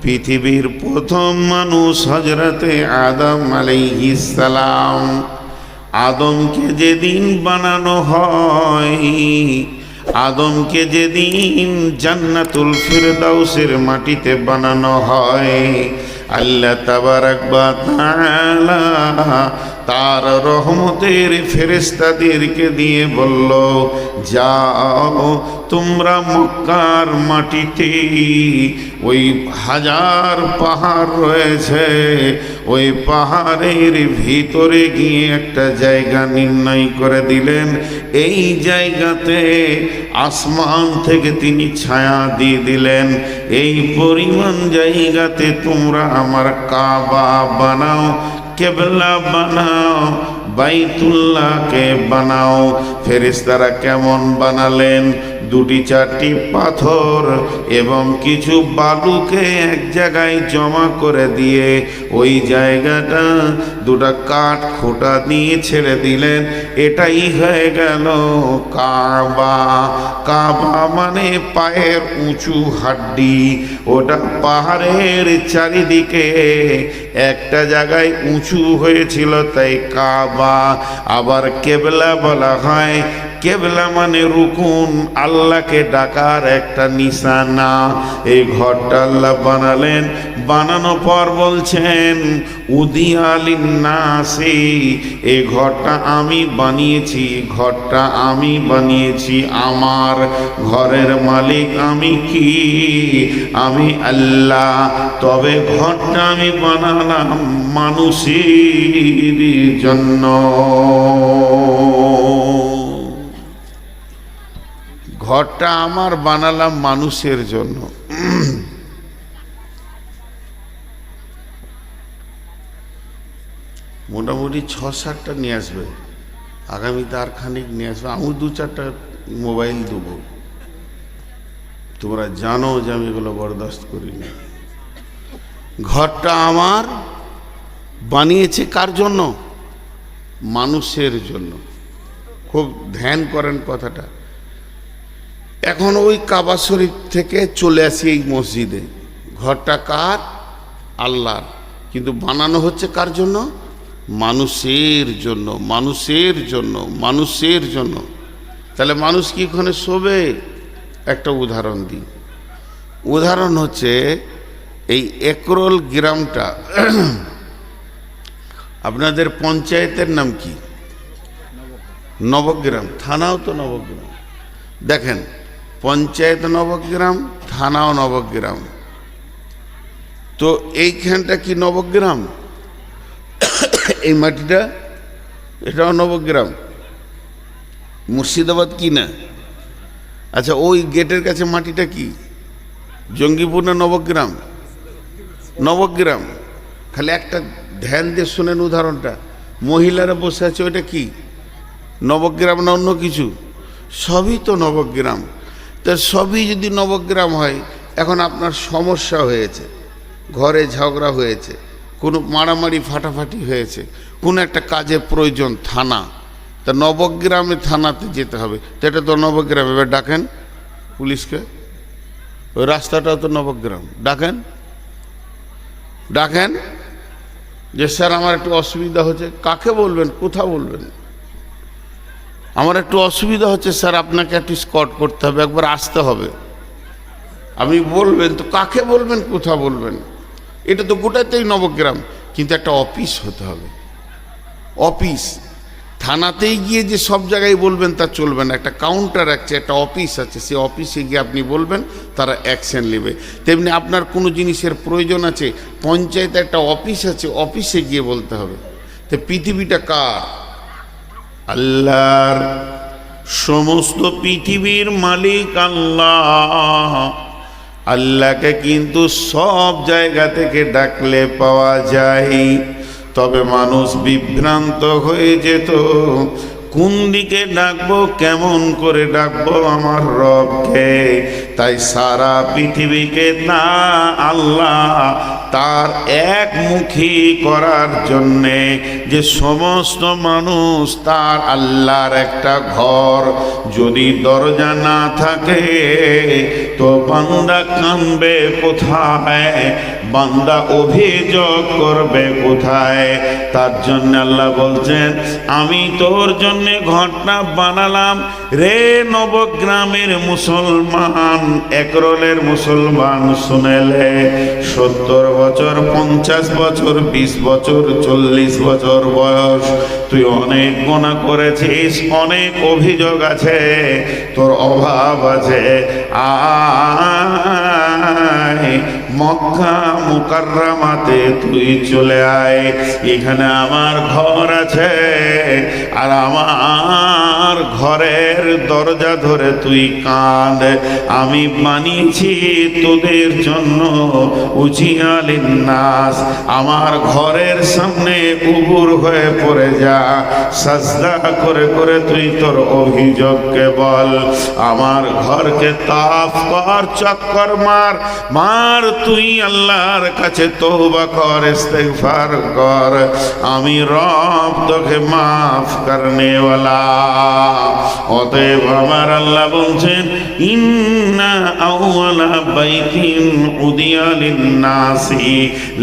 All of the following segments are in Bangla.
পৃথিবীর প্রথম মানুষ হযরতে আদম আলাইহিস সালাম। আদমকে যেদিন বানানো হয়, আদমকে যেদিন জান্নাতুল ফিরদাউসের মাটিতে বানানো হয়, আল্লাহ তাবারাক ওয়া তাআলা তার রহমতের ফেরেশতাদেরকে দিয়ে বলল, যাও তোমরা মক্কার মাটিতে ওই হাজার পাহাড় রয়েছে, ওই পাহাড়ের ভিতরে গিয়ে একটা জায়গা নির্ণয় করে দিলেন। এই জায়গাতে আসমান থেকে তিনি ছায়া দিয়ে দিলেন, এই পরিমাণ জায়গাতে তোমরা আমার কাবা বানাও, কেবলা বানাও, বাইতুল্লাহকে বানাও। ফেরেশতারা কেমন বানালেন? দুটি চারটি পাথর এবং কিছু বালুকে এক জায়গায় জমা করে দিয়ে ওই জায়গাটা দুটা কাঠ খোঁটা দিয়ে ছেড়ে দিলেন। এটাই হয়ে গেল কাবা। কাবা মানে পায়ের উঁচু হাড্ডি। ওটা পাহাড়ের চারিদিকে একটা জায়গায় উঁচু হয়েছিল, তাই কাবা। আবার কেবলা বলা হয়, কেবলা মানে রুকুন, আল্লাহকে ডাকার একটা নিশানা। এই ঘরটা আল্লাহ বানালেন, বানানোর পর বলছেন উদিয়া লিন্নাসি, এই ঘরটা আমি বানিয়েছি, ঘরটা আমি বানিয়েছি, আমার ঘরের মালিক আমি কি? আমি আল্লাহ। তবে ঘরটা আমি বানালাম মানুষের জন্য। ঘরটা আমার বানালাম মানুষের জন্য। মোটামুটি 6-7টা নিয়ে আসবে, আগামীতে আর খানিক নিয়ে আসবে। আমি 2-4টা মোবাইল দেবো, তোমরা জানো যে আমি এগুলো বরদাস্ত করি না। ঘরটা আমার বানিয়েছে কার জন্য? মানুষের জন্য। খুব ধ্যান করেন কথাটা। এখন ওই কাবা শরীফ থেকে চলে আসি এই মসজিদে। ঘরটা কার? আল্লাহর, কিন্তু বানানো হচ্ছে কার জন্য? মানুষের জন্য, মানুষের জন্য, মানুষের জন্য। তাহলে মানুষ কি ওখানে শোবে? একটা উদাহরণ দিই। উদাহরণ হচ্ছে এই একরোল গ্রামটা, আপনাদের পঞ্চায়েতের নাম কি? নবগ্রাম। থানাও তো নবগ্রাম। দেখেন, পঞ্চায়েত নবগ্রাম, থানাও নবগ্রাম। তো এইখানটা কি নবগ্রাম? এই মাটিটা, এটাও নবগ্রাম। মুর্শিদাবাদ কি না? আচ্ছা, ওই গেটের কাছে মাটিটা কি? জঙ্গিপুর না নবগ্রাম? নবগ্রাম। খালি একটা ধ্যান দিয়ে শোনেন উদাহরণটা। মহিলারা বসে আছে, ওইটা কি? নবগ্রাম না অন্য কিছু? সবই তো নবগ্রাম। তা সবই যদি নবগ্রাম হয়, এখন আপনার সমস্যা হয়েছে, ঘরে ঝগড়া হয়েছে, কোনো মারামারি ফাটাফাটি হয়েছে, কোনো একটা কাজের প্রয়োজন, থানা। তা নবগ্রামে থানাতে যেতে হবে, তো এটা তো নবগ্রাম। এবার ডাকেন পুলিশকে। ওই রাস্তাটাও তো নবগ্রাম। ডাকেন, ডাকেন যে স্যার আমার একটু অসুবিধা হচ্ছে। কাকে বলবেন? কোথা বলবেন? আমার একটু অসুবিধা হচ্ছে স্যার, আপনাকে একটু স্কট করতে হবে, একবার আসতে হবে। আপনি বলবেন তো কাকে বলবেন, কোথা বলবেন? এটা তো গোটাতেই নবগ্রাম, কিন্তু একটা অফিস হতে হবে। অফিস। থানাতেই গিয়ে যে সব জায়গায় বলবেন তা চলবে না। একটা কাউন্টার আছে, একটা অফিস আছে, সেই অফিসে গিয়ে আপনি বলবেন, তারা অ্যাকশন নেবে। তেমনি আপনার কোনো জিনিসের প্রয়োজন আছে, পঞ্চায়েতে একটা অফিস আছে, অফিসে গিয়ে বলতে হবে। তো পৃথিবীটা কার? আল্লাহর। সমস্ত পৃথিবীর মালিক আল্লাহ। আল্লাহকে কিন্তু সব জায়গা থেকে ডাকলে পাওয়া যায়। তবে মানুষ বিভ্রান্ত হয়ে যেত, কোন দিকে ডাকবো, কেমন করে ডাকবো আমার রবকে। তাই সারা পৃথিবীকে না আল্লাহ তার একমুখী করার জন্যে, যে সমস্ত মানুষ তার আল্লাহর একটা ঘর। যদি দরজা না থাকে তো বান্দা কানবে কোথায়, বান্দা অভিযোগ করবে কোথায়? তার জন্য আল্লাহ বলছেন আমি তোর জন্য ঘটনা বানালাম রে নবগ্রামের মুসলমান, একরোলের মুসলমান শুনেলে। 70 বছর, 50 বছর, 20 বছর, 40 বছর বয়স, তুই অনেক গুনাহ করেছিস, অনেক অভিযোগ আছে, তোর অভাব আছে। আয় মক্কা মুকাররমাতে তুই চলে আয়, এখানে আমার ঘর আছে, আর আমার ঘরের দরজা ধরে তুই কাঁদ। আমি বানিয়েছি তোদের জন্য উজিয়ালিন নাস, আমার ঘরের সামনে উবুর হয়ে পড়ে যা, সাজদা করে করে তুই তোর অভিযোগকে বল। আমার ঘরকে তাফ কর, চক্কর মার, মার তুই আল্লাহর কাছে তওবা কর, ইস্তিগফার কর, আমি রব তোকে মাফ করনে ওয়ালা। অতএব আমার আল্লাহ বলছেন ইন্না আউয়ালা বাইতিন উদিয়া লিন-নাসি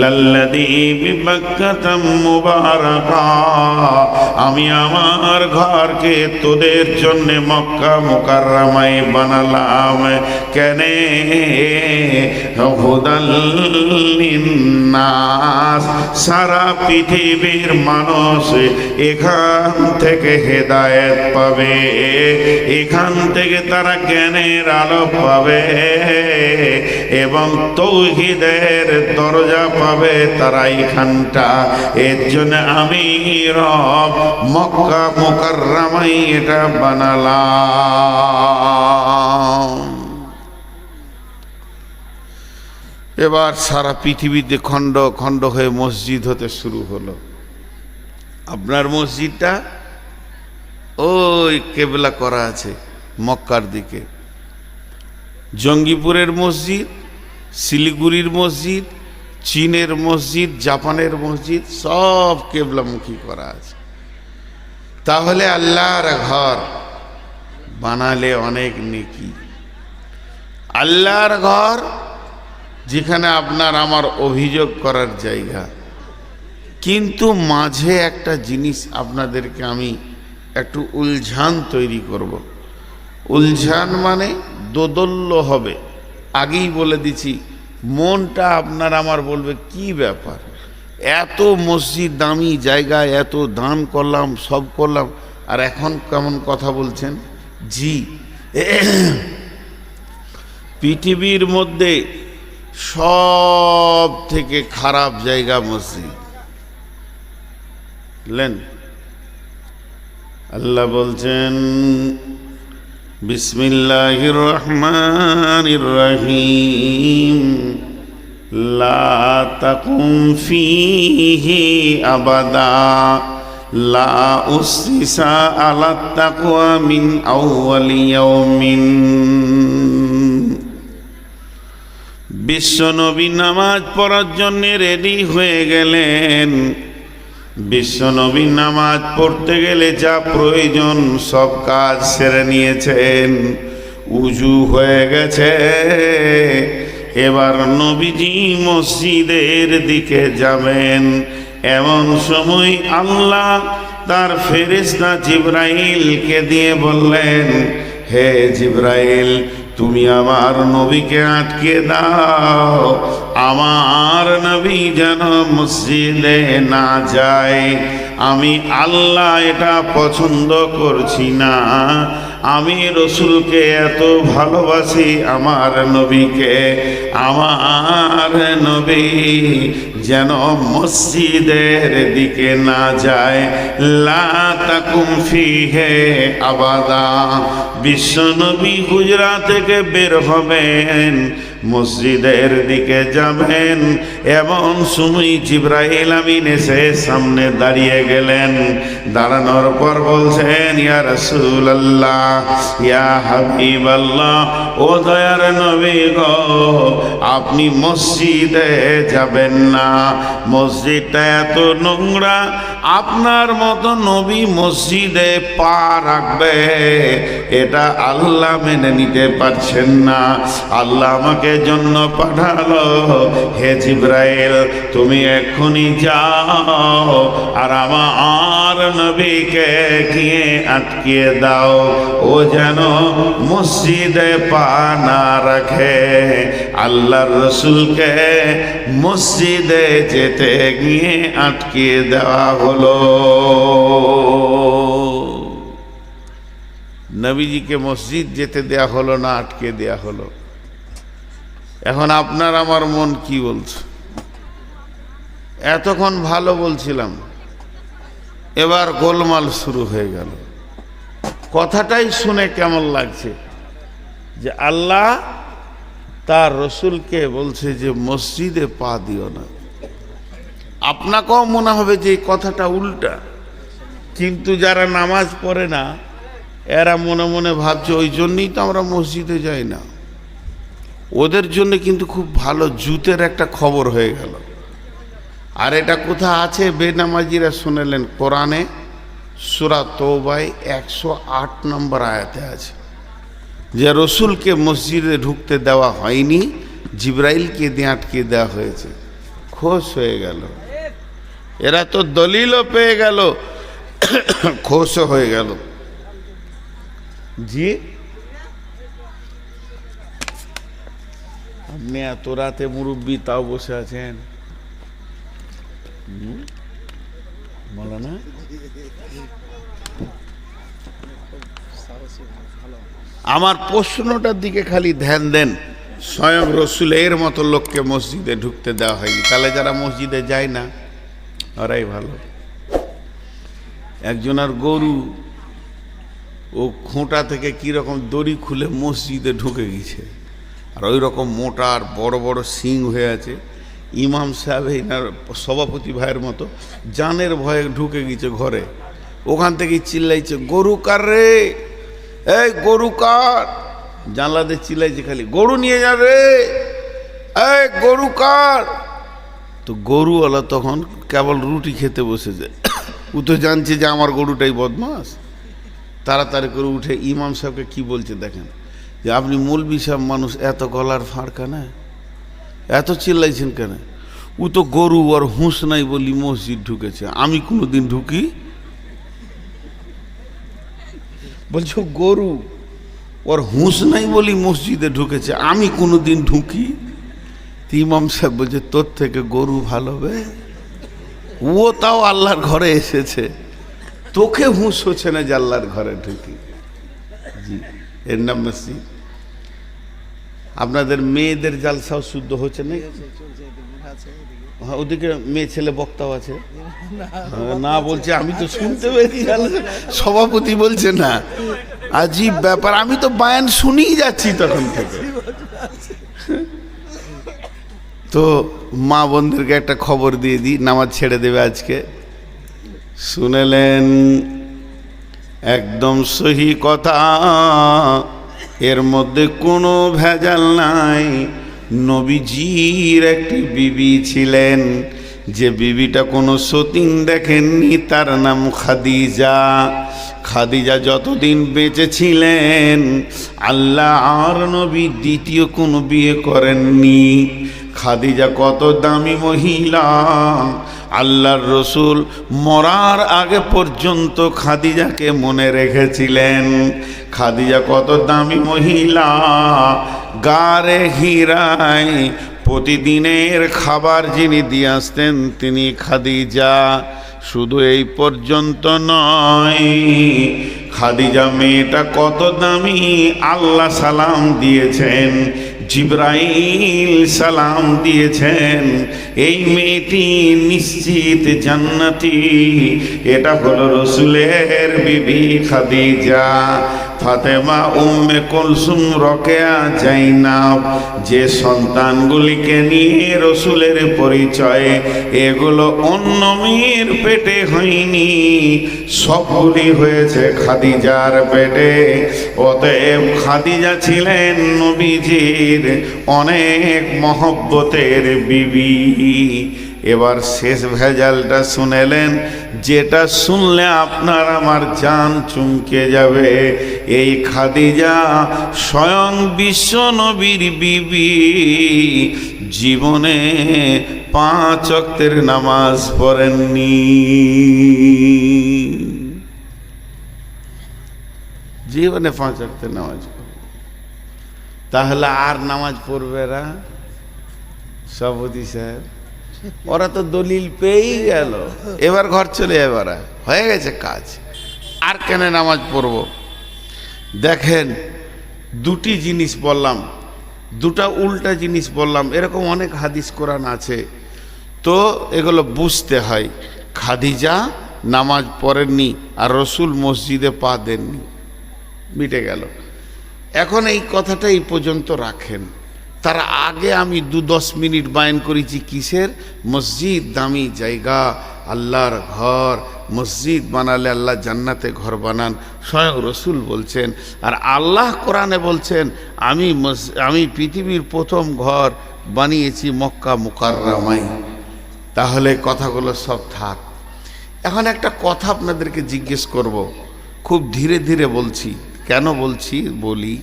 লাল্লাযী বিবাক্কাতা মুবারাকা, আমি আমার ঘরকে তোদের জন্য মক্কা মুকাররমায় বানালাম, কেনে হুদাল লিন-নাস, সারা পৃথিবীর মানুষ এখান থেকে হেদায়েত পাবে, এখান থেকে তারা জ্ঞানের আলো পাবে এবং তৌহিদের দরজা পাবে তারা এখানটা। এর জন্য আমি রব মক্কা মুকাররমায় এটা বানালাম। এবার সারা পৃথিবীতে খণ্ড খণ্ড হয়ে মসজিদ হতে শুরু হলো। আপনার মসজিদটা ওই কেবলা করা আছে মক্কার দিকে, জঙ্গিপুরের মসজিদ, শিলিগুড়ির মসজিদ, চীনের মসজিদ, জাপানের মসজিদ সব কেবলামুখী করা আছে। তাহলে আল্লাহর ঘর বানালে অনেক নেকি। আল্লাহর ঘর যেখানে আপনার আমার অভিযোগ করার জায়গা, কিন্তু মাঝে একটা জিনিস আপনাদেরকে আমি একটু উলঝান তৈরি করব। উলঝান মানে দোদল্য হবে। আগেই বলে দিছি, মনটা আপনার আমার বলবে কি ব্যাপার, এত মসজিদ, দামি জায়গায় এত দান করলাম, সব করলাম, আর এখন কেমন কথা বলছেন? জি, পৃথিবীর মধ্যে সব থেকে খারাপ জায়গা মসজিদ। বুঝলেন? আল্লাহ বলছেন বিসমিল্লাহির রহমানির রহিম, লা তাকুম ফীহি আবাদা, লা উসসিসা আলা তাকওয়া মিন আউয়ালি ইয়াউমিন। বিশ্বনবী নামাজ পড়ার জন্য রেডি হয়ে গেলেন। বিশ্বনবী নামাজ পড়তে গেলে যা প্রয়োজন সব কাজ সেরে নিয়েছেন, উজু হয়ে গেছে। এবার নবীজি মসজিদের দিকে যাবেন, এমন সময় আল্লাহ তার ফেরেশতা জিবরাইলকে দিয়ে বললেন, হে জিবরাইল, তুমি আমার নবীকে আটকে দাও, আমার নবী যেন মসজিদে না যায়। আমি আল্লাহ এটা পছন্দ করছি না। আমি রসুলকে এত ভালোবাসি, আমার নবীকে, আমার নবী যেন মসজিদের দিকে না যায়। লা তাকুম ফিহে আবাদা। বিশ্বনবী হুজরা থেকে বের হবেন, মসজিদের দিকে যাবেন, এমন সময় জিবরাইল আমিন এসে সামনে দাঁড়িয়ে গেলেন। দাঁড়ানোর পর বলছেন, ইয়া রাসূলুল্লাহ, ইয়া হাবিবাল্লাহ, ও দয়ার নবী গো, আপনি মসজিদে যাবেন না, না। মসজিদটা এত নোংরা, আপনার মতো নবী মসজিদে পা রাখবে এটা আল্লাহ মেনে নিতে পারছেন না। আল্লাহ আমাকে জন্য পাঠালো, হে জিবরাইল তুমি এক্ষুনি যাও আর আমার নবীকে গিয়ে আটকিয়ে দাও, ও যেন মসজিদে পা না রাখে। আল্লাহর রসুলকে মসজিদে যেতে গিয়ে আটকিয়ে দেওয়া হলো। নবীজিকে মসজিদ যেতে দেয়া হলো না, আটকে দেয়া হলো। এখন আপনার আমার মন কি বলছে? এতক্ষণ ভালো বলছিলাম, এবার গোলমাল শুরু হয়ে গেল। কথাটাই শুনে কেমন লাগছে যে আল্লাহ তার রসুলকে বলছে যে মসজিদে পা দিও না। আপনাকেও মনে হবে যে এই কথাটা উল্টা, কিন্তু যারা নামাজ পড়ে না এরা মনে মনে ভাবছে ওই জন্যই তো আমরা মসজিদে যাই না। ওদের জন্য কিন্তু খুব ভালো জুতের একটা খবর হয়ে গেল। আর এটা কোথা আছে? বেনামাজিরা শুনেলেন, কোরআনে সূরা তওবায় 108 নম্বর আয়াতে আছে যে রসুলকে মসজিদে ঢুকতে দেওয়া হয়নি, জিবরাইলকে দিয়ে আটকে দেওয়া হয়েছে। খোশ হয়ে গেল, এরা তো দলিলও পেয়ে গেল, খোশও হয়ে গেল। জি, আপনি এত রাতে মুরব্বী তাও বসে আছেন, বলো না? আমার প্রশ্নটার দিকে খালি ধ্যান দেন। স্বয়ং রসুলের মতো লোককে মসজিদে ঢুকতে দেওয়া হয়নি, তাহলে যারা মসজিদে যায় না ওরাই ভালো। একজনের গরু ও খোঁটা থেকে কীরকম দড়ি খুলে মসজিদে ঢুকে গেছে, আর ওই রকম মোটা আর বড় বড় শিং হয়ে আছে। ইমাম সাহেব এনার সভাপতি ভাইয়ের মতো জানের ভয়ে ঢুকে গেছে ঘরে, ওখান থেকেই চিল্লাইছে, গরু কার রে, এই গরু কার? জানলা দিয়ে চিল্লাইছে খালি, গরু নিয়ে যাবে, এই গরু কার? তো গরুওয়ালা তখন কেবল রুটি খেতে বসেছে, ও তো জানছে যে আমার গরুটাই বদমাস। তাড়াতাড়ি করে উঠে ইমাম সাহেবকে কি বলছে দেখেন, যে আপনি মৌলবি সাহেব মানুষ, এত গলার ফাঁড় কেন, এত চিল্লাইছেন কেন? ও তো গরু, আর হুঁশ নাই বলি মসজিদ ঢুকেছে, আমি কোনোদিন ঢুকি? বলছো গরু ওর হুঁশ নাই বলি মসজিদে ঢুকেছে, আমি কোনোদিন ঢুকি? ইমাম সাহেব বলছে তোর থেকে গরু ভালো হবে, ও তাও আল্লাহর ঘরে এসেছে, তোকে হুঁশ হচ্ছে না যে আল্লাহর ঘরে ঢুকি। জি, এর নাম মসজিদ। আপনাদের মেয়েদের জালসাও শুদ্ধ হচ্ছে না? হ্যাঁ, ওদিকে মেয়ে ছেলে বক্তাও আছে না বলছে, আমি তো শুনতে পেয়েছি, সভাপতি বলছে না। আজীব ব্যাপার, আমি তো বায়ান শুনেই যাচ্ছি তখন থেকে। তো মা বোনদেরকে একটা খবর দিয়ে দিই, নামাজ ছেড়ে দেবে আজকে। শুনেলেন, একদম সহি কথা, এর মধ্যে কোনো ভেজাল নাই। নবীজির একটি বিবি ছিলেন, যে বিবিটা কোনো সতীন দেখেননি, তার নাম খাদিজা। খাদিজা যতদিন বেঁচে ছিলেন আল্লাহ আর নবী দ্বিতীয় কোনো বিয়ে করেননি। খাদিজা কত দামি মহিলা, আল্লাহর রসুল মরার আগে পর্যন্ত খাদিজাকে মনে রেখেছিলেন। খাদিজা কত দামি মহিলা, গারে হিরায় প্রতিদিনের খাবার যিনি দিয়ে আসতেন তিনি খাদিজা। শুধু এই পর্যন্ত নয়, খাদিজা মেয়েটা কত দামি, আল্লাহ সালাম দিয়েছেন, জিবরাইল সালাম দিয়েছেন, এই মেয়েটি নিশ্চিত জান্নাতি। এটা হলো রসুলের বিবি খাদিজা। ফাতেমা, উম্মে কুলসুম, রোকেয়া, জাইনাব, যে সন্তানগুলিকে নিয়ে রসুলের পরিচয়, এগুলো অন্য মেয়ের পেটে হয়নি, সবগুলি হয়েছে খাদিজার পেটে। অতএব খাদিজা ছিলেন নবীজির অনেক মহব্বতের বিবি। এবার শেষ ভেজালটা শুনেলেন, যেটা শুনলে আপনার আমার জান চমকে যাবে। এই খাদিজা স্বয়ং বিশ্ব নবীর বিবি, জীবনে 5 ওয়াক্তের নামাজ পড়েননি। জীবনে 5 ওয়াক্তের নামাজ পড়ে, তাহলে আর নামাজ পড়বে না? সভাপতি সাহেব, ওরা তো দলিল পেয়েই গেল, এবার ঘর চলে যাবে, হয়ে গেছে কাজ, আর কেন নামাজ পড়ব? দেখেন, দুটি জিনিস বললাম, দুটা উল্টা জিনিস বললাম, এরকম অনেক হাদিস কোরআন আছে, তো এগুলো বুঝতে হয়। খাদিজা নামাজ পড়েননি আর রসুল মসজিদে পা দেননি, মিটে গেল। এখন এই কথাটা এই পর্যন্ত রাখেন। তার আগে আমি 2-10 মিনিট বয়ান করেছি কিসের? মসজিদ দামি জায়গা, আল্লাহর ঘর, মসজিদ বানালে আল্লাহ জান্নাতে ঘর বানান, স্বয়ং রসুল বলছেন। আর আল্লাহ কোরআনে বলছেন, আমি পৃথিবীর প্রথম ঘর বানিয়েছি মক্কা মুকাররমায়। তাহলে কথাগুলো সব থাক। এখন একটা কথা আপনাদেরকে জিজ্ঞেস করব, খুব ধীরে ধীরে বলছি। কেন বলছি? বলি,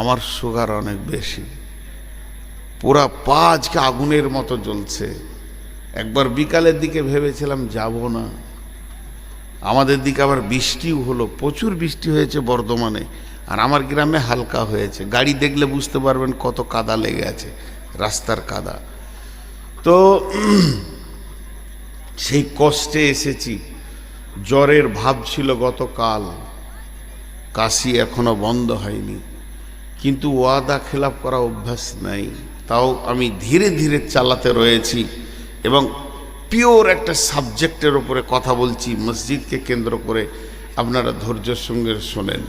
আমার সুগার অনেক বেশি, পুরা পা আজকে আগুনের মতো জ্বলছে। একবার বিকালের দিকে ভেবেছিলাম যাব না, আমাদের দিকে আবার বৃষ্টিও হলো, প্রচুর বৃষ্টি হয়েছে বর্ধমানে, আর আমার গ্রামে হালকা হয়েছে। গাড়ি দেখলে বুঝতে পারবেন কত কাদা লেগে আছে, রাস্তার কাদা। তো সেই কষ্টে এসেছি, জ্বরের ভাব ছিল গতকাল, কাশি এখনো বন্ধ হয়নি, কিন্তু ওয়াদা খেলাপ করা অভ্যাস নাই, তাও আমি ধীরে ধীরে চালাতে রয়েছি এবং পিওর একটা সাবজেক্টের উপরে কথা বলছি, মসজিদকে কেন্দ্র করে। আপনারা ধৈর্যের সঙ্গে শোনেন।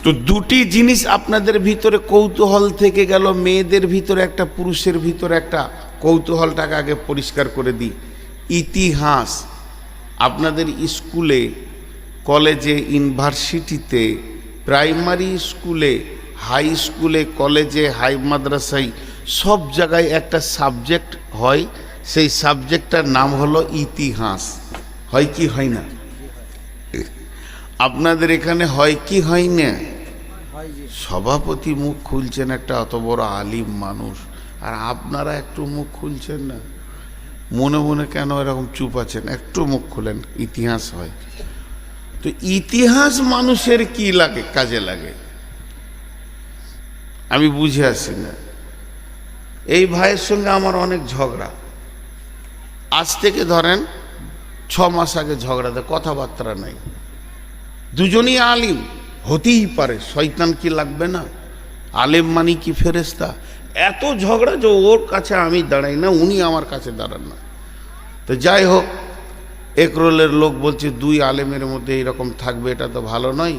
তো দুটি জিনিস আপনাদের ভিতরে কৌতূহল থেকে গেল, মেয়েদের ভিতরে একটা, পুরুষের ভিতরে একটা। কৌতূহলটাকে আগে পরিষ্কার করে দিই। ইতিহাস আপনাদের স্কুলে, কলেজে, ইউনিভার্সিটিতে, প্রাইমারি স্কুলে, হাই স্কুলে, কলেজে, হাই মাদ্রাসায়, সব জায়গায় একটা সাবজেক্ট হয়, সেই সাবজেক্টটার নাম হলো ইতিহাস। হয় কি হয় না? আপনাদের এখানে হয় কি হয় না? সভাপতি মুখ খুলছেন, একটা অত বড় আলিম মানুষ, আর আপনারা একটু মুখ খুলছেন না। মনে মনে কেন এরকম চুপ আছেন? একটু মুখ খুলেন। ইতিহাস হয়। তো ইতিহাস মানুষের কি লাগে, কাজে লাগে? আমি বুঝে আসি না। এই ভাইয়ের সঙ্গে আমার অনেক ঝগড়া, আজ থেকে ধরেন 6 মাস আগে ঝগড়াতে, কথাবার্তা নাই। দুজনই আলিম, হতেই পারে, শয়তান কি লাগবে না? আলেম মানি কি ফেরেস্তা? এত ঝগড়া যে ওর কাছে আমি দাঁড়াই না, উনি আমার কাছে দাঁড়ান না। তো যাই হোক, একরোলের লোক বলছে 2 আলেমের মধ্যে এরকম থাকবে, এটা তো ভালো নয়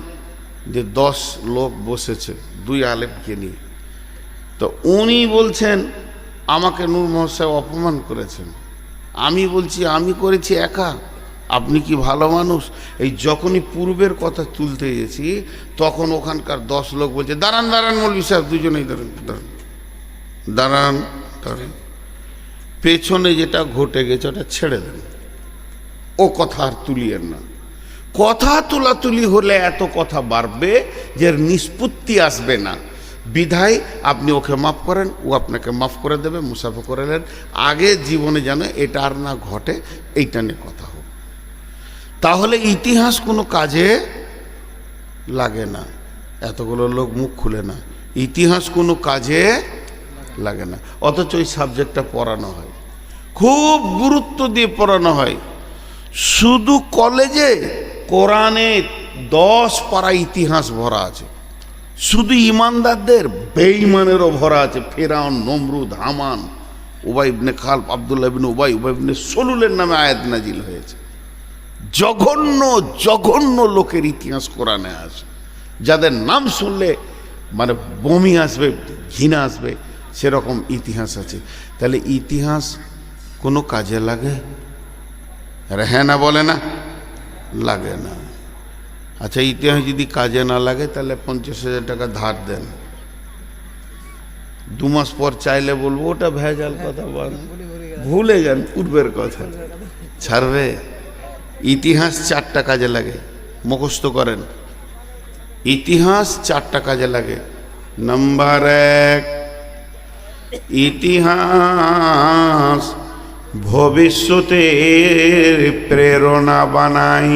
যে 10 লোক বসেছে 2 আলেমকে নিয়ে। তো উনি বলছেন আমাকে নূর মোহাম্মদ সাহেব অপমান করেছেন। আমি বলছি আমি করেছি একা, আপনি কি ভালো মানুষ? এই যখনই পূর্বের কথা তুলতে গেছি, তখন ওখানকার 10 লোক বলছে দাঁড়ান দাঁড়ান মৌলভী সাহেব, দুজনেই দাঁড়ান দাঁড়ান দাঁড়ান দাঁড়ান, পেছনে যেটা ঘটে গেছে ওটা ছেড়ে দেন, ও কথা আর তুলিয়েন না। কথা তুলাতুলি হলে এত কথা বাড়বে যে নিষ্পত্তি আসবে না। বিধায় আপনি ওকে মাফ করেন, ও আপনাকে মাফ করে দেবে, মুসাফা করে নেন। আগে জীবনে যেন এটা আর না ঘটে, এইটা নিয়ে কথা হোক। তাহলে ইতিহাস কোনো কাজে লাগে না। এতগুলো লোক মুখ খুলে না, ইতিহাস কোনো কাজে লাগে না, অথচ ওই সাবজেক্টটা পড়ানো হয়, খুব গুরুত্ব দিয়ে পড়ানো হয়। শুধু কলেজে কোরআনে 10 পারা ইতিহাস ভরা আছে, শুধু ইমানদারদের, বেঈমানেরও ভরা আছে। ফেরাউন, নমরুদ, হামান, উবাই ইবনে খালফ, আব্দুল্লাহ ইবনে উবাই, উবাই ইবনে সলুলের নামে আয়াত নাজিল হয়েছে। জঘন্য জঘন্য লোকের ইতিহাস কোরআনে আছে, যাদের নাম শুনলে মানে বমি আসবে, ঘৃণা আসবে, সেরকম ইতিহাস আছে। তাহলে ইতিহাস কোনো কাজে লাগে? হ্যাঁ না বলে না? লাগে না। আচ্ছা, ইতিহাস যদি কাজে না লাগে তাহলে 50,000 টাকা ধার দেন, 2 মাস পর চাইলে বলবো ওটা ভেজাল কথা বল। ভুলে যান পূর্বের কথা, ছাড়বে। ইতিহাস 4টা কাজে লাগে, মুখস্থ করেন। ইতিহাস 4টা কাজে লাগে। নাম্বার 1, ইতিহাস ভবিষ্যতের প্রেরণা বানাই।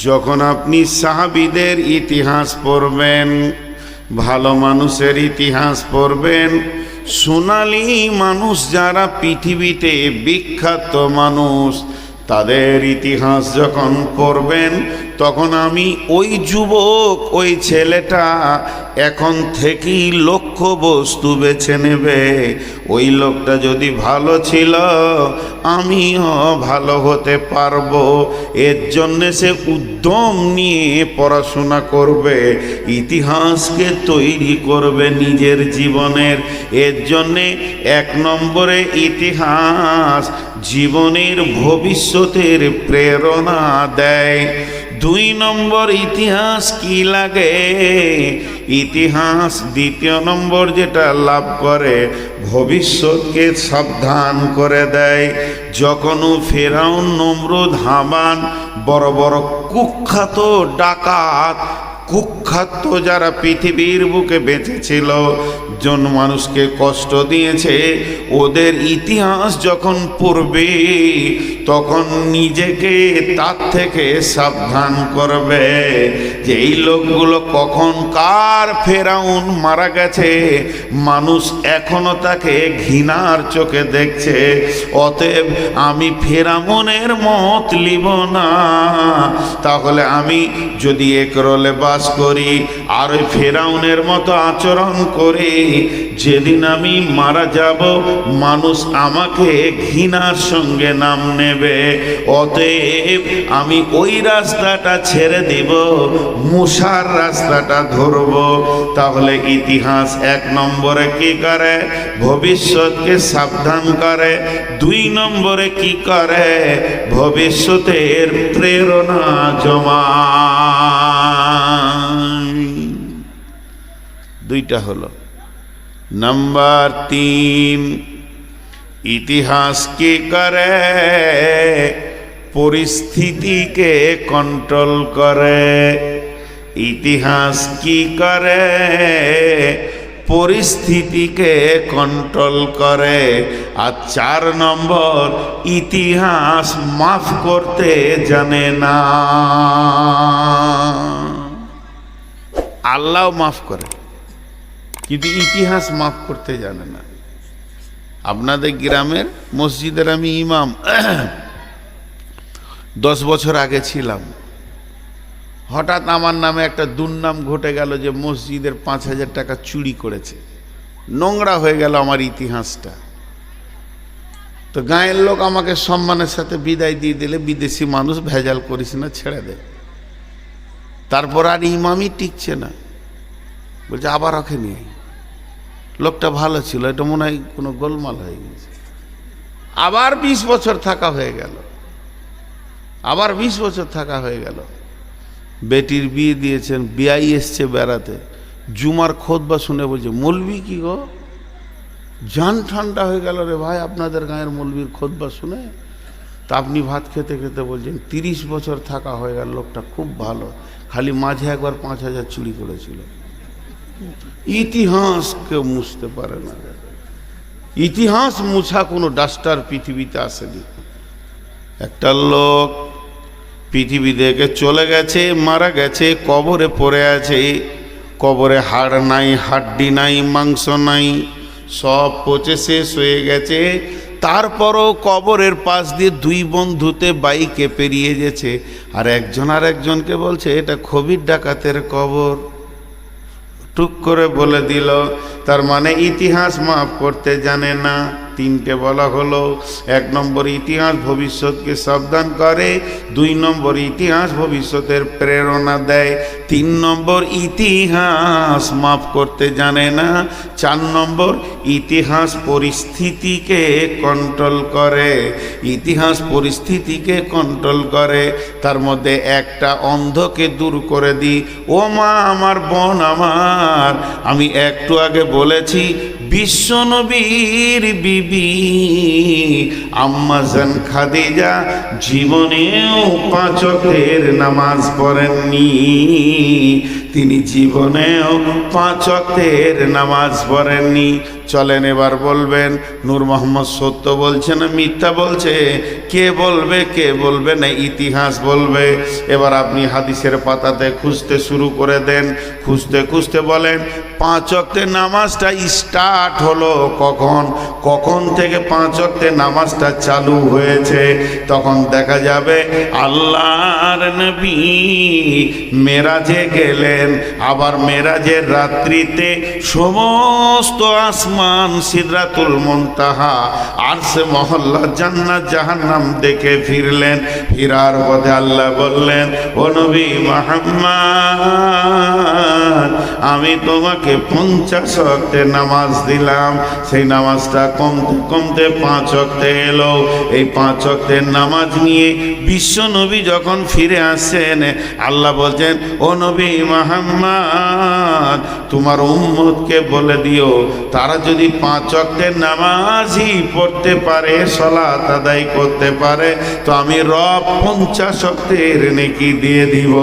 যখন আপনি সাহাবীদের ইতিহাস পড়বেন, ভালো মানুষের ইতিহাস পড়বেন, সোনালী মানুষ যারা পৃথিবীতে বিখ্যাত মানুষ, তাদের ইতিহাস যখন পড়বেন, তখন আমি ওই যুবক, ওই ছেলেটা এখন থেকেই লক্ষ্যবস্তু বেছে নেবে। ওই লোকটা যদি ভালো ছিল, আমিও ভালো হতে পারবো। এর জন্যে সে উদ্যম নিয়ে পড়াশোনা করবে, ইতিহাসকে তৈরি করবে নিজের জীবনের। এর জন্যে 1 নম্বরে ইতিহাস জীবনের ভবিষ্যতের প্রেরণা দেয়। 2 নম্বর ইতিহাস কি লাগে? ইতিহাস 2য় নম্বর যেটা লাভ করে, ভবিষ্যৎকে সাবধান করে দেয়। যখন ফেরাউন, নমরুদ, হামান, বড় বড় কুখ্যাত ডাকাত, কুখ্যাত যারা পৃথিবীর বুকে বেঁচেছিল, জন মানুষকে কষ্ট দিয়েছে, ওদের ইতিহাস যখন পড়বে, তখন নিজেকে তার থেকে সাবধান করবে যে এই লোকগুলো কখন কার ফেরাউন মারা গেছে, মানুষ এখনো তাকে ঘৃণার চোখে দেখছে। অতএব আমি ফেরাউনের মত লিব না। তাহলে আমি যদি এক রোলে বাস করি আর ওই ফেরাউনের মতো আচরণ করি, যেদিন আমি মারা যাব, মানুষ আমাকে ঘৃণার সঙ্গে নাম নেবে। অতএব আমি ওই রাস্তাটা ছেড়ে দিব, মুসার রাস্তাটা ধরব। তাহলে ইতিহাস 1 নম্বরে কি করে? ভবিষ্যৎকে সাবধান করে। 2 নম্বরে কি করে? ভবিষ্যতের প্রেরণা জমায়। 2টা হলো। নাম্বার 3, ইতিহাস কি করে? পরিস্থিতিকে কন্ট্রোল করে। ইতিহাস কি করে? পরিস্থিতিকে কন্ট্রোল করে। আর 4 নম্বর, ইতিহাস মাফ করতে জানে না। আল্লাহ মাফ করে, কিন্তু ইতিহাস মাফ করতে জানে না। আপনাদের গ্রামের মসজিদের আমি ইমাম 10 বছর আগে ছিলাম। হঠাৎ আমার নামে একটা দুর্নাম ঘটে গেল যে মসজিদের 5,000 টাকা চুরি করেছে। নোংরা হয়ে গেল আমার ইতিহাসটা। তো গাঁয়ের লোক আমাকে সম্মানের সাথে বিদায় দিয়ে দিলে, বিদেশি মানুষ, ভেজাল করিস না, ছেড়ে দে। তারপর আর ইমামই টিকছে না, বলছে আবার ওকে নিয়ে। লোকটা ভালো ছিল, এটা মনে হয় কোনো গোলমাল হয়ে গেছে। আবার 20 বছর থাকা হয়ে গেল, আবার 20 বছর থাকা হয়ে গেল। বেটির বিয়ে দিয়েছেন, বিয়াই এসছে বেড়াতে, জুমার খুতবা শুনে বলছে, মৌলবি কি গো, জান ঠান্ডা হয়ে গেল রে ভাই আপনাদের গাঁয়ের মৌলবির খুতবা শুনে। তা আপনি ভাত খেতে খেতে বলছেন 30 বছর থাকা হয়ে গেল, লোকটা খুব ভালো, খালি মাঝে একবার 5,000 চুরি করেছিল। ইতিহাস কেউ মুছতে পারে না। ইতিহাস মুছা কোনো ডাস্টার পৃথিবীতে আসেনি। একটা লোক পৃথিবী থেকে চলে গেছে, মারা গেছে, কবরে পড়ে আছে। কবরে হাড় নাই, হাড্ডি নাই, মাংস নাই, সব পচে শেষ হয়ে গেছে। তারপরও কবরের পাশ দিয়ে 2 বন্ধুতে বাইকে পেরিয়ে গেছে, আর একজন আর একজনকে বলছে এটা খবির ডাকাতের কবর। টুক করে বলে দিল, তার মানে ইতিহাস মাফ করতে জানে না। 3টে বলা হলো। 1 নম্বর, ইতিহাস ভবিষ্যৎকে সাবধান করে। 2 নম্বর, ইতিহাস ভবিষ্যতের প্রেরণা দেয়। 3 নম্বর, ইতিহাস মাফ করতে জানে না। 4 নম্বর, ইতিহাস পরিস্থিতিকে কন্ট্রোল করে। ইতিহাস পরিস্থিতিকে কন্ট্রোল করে। তার মধ্যে একটা অন্ধকে দূর করে দিই। ও মা আমার, বোন আমার, আমি একটু আগে বলেছি বিশ্বনবীর বিবি আম্মা জান খাদিজা জীবনেও 5 ওয়াক্তের নামাজ পড়েননি। তিনি জীবনেও 5 ওয়াক্তের নামাজ পড়েননি। চলেন এবার বলবেন নূর মোহাম্মদ সত্য বলছে না মিথ্যা বলছে? কে বলবে না ইতিহাস বলবে। এবার আপনি হাদিসের পাতাতে খুঁজতে শুরু করে দেন, খুঁজতে বলেন 5 ওয়াক্তের নামাজটা স্টার্ট হলো কখন থেকে 5 ওয়াক্তের নামাজটা চালু হয়েছে। তখন দেখা যাবে আল্লাহর নবী মেরাজে গেলেন, আবার মেরাজের রাত্রিতে সমস্ত আসমান সিদরাতুল মুনতাহা আরশে মহল্লা জান্নাত জাহান্নাম দেখে ফিরলেন। ফিরার পথে আল্লাহ বললেন, ও নবী মুহাম্মদ, আমি তোমাকে 50 ওয়াক্তের নামাজ দিলাম। সেই নামাজটা কমতে 5 ওয়াক্তে এলো। এই 5 ওয়াক্তের নামাজ নিয়ে বিশ্ব নবী যখন ফিরে আসেন, আল্লাহ বলছেন, ও নবী মুহাম্মদ, তোমার উম্মতকে বলে দিও তারা যদি 5 ওয়াক্তের নামাজই পড়তে পারে, সালাত আদায় করতে পারে, তো আমি রব 50 ওয়াক্তের নেকি দিয়ে দিব।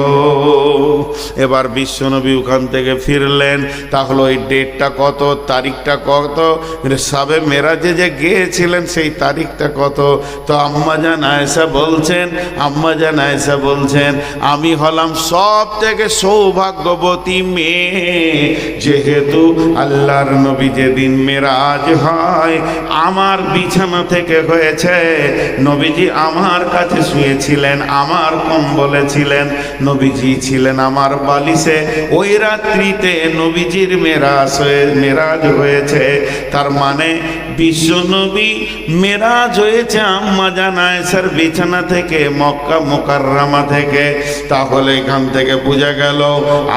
এবার বিশ্বনবী ওখান থেকে ফিরলেন। তাহলে ওই ডেটটা কত, তারিখটা কত, সাবে মেরাজে যে গিয়েছিলেন সেই তারিখটা কত? তো আম্মা জান আয়েশা বলছেন আমি হলাম সব থেকে সৌভাগ্যবতী মেয়ে, যেহেতু আল্লাহর নবী যেদিন মেরাজ হয় আমার বিছানা থেকে হয়েছে। নবীজি আমার কাছে শুয়েছিলেন, আমার কম্বলে ছিলেন, নবীজি ছিলেন আমার বালিশে। ওই রাত্রিতে নবীজির মেরাজ হয়েছে। তার মানে বিশ্ব নবী মেরাজ হয়েছে আম্মা জান আয়েশার বিছানা থেকে, মক্কা মুকাররমা থেকে। তাহলে এখান থেকে বোঝা গেল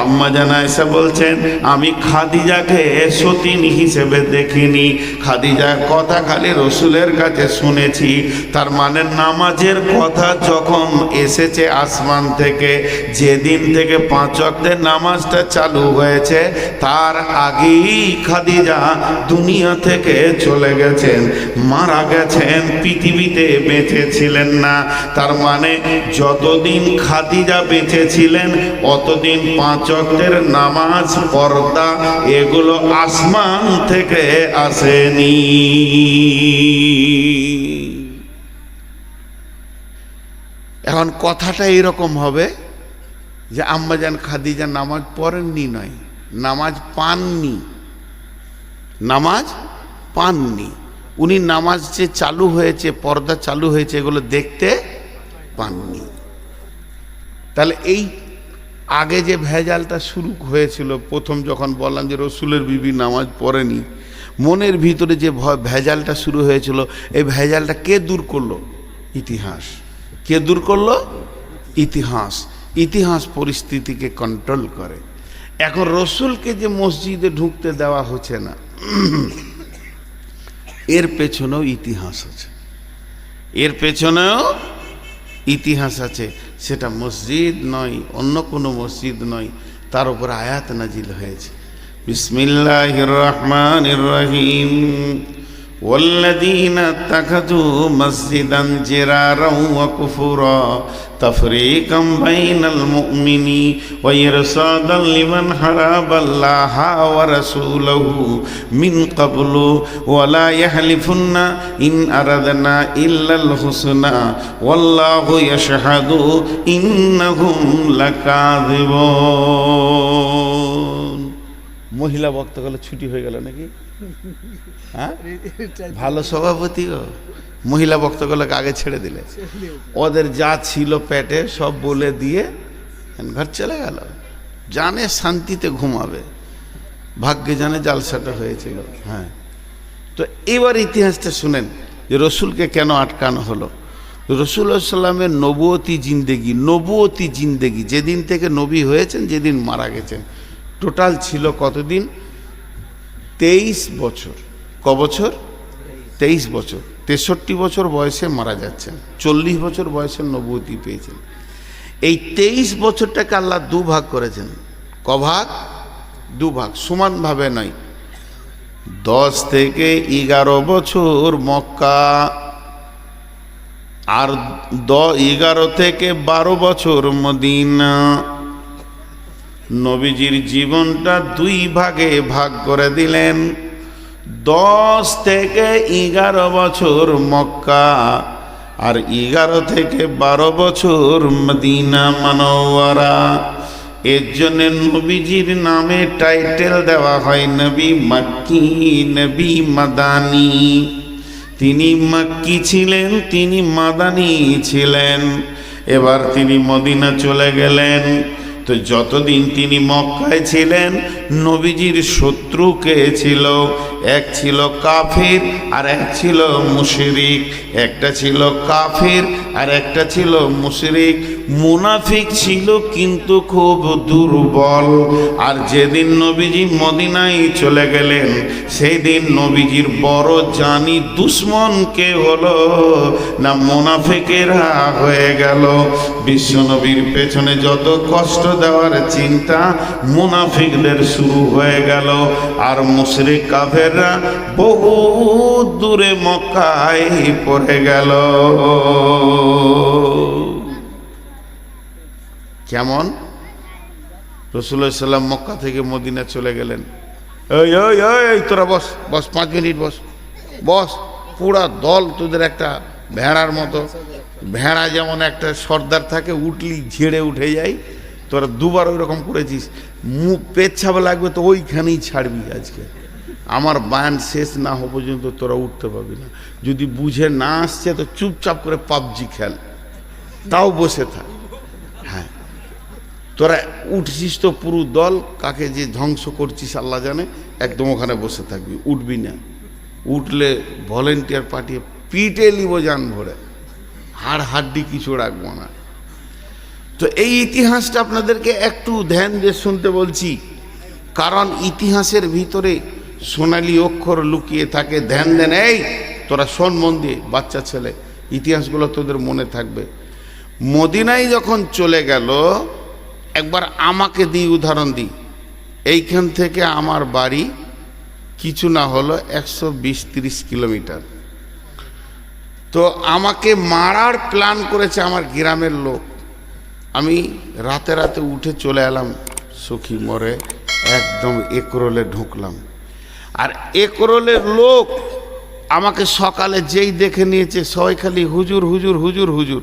আম্মা জান আয়েশা বলছেন, আমি খাদিজাকে সতীনী হিসেবে দেখিনি, খাদিজার কথা খালি রসুলের কাছে শুনেছি। তার মানে নামাজের কথা যখন এসেছে আসমান থেকে, যেদিন থেকে 5 ওয়াক্তের নামাজটা চালু হয়েছে, তার আগেই খাদিজা দুনিয়া থেকে চলে গেছেন, মারা গেছেন, পৃথিবীতে বেঁচে ছিলেন না। তার মানে যতদিন খাদিজা বেঁচে ছিলেন অতদিন 5 ওয়াক্তের নামাজ, পর্দা এগুলো আসমান থেকে আসেনি। এখন কথাটা এরকম হবে যে আম্মাজান খাদিজা নামাজ পড়েননি নয়, নামাজ পাননি। উনি নামাজ যে চালু হয়েছে, পর্দা চালু হয়েছে, এগুলো দেখতে পাননি। তাহলে এই আগে যে ভেজালটা শুরু হয়েছিল, প্রথম যখন বললাম যে রসুলের বিবি নামাজ পড়েনি, মনের ভিতরে যে ভেজালটা শুরু হয়েছিল, এই ভেজালটা কে দূর করলো? ইতিহাস। কে দূর করলো? ইতিহাস পরিস্থিতিকে কন্ট্রোল করে। এখন রসুলকে যে মসজিদে ঢুকতে দেওয়া হচ্ছে না, এর পেছনেও ইতিহাস আছে। সেটা মসজিদ নয়, অন্য কোনো মসজিদ নয়, তার উপর আয়াত নাজিল হয়েছে। বিসমিল্লাহির রহমানির রহিম। والذين اتخذوا مسجدا جرارا وكفرا تفريقا بين المؤمنين وإرصادا لمن حارب الله ورسوله من قبل ولا يحلفن إن أردنا إلا الحسنى والله يشهد إنهم لكاذبون। মহিলা বক্তাগুলো ছুটি হয়ে গেল নাকি? হ্যাঁ, ভালো সভাপতি গো, মহিলা বক্তাগুলোকে আগে ছেড়ে দিলে, ওদের যা ছিল পেটে সব বলে দিয়ে ঘর চলে গেল। জানে শান্তিতে ঘুমাবে, ভাগ্যে জানে জালসাটা হয়েছিল। হ্যাঁ, তো এবার ইতিহাসটা শুনেন যে রসুলকে কেন আটকানো হলো। রসুল্লাহ সাল্লামের নবুয়তি জিন্দেগি যেদিন থেকে নবী হয়েছেন, যেদিন মারা গেছেন, টোটাল ছিল কতদিন? 23 বছর। ক বছর? 23 বছর। 63 বছর বয়সে মারা যাচ্ছেন, 40 বছর বয়সে নবুয়তি পেয়েছেন। এই 23 বছরটাকে আল্লাহ 2 ভাগ করেছেন। ক ভাগ? 2 ভাগ, সমানভাবে নয়। 10 থেকে 11 বছর মক্কা, আর 11 থেকে 12 বছর মদিনা। নবীজির জীবনটা 2 ভাগে ভাগ করে দিলেন। 10 থেকে 11 বছর মক্কা, আর 11 থেকে 12 বছর মদিনা মুনাওয়ারা। এর জন্য নবীজির নামে টাইটেল দেওয়া হয় নবী মক্কি, নবী মাদানী। তিনি মক্কি ছিলেন, তিনি মাদানী ছিলেন। এবার তিনি মদিনা চলে গেলেন। তো যতদিন তিনি মক্কায় ছিলেন, নবীজির শত্রু কে ছিল? এক ছিল কাফির আর এক ছিল মুশরিক। একটা ছিল কাফির আর একটা ছিল মুশরিক। মুনাফিক ছিল কিন্তু খুব দুর্বল। আর যেদিন নবীজি মদিনায় চলে গেলেন, সেই দিন নবীজির বড় জানি দুশ্মন কে হলো? না মুনাফিকেরা হয়ে গেল। বিশ্বনবীর পেছনে যত কষ্ট দেওয়ার চিন্তা, মুনাফিকদের শুরু হয়ে গেল। আর মুশরিক কাফেররা বহু দূরে মক্কায় পড়ে গেল। কেমন? রাসূলুল্লাহ সাল্লাল্লাহু আলাইহি ওয়াসাল্লাম মক্কা থেকে মদিনা চলে গেলেন। এই এই এই তোরা বস বস, 5 মিনিট বস বস। পুরা দল তোদের একটা ভেড়ার মতো। ভেড়া যেমন একটা সর্দার থাকে, উঠলি ঝেড়ে উঠে যায়, তোরা দুবার ওই রকম করেছিস। মুখ পেচ্ছাপ লাগবে তো ওইখানেই ছাড়বি। আজকে আমার বায়ান শেষ না হওয়া পর্যন্ত তোরা উঠতে পারবি না। যদি বুঝে না আসছে তো চুপচাপ করে পাবজি খেল, তাও বসে থাক। হ্যাঁ, তোরা উঠছিস তো পুরো দল, কাকে যে ধ্বংস করছিস আল্লাহ জানে। একদম ওখানে বসে থাকবি, উঠবি না। উঠলে ভলেন্টিয়ার পাঠিয়ে পিটে নিব জান ভরে, হাড় হাড্ডি কিছু রাখবো না। তো এই ইতিহাসটা আপনাদেরকে একটু ধ্যান দিয়ে শুনতে বলছি, কারণ ইতিহাসের ভিতরে সোনালী অক্ষর লুকিয়ে থাকে। ধ্যান দেন, এই তোরা শোন মন দিয়ে, বাচ্চা ছেলে, ইতিহাসগুলো তোদের মনে থাকবে। মদিনায় যখন চলে গেল, একবার আমাকে দিই উদাহরণ দিই। এইখান থেকে আমার বাড়ি কিছু না হলো 120-30 কিলোমিটার। তো আমাকে মারার প্ল্যান করেছে আমার গ্রামের লোক। আমি রাতে রাতে উঠে চলে এলাম সখী মোড়ে, একদম একরোলে ঢুকলাম। আর একরোলের লোক আমাকে সকালে যেই দেখে নিয়েছে, সবাই খালি হুজুর হুজুর হুজুর হুজুর।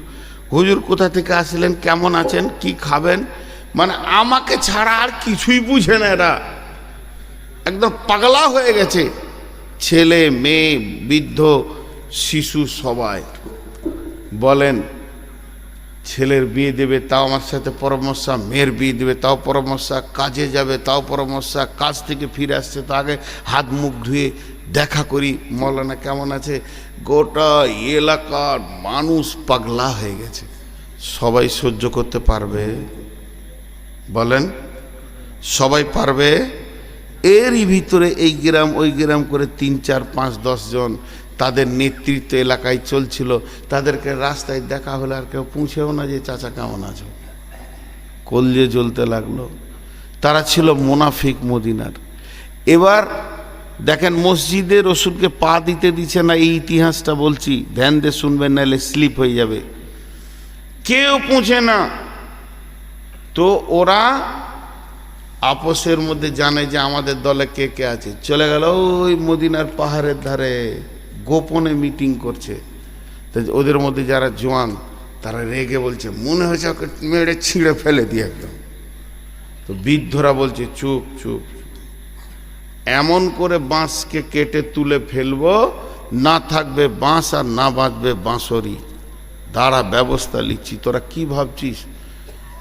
হুজুর কোথা থেকে আসলেন, কেমন আছেন, কি খাবেন, মানে আমাকে ছাড়া আর কিছুই বুঝে না। এরা একদম পাগলা হয়ে গেছে। ছেলে মেয়ে বৃদ্ধ শিশু সবাই বলেন, ছেলের বিয়ে দেবে তাও আমার সাথে পরামর্শ, মেয়ের বিয়ে দেবে তাও পরামর্শ, কাজে যাবে তাও পরামর্শ, কাজ থেকে ফিরে আসছে তো আগে হাত মুখ ধুয়ে দেখা করি, মৌলানা কেমন আছে। গোটা এলাকার মানুষ পাগলা হয়ে গেছে। সবাই সহ্য করতে পারবে? বলেন, সবাই পারবে? এরই ভিতরে এই গ্রাম ওই গ্রাম করে 3, 4, 5, 10 জন তাদের নেতৃত্ব এলাকায় চলছিল। তাদেরকে রাস্তায় দেখা হলে আর কেউ পুঁছেও না যে চাচা কেমন আছো, কলজে জ্বলতে লাগলো। তারা ছিল মুনাফিক মদিনার। এবার দেখেন, মসজিদে রসুলকে পা দিতে দিচ্ছে না। এই ইতিহাসটা বলছি, ধ্যান দিয়ে শুনবেন, নাহলে স্লিপ হয়ে যাবে। কেউ পুঁছে না। তো ওরা আপোষের মধ্যে জানে যে আমাদের দলে কে কে আছে। চলে গেল ওই মদিনার পাহাড়ের ধারে, গোপনে মিটিং করছে। তো ওদের মধ্যে যারা জোয়ান, তারা রেগে বলছে, মনে হয়েছে ওকে মেরে ছিঁড়ে ফেলে দিয়ে একদম। তো বৃদ্ধরা বলছে, চুপ চুপ, এমন করে বাঁশকে কেটে তুলে ফেলবো, না থাকবে বাঁশ আর না বাঁচবে বাঁশরি। দাঁড়া, ব্যবস্থা নিচ্ছি। তোরা কি ভাবছিস?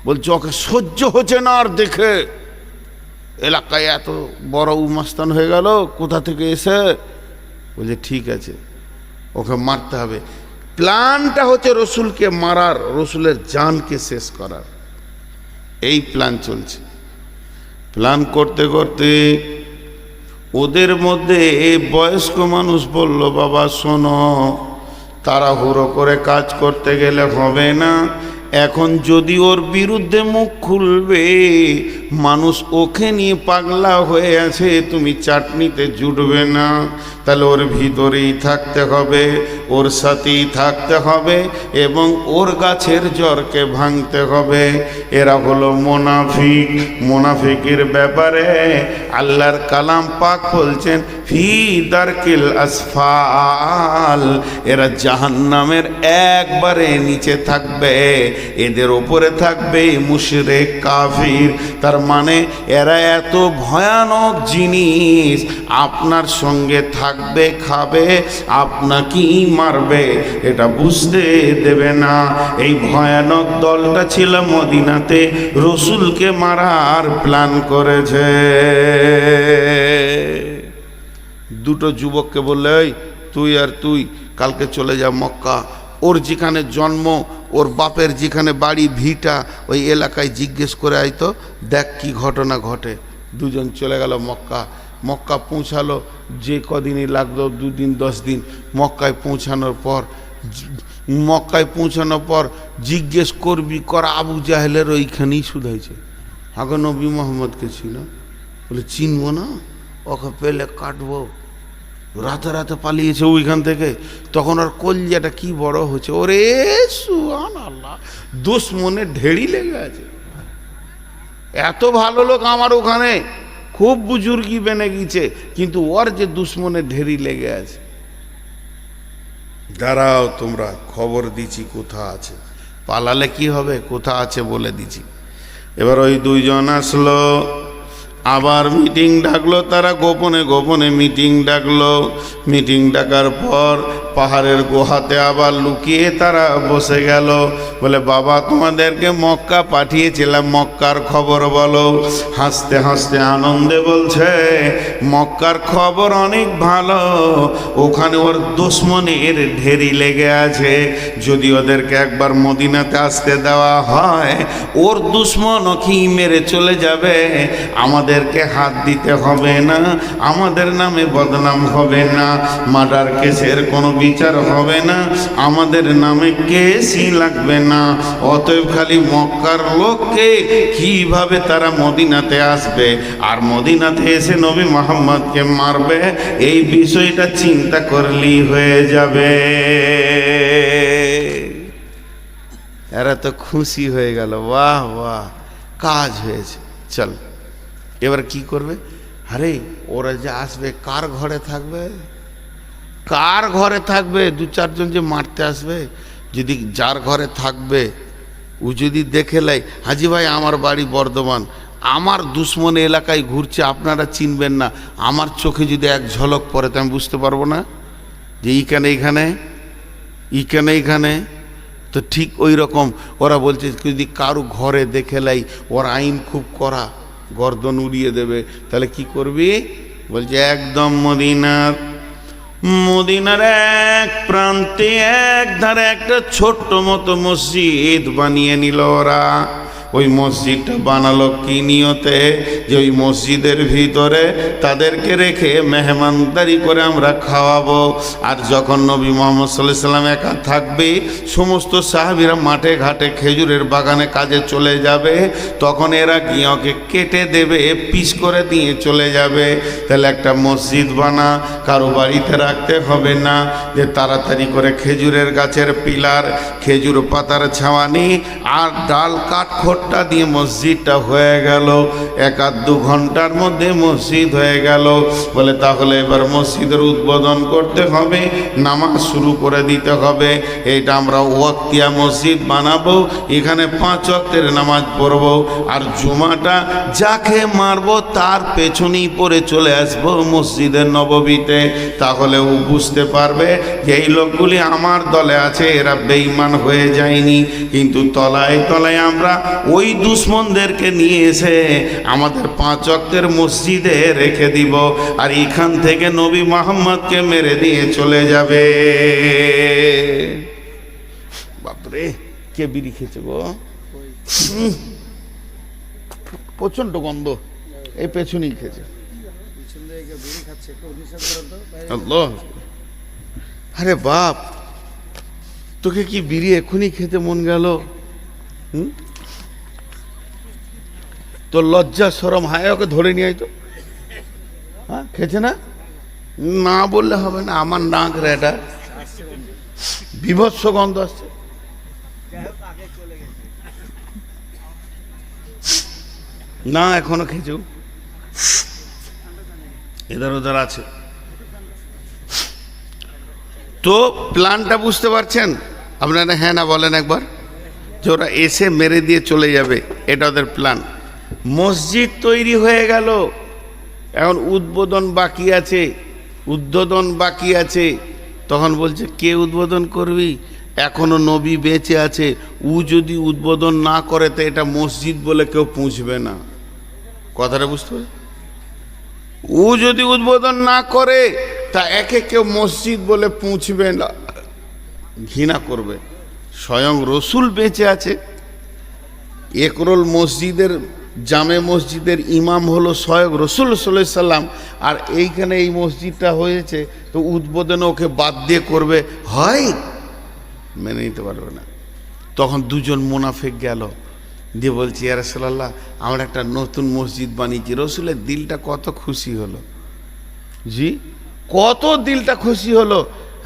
বলছে ওকে সহ্য হচ্ছে না আর দেখে। এলাকায় এত বড় উমাস্তান হয়ে গেল, কোথা থেকে এসে। বলছে ঠিক আছে, ওকে মারতে হবে। প্ল্যানটা হচ্ছে রসুলকে মারার, রসুলের জানকে শেষ করার। এই প্ল্যান চলছে। প্ল্যান করতে করতে ওদের মধ্যে বয়স্ক মানুষ বলল, বাবা শোনো, তাড়াহুড়ো করে কাজ করতে গেলে হবে না। এখন যদি ওর বিরুদ্ধে মুখ খুলবে, মানুষ ওকে নিয়ে পাগলা হয়ে আছে, তুমি চাটনিতে জুটবে না, তাহলে ওর ভিতরেই থাকতে হবে, ওর সাথেই থাকতে হবে এবং ওর গাছের জড়কে ভাঙতে হবে। এরা হলো মোনাফিক। মোনাফিকের ব্যাপারে আল্লাহর কালাম পাক বলছেন ফি দারকিল আসফাল, এরা জাহান্নামের একবারে নিচে থাকবে, এদের ওপরে থাকবে মুশরিক কাফির। তার মানে এরা এত ভয়ানক জিনিস, আপনার সঙ্গে থাকবে, খাবে, আপনাকেই মারবে, এটা বুঝতে দেবে না। এই ভয়ানক দলটা ছিল মদিনাতে, রসুলকে মারার প্ল্যান করেছে। দুটো যুবককে বললে, এই তুই আর তুই কালকে চলে যা মক্কা, ওর যেখানে জন্ম, ওর বাপের যেখানে বাড়ি ভিটা, ওই এলাকায় জিজ্ঞেস করে আইতো, দেখ কি ঘটনা ঘটে। দুজন চলে গেল মক্কা। মক্কা পৌঁছালো, যে কদিনই লাগলো, 2 দিন 10 দিন। মক্কায় পৌঁছানোর পর জিজ্ঞেস করবি কর, আবু জাহেলের ওইখানেই শুধাইছে, আগে নবী মোহাম্মদকে ছিল, বলে চিনবো না, ওকে পেলে কাটবো। রাতে রাতে পালিয়েছে ওইখান থেকে, তখন আর কলজাটা কি বড় হচ্ছে, ওরে সুবহানাল্লাহ, দুশ্মনে ঢেড়ি লেগে আছে। এত ভালো লোক আমার ওখানে, খুব বুজুর্গি বেনে গিয়েছে, কিন্তু ওর যে দুশ্মনে ঢেড়ি লেগে আছে। দাঁড়াও, তোমরা খবর দিচ্ছি কোথা আছে, পালালে কি হবে, কোথা আছে বলে দিচ্ছি। এবার ওই 2 জন আসলো, আবার মিটিং ডাকলো, তারা গোপনে গোপনে মিটিং ডাকলো। মিটিং ডাকার পর পাহাড়ের গুহাতে আবার লুকিয়ে তারা বসে গেল। বলে বাবা, তোমাদেরকে মক্কা পাঠিয়েছিলাম, মক্কার খবর বলো। হাসতে হাসতে আনন্দে বলছে, মক্কার খবর অনেক ভালো, ওখানে ওর দুশমনের ঢেরি লেগে আছে, যদি ওদেরকে একবার মদিনাতে আসতে দেওয়া হয়, ওর দুশমন কি মেরে চলে যাবে, আমাদেরকে হাত দিতে হবে না, আমাদের নামে বদনাম হবে না, মার্ডার কেসের কোনো বিচার হবে না, আমাদের নামে কেসই লাগবে না। অতএব খালি মক্কার লোককে কিভাবে তারা মদিনাতে আসবে আর মদিনাতে এসে নবী মুহাম্মদকে মারবে, এই বিষয়টা চিন্তা করলেই হয়ে যাবে। এরা তো খুশি হয়ে গেল, বাহ বাহ, কাজ হয়েছে, চল। এবার কি করবে? আরে ওরা যে আসবে, কার ঘরে থাকবে, কার ঘরে থাকবে? 2-4 জন যে মারতে আসবে, যদি যার ঘরে থাকবে ও যদি দেখে লাই, হাজি ভাই আমার বাড়ি বর্ধমান, আমার দুশ্মন এলাকায় ঘুরছে, আপনারা চিনবেন না, আমার চোখে যদি এক ঝলক পড়ে তো আমি বুঝতে পারবো না যে এইখানে। তো ঠিক ওই রকম ওরা বলছে, যদি কারো ঘরে দেখে লাই, ওর আইন খুব কড়া, গর্দন উড়িয়ে দেবে। তাহলে কি করবি? বলছে একদম মদিনার এক প্রান্তে এক ধারে একটা ছোট্ট মতো মসজিদ বানিয়ে নিল ওরা। ওই মসজিদটা বানালো কি নিয়তে? যে ওই মসজিদের ভিতরে তাদেরকে রেখে মেহমানদারি করে আমরা খাওয়াবো। আর যখন নবী মুহাম্মদ সাল্লাল্লাহু আলাইহি সাল্লাম একা থাকবে, সমস্ত সাহাবীরা মাঠে ঘাটে খেজুরের বাগানে কাজে চলে যাবে, তখন এরা গিয়ে ওকে কেটে দেবে, পিস করে দিয়ে চলে যাবে। তাহলে একটা মসজিদ বানা, কারো বাড়িতে রাখতে হবে না, যে তাড়াতাড়ি করে খেজুরের গাছের পিলার, খেজুর পাতার ছাওয়ানি আর ডাল কাঠ খোট্টা দিয়ে মসজিদটা হয়ে গেল। 1-2 ঘন্টার মধ্যে মসজিদ হয়ে গেল। বলে তাহলে এবার মসজিদের উদ্বোধন করতে হবে, নামাজ শুরু করে দিতে হবে। এটা আমরা ওয়াক্তিয়া মসজিদ বানাবো, এখানে 5 ওয়াক্তের নামাজ পড়বো, আর জুমাটা যাকে মারবো তার পেছনেই পড়ে চলে আসবো মসজিদের নববীতে। তাহলে ও বুঝতে পারবে যে এই লোকগুলি আমার দলে আছে, এরা বেঈমান হয়ে যায়নি। কিন্তু তলায় তলায় আমরা ওই দুশ্মনদেরকে নিয়ে এসে আমাদের 5 ওয়াক্তের মসজিদে রেখে দিব, আর এখান থেকে নবী মুহাম্মদকে মেরে দিয়ে চলে যাবে। বাপরে, কে বিড়ি খেয়েছে গো, প্রচন্ড গন্ধ, এই পেছনেই খেয়েছে। আল্লাহ, আরে বাপ, তোকে কি বিড়ি এখনই খেতে মন গেল? তো লজ্জা শরম হায় ওকে ধরে নিয়ে আয় তো। হ্যাঁ খেয়েছে না? না বললে হবে না, আমার নাক রে এটা বিভৎস গন্ধ আসছে। না এখনো খেয়েছো, এধার ওধার আছে। তো প্ল্যানটা বুঝতে পারছেন আপনারা? হ্যাঁ না বলেন একবার, যে ওরা এসে মেরে দিয়ে চলে যাবে, এটা ওদের প্ল্যান। মসজিদ তৈরি হয়ে গেল, এখন উদ্বোধন বাকি আছে, উদ্বোধন বাকি আছে। তখন বলছে কে উদ্বোধন করবি? এখনো নবী বেঁচে আছে, ও যদি উদ্বোধন না করে তো এটা মসজিদ বলে কেউ পুঁছবে না। কথাটা বুঝতে পারছি? ও যদি উদ্বোধন না করে তা একে কেউ মসজিদ বলে পুঁছবে না, ঘৃণা করবে। স্বয়ং রসুল বেঁচে আছে। একরোল মসজিদের, জামে মসজিদের ইমাম হলো স্বয়ং রসুল সাল্লাল্লাহু আলাইহি সাল্লাম, আর এইখানে এই মসজিদটা হয়েছে, তো উদ্বোধনে ওকে বাদ দিয়ে করবে হয়? মেনে নিতে পারবে না। তখন দুজন মুনাফিক গেল, দিয়ে বলছি ইয়া রাসূলুল্লাহ আমরা একটা নতুন মসজিদ বানিয়েছি। রসুলের দিলটা কত খুশি হলো, জি কত দিলটা খুশি হলো।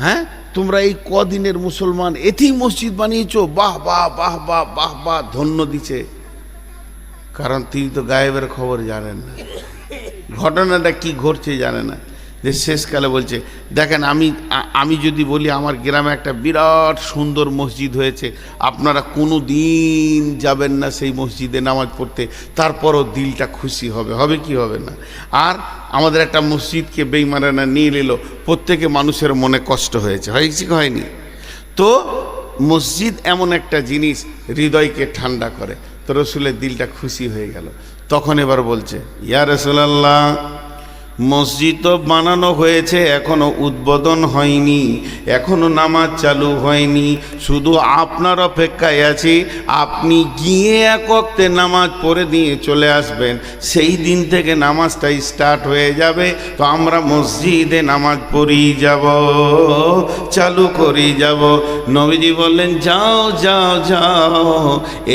হ্যাঁ তোমরা এই কদিনের মুসলমান এতেই মসজিদ বানিয়েছো, বাহ বাহ বাহ বাহ বাহ বাহ, ধন্য দিছে। কারণ তিনি তো গায়েবের খবর জানেন না, ঘটনাটা কি ঘটছে জানে না। যে শেষকালে বলছে দেখেন আমি যদি বলি আমার গ্রামে একটা বিরাট সুন্দর মসজিদ হয়েছে, আপনারা কোনো দিন যাবেন না সেই মসজিদে নামাজ পড়তে, তারপরও দিলটা খুশি হবে, হবে কি হবে না? আর আমাদের একটা মসজিদকে বেঈমানেরা নিয়ে নিল, প্রত্যেকে মানুষের মনে কষ্ট হয়েছে, হয়েছে কি হয়নি? তো মসজিদ এমন একটা জিনিস হৃদয়কে ঠান্ডা করে। তো রসুলের দিলটা খুশি হয়ে গেল। তখন এবার বলছে ইয়া রাসূলুল্লাহ মসজিদ তো বানানো হয়েছে, এখনো উদ্বোধন হয়নি, এখনো নামাজ চালু হয়নি, শুধু আপনার অপেক্ষায় আছি। আপনি গিয়ে এক ওয়াক্তে নামাজ পড়ে দিয়ে চলে আসবেন, সেই দিন থেকে নামাজটা স্টার্ট হয়ে যাবে। তো আমরা মসজিদে নামাজ পড়েই যাব, চালু করেই যাব। নবীজি বললেন যাও যাও যাও,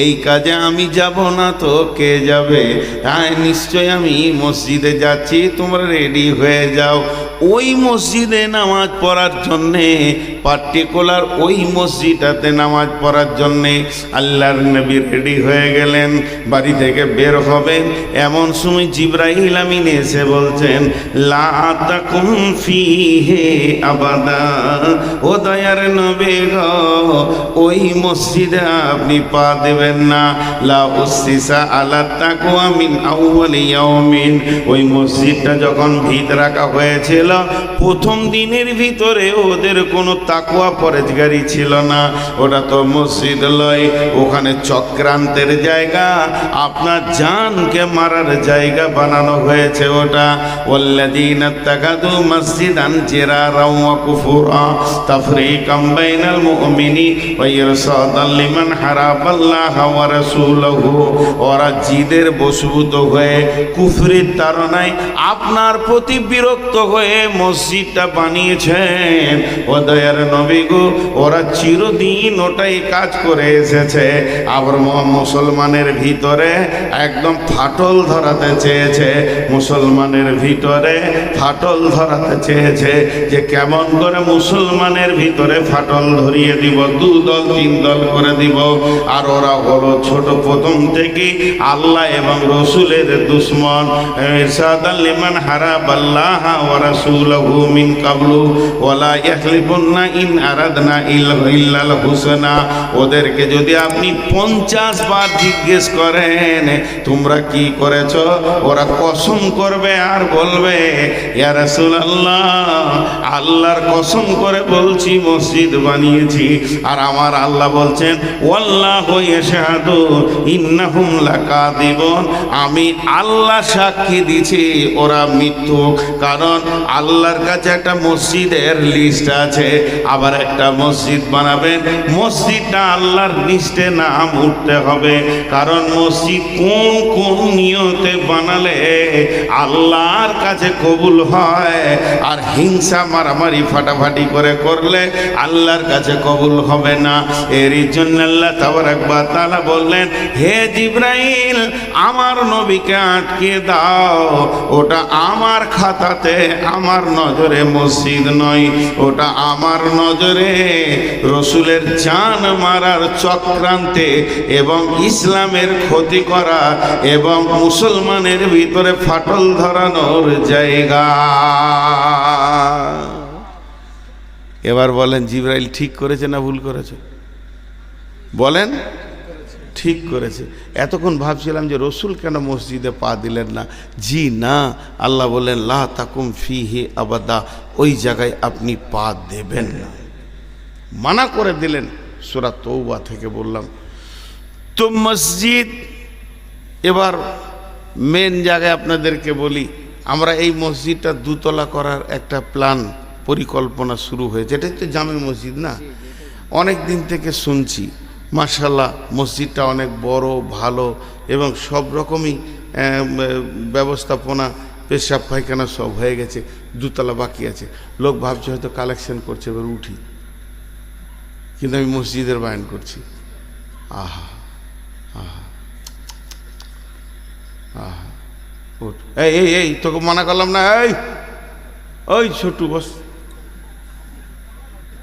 এই কাজে আমি যাব না তো কে যাবে? হ্যাঁ নিশ্চয় আমি মসজিদে যাচ্ছি, তোমরা রেডি হয়ে যাও। ওই মসজিদে নামাজ পড়ার জন্যে, পার্টিকুলার ওই মসজিদটাতে নামাজ পড়ার জন্যে আল্লাহর নবী রেডি হয়ে গেলেন, বাড়ি থেকে বের হবেন। এমন সময় জিবরাইল আমিন এসে বলছেন লা তাকুম ফিহি আবাদা, ও দয়ার নবী গো ওই মসজিদে আপনি পা দেবেন না। লা উসসিসা আলা তাকওয়া মিন আউয়ালি ইয়াউমিন, ওই মসজিদটা যখন ভিত রাখা হয়েছিল প্রথম দিনের ভিতরে ওদের কোনো তাকওয়া পরেজগারি ছিল না। ওটা তো মসজিদ লয়, ওখানে চক্রান্তের জায়গা, আপনার জানকে মারার জায়গা বানানো হয়েছে ওটা। ওয়াল্লাযীনা ইত্তাখাযু মাসজিদান জিরারাও ওয়া কুফুরা তাফরীকাম বাইনাল মুমিনি ওয়া ইরসাদান লিমান হারাবাল্লাহা ওয়া রাসূলুহু, ওরা জিদের বশীভূত হয়ে কুফরির তাড়নায় আপনার প্রতি বিরক্ত হয়ে মসজিদটা বানিয়েছেন। ও দয়ার নবী গো ওরা চিরদিন ওটাই কাজ করে এসেছে। আবার মুসলমানের ভিতরে একদম ফাটল ধরাতে চেয়েছে, মুসলমানের ভিতরে ফাটল ধরাতে চেয়েছে। যে কেমন করে মুসলমানের ভিতরে ফাটল ধরিয়ে দিব, 2 দল 3 দল করে দিব। আর ওরা হলো ছোট প্রথম থেকে আল্লাহ এবং রসুলের দুশ্মন। ইরসাদাল লিমান হারাবাল্লাহা ওয়া রাসূলুহু মিন কাবলু ওয়ালা ইয়াখলিফুন্না ইন আরাদনা ইল্লাল হুসনা। ওদেরকে যদি আপনি 50 বার জিজ্ঞেস করেন তোমরা কি করেছ, ওরা কসম করবে আর বলবে ইয়া রাসূলুল্লাহ আল্লাহর কসম করে বলছি মসজিদ বানিয়েছি। আর আমার আল্লাহ বলছেন ওয়াল্লাহু ইয়াশহাদু ইন্নাহুম লাকাযিবুন, আমি আল্লাহ সাক্ষী দিছি ওরা মিথ্যুক। কারণ আল্লাহর কাছে একটা মসজিদের লিস্ট আছে, আবার একটা মসজিদ বানাবেন, মসজিদটা আল্লাহর লিস্টে নাম উঠতে হবে। কারণ মসজিদ কোন কোন নিয়তে বানালে আল্লাহর কাছে কবুল হয়, আর হিংসা মারামারি ফাটাফাটি করে করলে আল্লাহর কাছে কবুল হবে না। এরই জন্য আল্লাহ তাবারক ওয়া তাআলা বললেন, হে জিবরাইল, আমার নবীকে আটকে দাও, ওটা আমার খাতাতে, আমার নজরে মসজিদ নয়, ওটা আমার নজরে রসুলের জান মারার চক্রান্তে এবং ইসলামের ক্ষতি করা এবং মুসলমানের ভিতরে ফাটল ধরানোর জায়গা। এবার বলেন জিবরাইল ঠিক করেছে না ভুল করেছে? বলেন। ঠিক করেছে। এতক্ষণ ভাবছিলাম যে রসুল কেন মসজিদে পা দিলেন না। জি না, আল্লাহ বললেন লা তাকুম ফিহি আবাদা, ওই জায়গায় আপনি পা দেবেন না, মানা করে দিলেন। সূরা তওবা থেকে বললাম। তো মসজিদ, এবার মেন জায়গায় আপনাদেরকে বলি, আমরা এই মসজিদটা দুতলা করার একটা প্ল্যান পরিকল্পনা শুরু হয়েছে। এটাই তো জামে মসজিদ না, অনেক দিন থেকে শুনছি। মাশাআল্লাহ মসজিদটা অনেক বড়, ভালো এবং সব রকমই ব্যবস্থাপনা, পেশাব পায়খানা সব হয়ে গেছে, দুতলা বাকি আছে। লোক ভাবছে হয়তো কালেকশন করছে, এবার উঠি, কিন্তু আমি মসজিদের বায়ান করছি। আহা আহা আহা, উঠ, এই এই এই তোকে মানা করলাম না, এই ওই ছোটু বস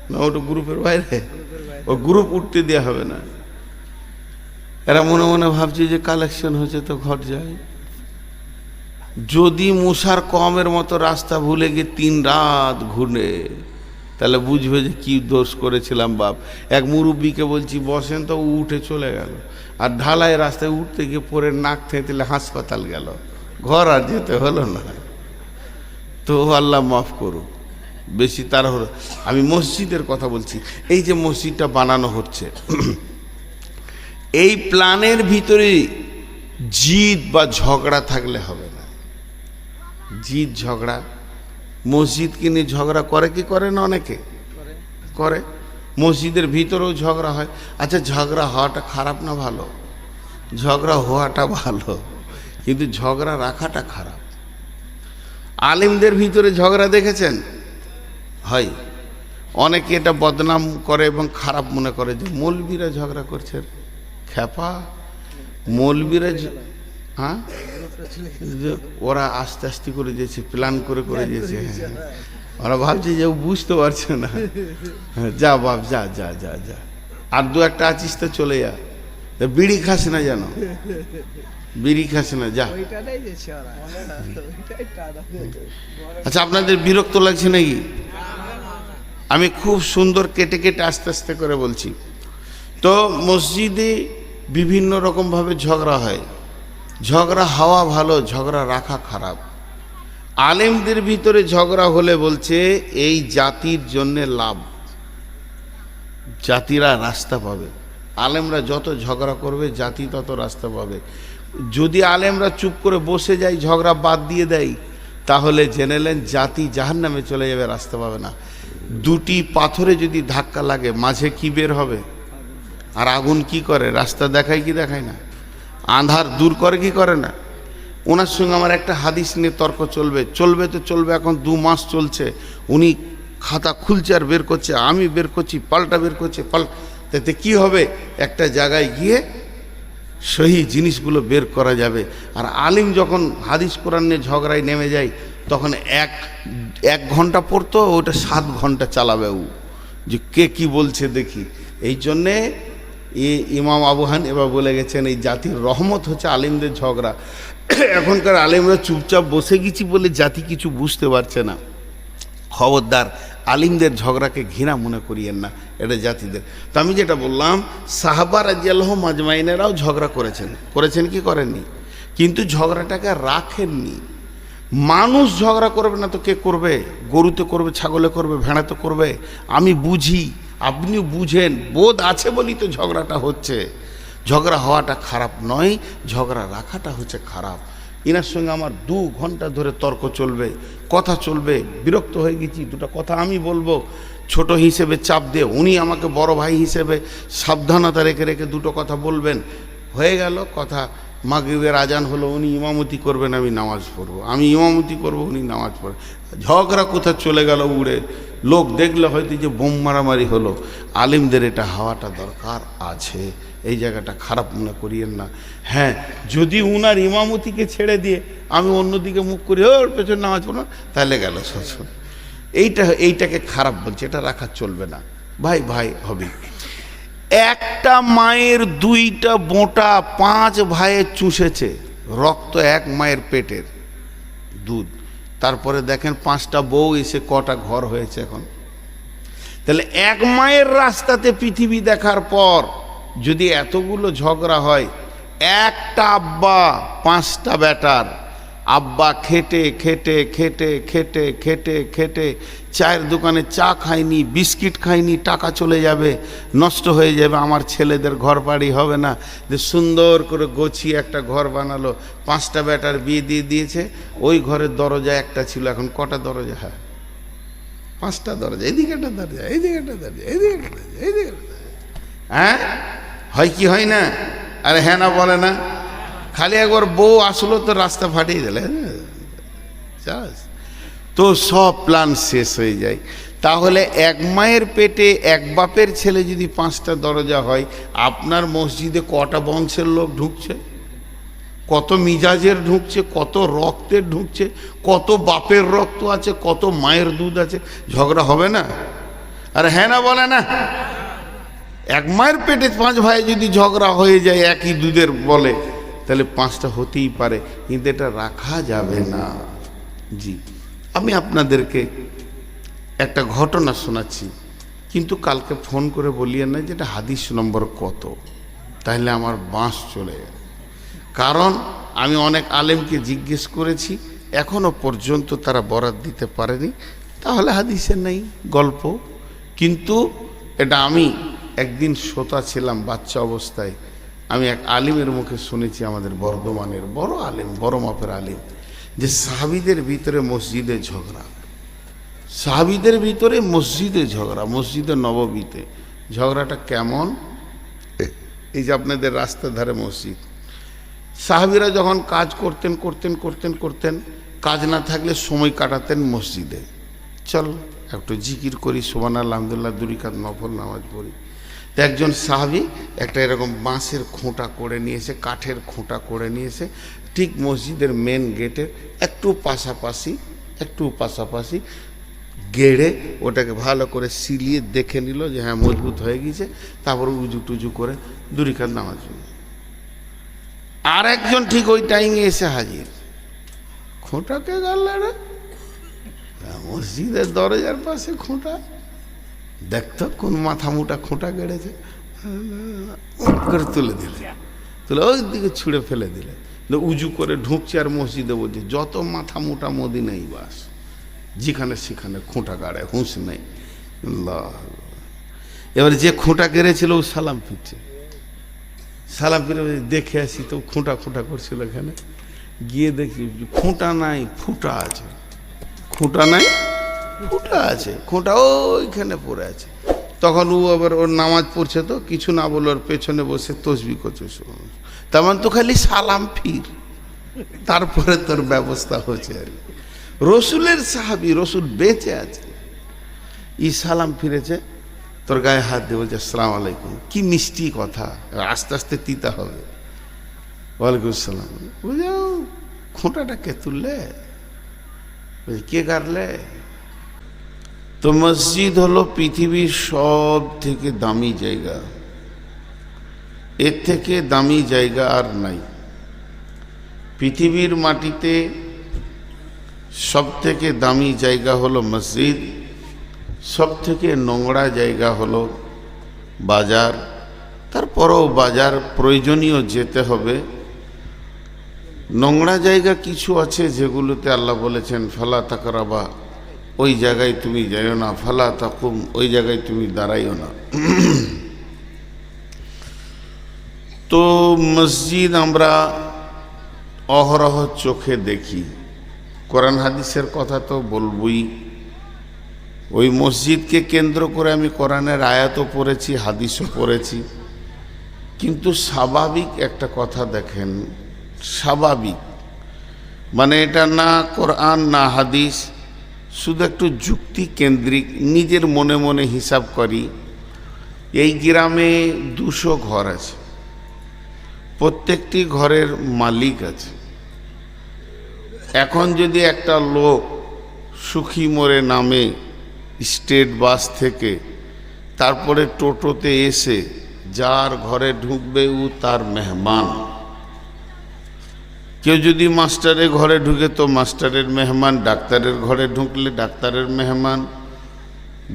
না, ওটা গ্রুপের বাইরে, ও গ্রুপ উঠতে দেওয়া হবে না। এরা মনে মনে ভাবছে যে কালেকশন হচ্ছে তো ঘট যায়। যদি মুসার কমের মতো রাস্তা ভুলে গিয়ে 3 রাত ঘুরে, তাহলে বুঝবে যে কি দোষ করেছিলাম বাপ। এক মুরব্বীকে বলছি বসেন, তো উঠে চলে গেল, আর ঢালাই রাস্তায় উঠতে গিয়ে পরে নাক থেঁতলে হাসপাতাল গেল, ঘর আর যেতে হলো না। তো আল্লাহ মাফ করুক, বেশি তাড়াহুড়ো। আমি মসজিদের কথা বলছি। এই যে মসজিদটা বানানো হচ্ছে, এই প্ল্যানের ভিতরে জিদ বা ঝগড়া থাকলে হবে না। জিদ ঝগড়া, মসজিদকে নিয়ে ঝগড়া করে কি করে না? অনেকে করে। মসজিদের ভিতরেও ঝগড়া হয়। আচ্ছা, ঝগড়া হওয়াটা খারাপ না ভালো? ঝগড়া হওয়াটা ভালো, কিন্তু ঝগড়া রাখাটা খারাপ। আলেমদের ভিতরে ঝগড়া দেখেছেন হয়, অনেকে এটা বদনাম করে এবং খারাপ মনে করে যে মৌলবীরা ঝগড়া করছে। খ্যাপা, মৌলবীরা, হ্যাঁ, ওরা আস্তে আস্তে করে দিয়েছে, প্ল্যান করে করে দিয়েছে। ওরা ভাবছে যে ও বুঝতে পারছে না। যা বাপ, যা যা যা যা, আর 2-1 আছিস তো চলে যা, বিড়ি খাস না, জানো বিড়ি খাস না, যা। আচ্ছা, আপনাদের বিরক্ত লাগছে নাকি? আমি খুব সুন্দর কেটে কেটে আস্তে আস্তে করে বলছি। তো মসজিদে বিভিন্ন রকমভাবে ঝগড়া হয়। ঝগড়া হওয়া ভালো, ঝগড়া রাখা খারাপ। আলেমদের ভিতরে ঝগড়া হলে বলছে এই জাতির জন্যে লাভ, জাতিরা রাস্তা পাবে। আলেমরা যত ঝগড়া করবে জাতি তত রাস্তা পাবে। যদি আলেমরা চুপ করে বসে যায়, ঝগড়া বাদ দিয়ে দেয়, তাহলে জেনে নেন জাতি জাহান্নামে চলে যাবে, রাস্তা পাবে না। 2টি পাথরে যদি ধাক্কা লাগে, মাঝে কি বের হবে? আর আগুন কি করে? রাস্তা দেখায় কি দেখায় না? আঁধার দূর করে কি করে না? ওনার সঙ্গে আমার একটা হাদিস নিয়ে তর্ক চলবে, চলবে তো চলবে। এখন 2 মাস চলছে, উনি খাতা খুলছে আর বের করছে, আমি বের করছি, পাল্টা বের করছে, তাতে কি হবে? একটা জায়গায় গিয়ে সহি জিনিসগুলো বের করা যাবে। আর আলিম যখন হাদিস কোরআন নিয়ে ঝগড়ায় নেমে যায়, তখন এক ঘন্টা পড়তো, ওটা 7 ঘন্টা চালাবে ও, যে কে কি বলছে দেখি। এই জন্যে ইমাম আবু হানিফা বলে গেছেন, এই জাতির রহমত হচ্ছে আলিমদের ঝগড়া। এখনকার আলিমরা চুপচাপ বসে গেছি বলে জাতি কিছু বুঝতে পারছে না। খবরদার, আলিমদের ঝগড়াকে ঘৃণা মনে করিয়েন না, এটা জাতিদের। তো আমি যেটা বললাম, সাহাবা রাদিয়াল্লাহু মাজমাইনেরাও ঝগড়া করেছেন কি করেননি? কিন্তু ঝগড়াটাকে রাখেননি। মানুষ ঝগড়া করবে না তো কে করবে? গরুতে করবে, ছাগলে করবে, ভেড়াতে করবে। আমি বুঝি, আপনিও বুঝেন, বোধ আছে বলেই তো ঝগড়াটা হচ্ছে। ঝগড়া হওয়াটা খারাপ নয়, ঝগড়া রাখাটা হচ্ছে খারাপ। ইনার সঙ্গে আমার 2 ঘন্টা ধরে তর্ক চলবে, কথা চলবে, বিরক্ত হয়ে গেছি, দুটো কথা আমি বলবো, ছোট হিসেবে চাপ দিয়ে উনি আমাকে বড় ভাই হিসেবে সাবধানতা রেখে রেখে দুটো কথা বলবেন। হয়ে গেল কথা, মাগরিবের আজান হলো, উনি ইমামতি করবেন, আমি নামাজ পড়বো, আমি ইমামতি করবো, উনি নামাজ পড়বেন। ঝগড়া কোথা চলে গেল উড়ে, লোক দেখলে হয়তো যে বোম মারামারি হলো। আলিমদের এটা হওয়াটা দরকার আছে, এই জায়গাটা খারাপ মনে করিয়েন না। হ্যাঁ, যদি উনার ইমামতিকে ছেড়ে দিয়ে আমি অন্যদিকে মুখ করি, ওর পেছনে নামাজ পড়ো, তাহলে গেল সব। এইটাকে খারাপ বলছে, এটা রাখা চলবে না। ভাই ভাই হবে। একটা মায়ের 2টা বোঁটা 5 ভাইয়ে চুষেছে রক্ত, এক মায়ের পেটের দুধ। তারপরে দেখেন 5টা বউ এসে কটা ঘর হয়েছে এখন। তাহলে এক মায়ের রাস্তাতে পৃথিবী দেখার পর যদি এতগুলো ঝগড়া হয়, একটা আব্বা 5টা বেটার, আব্বা খেটে খেটে খেটে খেটে খেটে খেটে চায়ের দোকানে চা খায়নি, বিস্কিট খায়নি, টাকা চলে যাবে, নষ্ট হয়ে যাবে, আমার ছেলেদের ঘর বাড়ি হবে না। যে সুন্দর করে গোছিয়ে একটা ঘর বানালো, 5টা বেটার বিয়ে দিয়ে দিয়েছে, ওই ঘরের দরজা একটা ছিল, এখন কটা দরজা? হ্যাঁ, 5টা দরজা, এদিকে একটা দরজা, এইদিকে একটা দরজা, এইদিকে একটা দরজা, এইদিকে একটা দরজা। হ্যাঁ, হয় কি হয় না? আরে হ্যাঁ না বলে না? খালি একবার বউ আসলো তো রাস্তা ফাটিয়ে দিলে, তো সব প্ল্যান শেষ হয়ে যায়। তাহলে এক মায়ের পেটে এক বাপের ছেলে যদি 5টা দরজা হয়, আপনার মসজিদে কটা বংশের লোক ঢুকছে, কত মিজাজের ঢুকছে, কত রক্তের ঢুকছে, কত বাপের রক্ত আছে, কত মায়ের দুধ আছে, ঝগড়া হবে না? আরে হ্যাঁ না বলে না? এক মায়ের পেটে 5 ভাই যদি ঝগড়া হয়ে যায় একই দুধের বলে, তাহলে 5টা হতেই পারে, কিন্তু এটা রাখা যাবে না। জি, আমি আপনাদেরকে একটা ঘটনা শোনাচ্ছি, কিন্তু কালকে ফোন করে বলিয়েন না যে এটা হাদিস নম্বর কত, তাহলে আমার বাঁশ চলে যাবে। কারণ আমি অনেক আলেমকে জিজ্ঞেস করেছি, এখনো পর্যন্ত তারা বরাত দিতে পারেনি। তাহলে হাদিসে নেই, গল্প। কিন্তু এটা আমি একদিন শ্রোতা ছিলাম বাচ্চা অবস্থায়, আমি এক আলিমের মুখে শুনেছি, আমাদের বর্ধমানের বড় আলিম, বড় মাপের আলিম, যে সাহাবীদের ভিতরে মসজিদে ঝগড়া, সাহাবীদের ভিতরে মসজিদে ঝগড়া, মসজিদে নববীতে ঝগড়াটা কেমন? এই যে আপনাদের রাস্তার ধারে মসজিদ, সাহাবীরা যখন কাজ করতেন করতেন করতেন করতেন, কাজ না থাকলে সময় কাটাতেন মসজিদে, চল একটু জিকির করি, সুবহানাল্লাহ আলহামদুলিল্লাহ, 2 রাকাত নফল নামাজ পড়ি। তো একজন সাহাবী একটা এরকম বাঁশের খোঁটা করে নিয়েছে, কাঠের খোঁটা করে নিয়েছে, ঠিক মসজিদের মেন গেটের একটু পাশাপাশি গেড়ে ওটাকে ভালো করে সিলিয়ে দেখে নিল যে হ্যাঁ মজবুত হয়ে গেছে, তারপর উজু টুজু করে 2 রাকাত নামাজ পড়ল। আর একজন ঠিক ওই টাইমে এসে হাজির, খোঁটাকে গাড়লে রে, মসজিদের দরজার পাশে খোঁটা, দেখতো কোন মাথা মোটা খোঁটা গেড়েছে, করে তুলে দিলে, তুলে ওই দিকে ছুঁড়ে ফেলে দিলে, উজু করে ঢুকছে আর মসজিদে বলছে যত মাথা মোটা মদিনাই বাস, যেখানে সেখানে খোঁটা গাড়ে, হুঁশ নেই। এবার যে খোঁটা গেড়েছিল ও সালাম ফিরছে, সালাম ফিরে দেখে আসি তো খোঁটা খোঁটা করছিল, এখানে গিয়ে দেখি খোঁটা নাই, ফুটা আছে, খোঁটা নাই, ফুটা আছে, খোঁটা ওইখানে পড়ে আছে। তখন ও আবার ওর নামাজ পড়ছে, তো কিছু না বলে ওর পেছনে বসে তসবিহ করছে, তেমন তো খালি সালাম ফির, তারপরে তোর ব্যবস্থা হচ্ছে। আর রসুলের সাহাবী, রসুল বেঁচে আছে, ই সালাম ফিরেছে, তোর গায়ে হাত দিয়ে বলছে আসসালামু আলাইকুম, কি মিষ্টি কথা, আস্তে আস্তে তিতা হবে। ওয়ালাইকুম আসসালাম। বুঝাও খোঁটাটা কে তুললে, কে গাড়লে? তো মসজিদ হলো পৃথিবীর সব থেকে দামি জায়গা, এর থেকে দামি জায়গা আর নাই। পৃথিবীর মাটিতে সব থেকে দামি জায়গা হলো মসজিদ, সব থেকে নোংরা জায়গা হলো বাজার। তারপরেও বাজার প্রয়োজনীয় যেতে হবে। নোংরা জায়গা কিছু আছে যেগুলোতে আল্লাহ বলেছেন ফালা তাকরাবা, ওই জায়গায় তুমি যাইও না, ফালা তাকুম, ওই জায়গায় তুমি দাঁড়াইও না। তো মসজিদ আমরা অহরহ চোখে দেখি। কোরআন হাদিসের কথা তো বলবই। ওই মসজিদকে কেন্দ্র করে আমি কোরআনের আয়াতও পড়েছি, হাদিসও পড়েছি। কিন্তু স্বাভাবিক একটা কথা দেখেন, স্বাভাবিক মানে এটা না কোরআন না হাদিস, শুধু একটু যুক্তি কেন্দ্রিক নিজের মনে মনে হিসাব করি। এই গ্রামে 200 ঘর আছে, প্রত্যেকটি ঘরের মালিক আছে। এখন যদি একটা লোক সুখী মোড়ে নামে স্টেট বাস থেকে, তারপরে টোটোতে এসে যার ঘরে ঢুকবে ও তার মেহমান। কেউ যদি মাস্টারের ঘরে ঢুকে তো মাস্টারের মেহমান, ডাক্তারের ঘরে ঢুকলে ডাক্তারের মেহমান,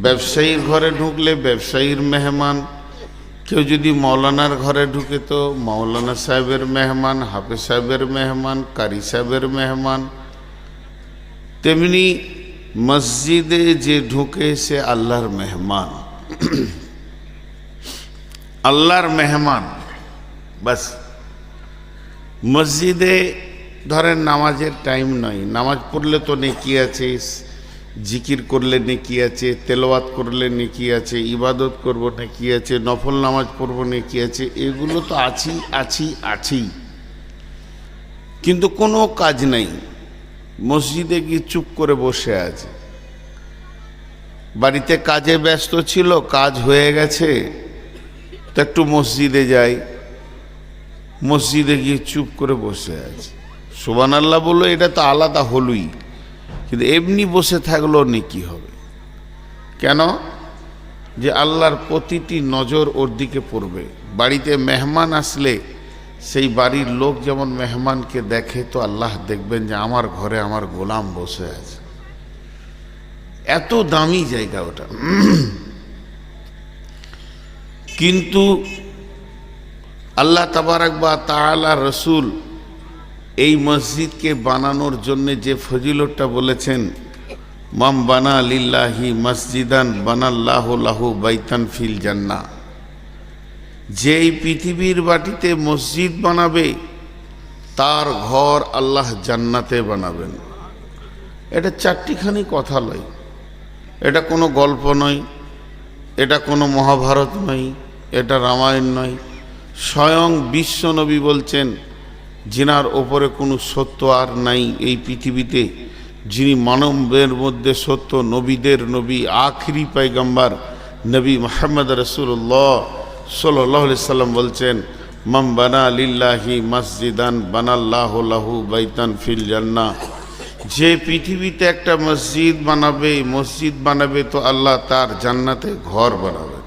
ব্যবসায়ীর ঘরে ঢুকলে ব্যবসায়ীর মেহমান। কেউ যদি মৌলানার ঘরে ঢুকে তো মৌলানা সাহেবের মেহমান, হাফেজ সাহেবের মেহমান, কারি সাহেবের মেহমান। তেমনি মসজিদে যে ঢুকে সে আল্লাহর মেহমান, আল্লাহর মেহমান। বাস মসজিদে ধরেন নামাজের টাইম নয়, নামাজ পড়লে তো নেকি আছে, জিকির করলে নেকি আছে, তেলাওয়াত করলে নেকি আছে, ইবাদত করব নেকি আছে, নফল নামাজ পড়ব নেকি আছে, এগুলো তো আছি। কিন্তু কোনো কাজ নাই, মসজিদে গিয়ে চুপ করে বসে আছে। বাড়িতে কাজে ব্যস্ত ছিল, কাজ হয়ে গেছে তো একটু মসজিদে যাই, মসজিদে গিয়ে চুপ করে বসে আছে। সুবহানাল্লাহ বললো, এটা তো আলাদা হলোই, কিন্তু এমনি বসে থাকলেও নেকি হবে। কেন? যে আল্লাহর প্রতিটি নজর ওর দিকে পড়বে। বাড়িতে মেহমান আসলে সেই বাড়ির লোক যেমন মেহমানকে দেখে, তো আল্লাহ দেখবেন যে আমার ঘরে আমার গোলাম বসে আছে। এত দামি জায়গা ওটা। কিন্তু আল্লাহ তাবারাক ওয়া তাআলা রসুল এই মসজিদকে বানানোর জন্য যে ফজিলতটা বলেছেন, মাম বানা লিল্লাহি মসজিদান বানাল্লাহু লাহু বাইতান ফিল জান্নাহ। যেই পৃথিবীর মাটিতে মসজিদ বানাবে তার ঘর আল্লাহ জান্নাতে বানাবেন। এটা চারটিখানি কথা নয়, এটা কোনো গল্প নয়, এটা কোনো মহাভারত নয়, এটা রামায়ণ নয়। স্বয়ং বিশ্বনবী বলছেন, যিনার ওপরে কোনো সত্য আর নাই এই পৃথিবীতে, যিনি মানবের মধ্যে সত্য, নবীদের নবী, আখিরি পয়গম্বর নবী মুহাম্মদ রাসূলুল্লাহ সাল্লাল্লাহু আলাইহি সাল্লাম বলছেন, মাম বানা লিল্লাহি মসজিদান বানাল্লাহু লাহু বাইতান ফিল জান্নাহ। যে পৃথিবীতে একটা মসজিদ বানাবে তো আল্লাহ তার জান্নাতে ঘর বানাবে।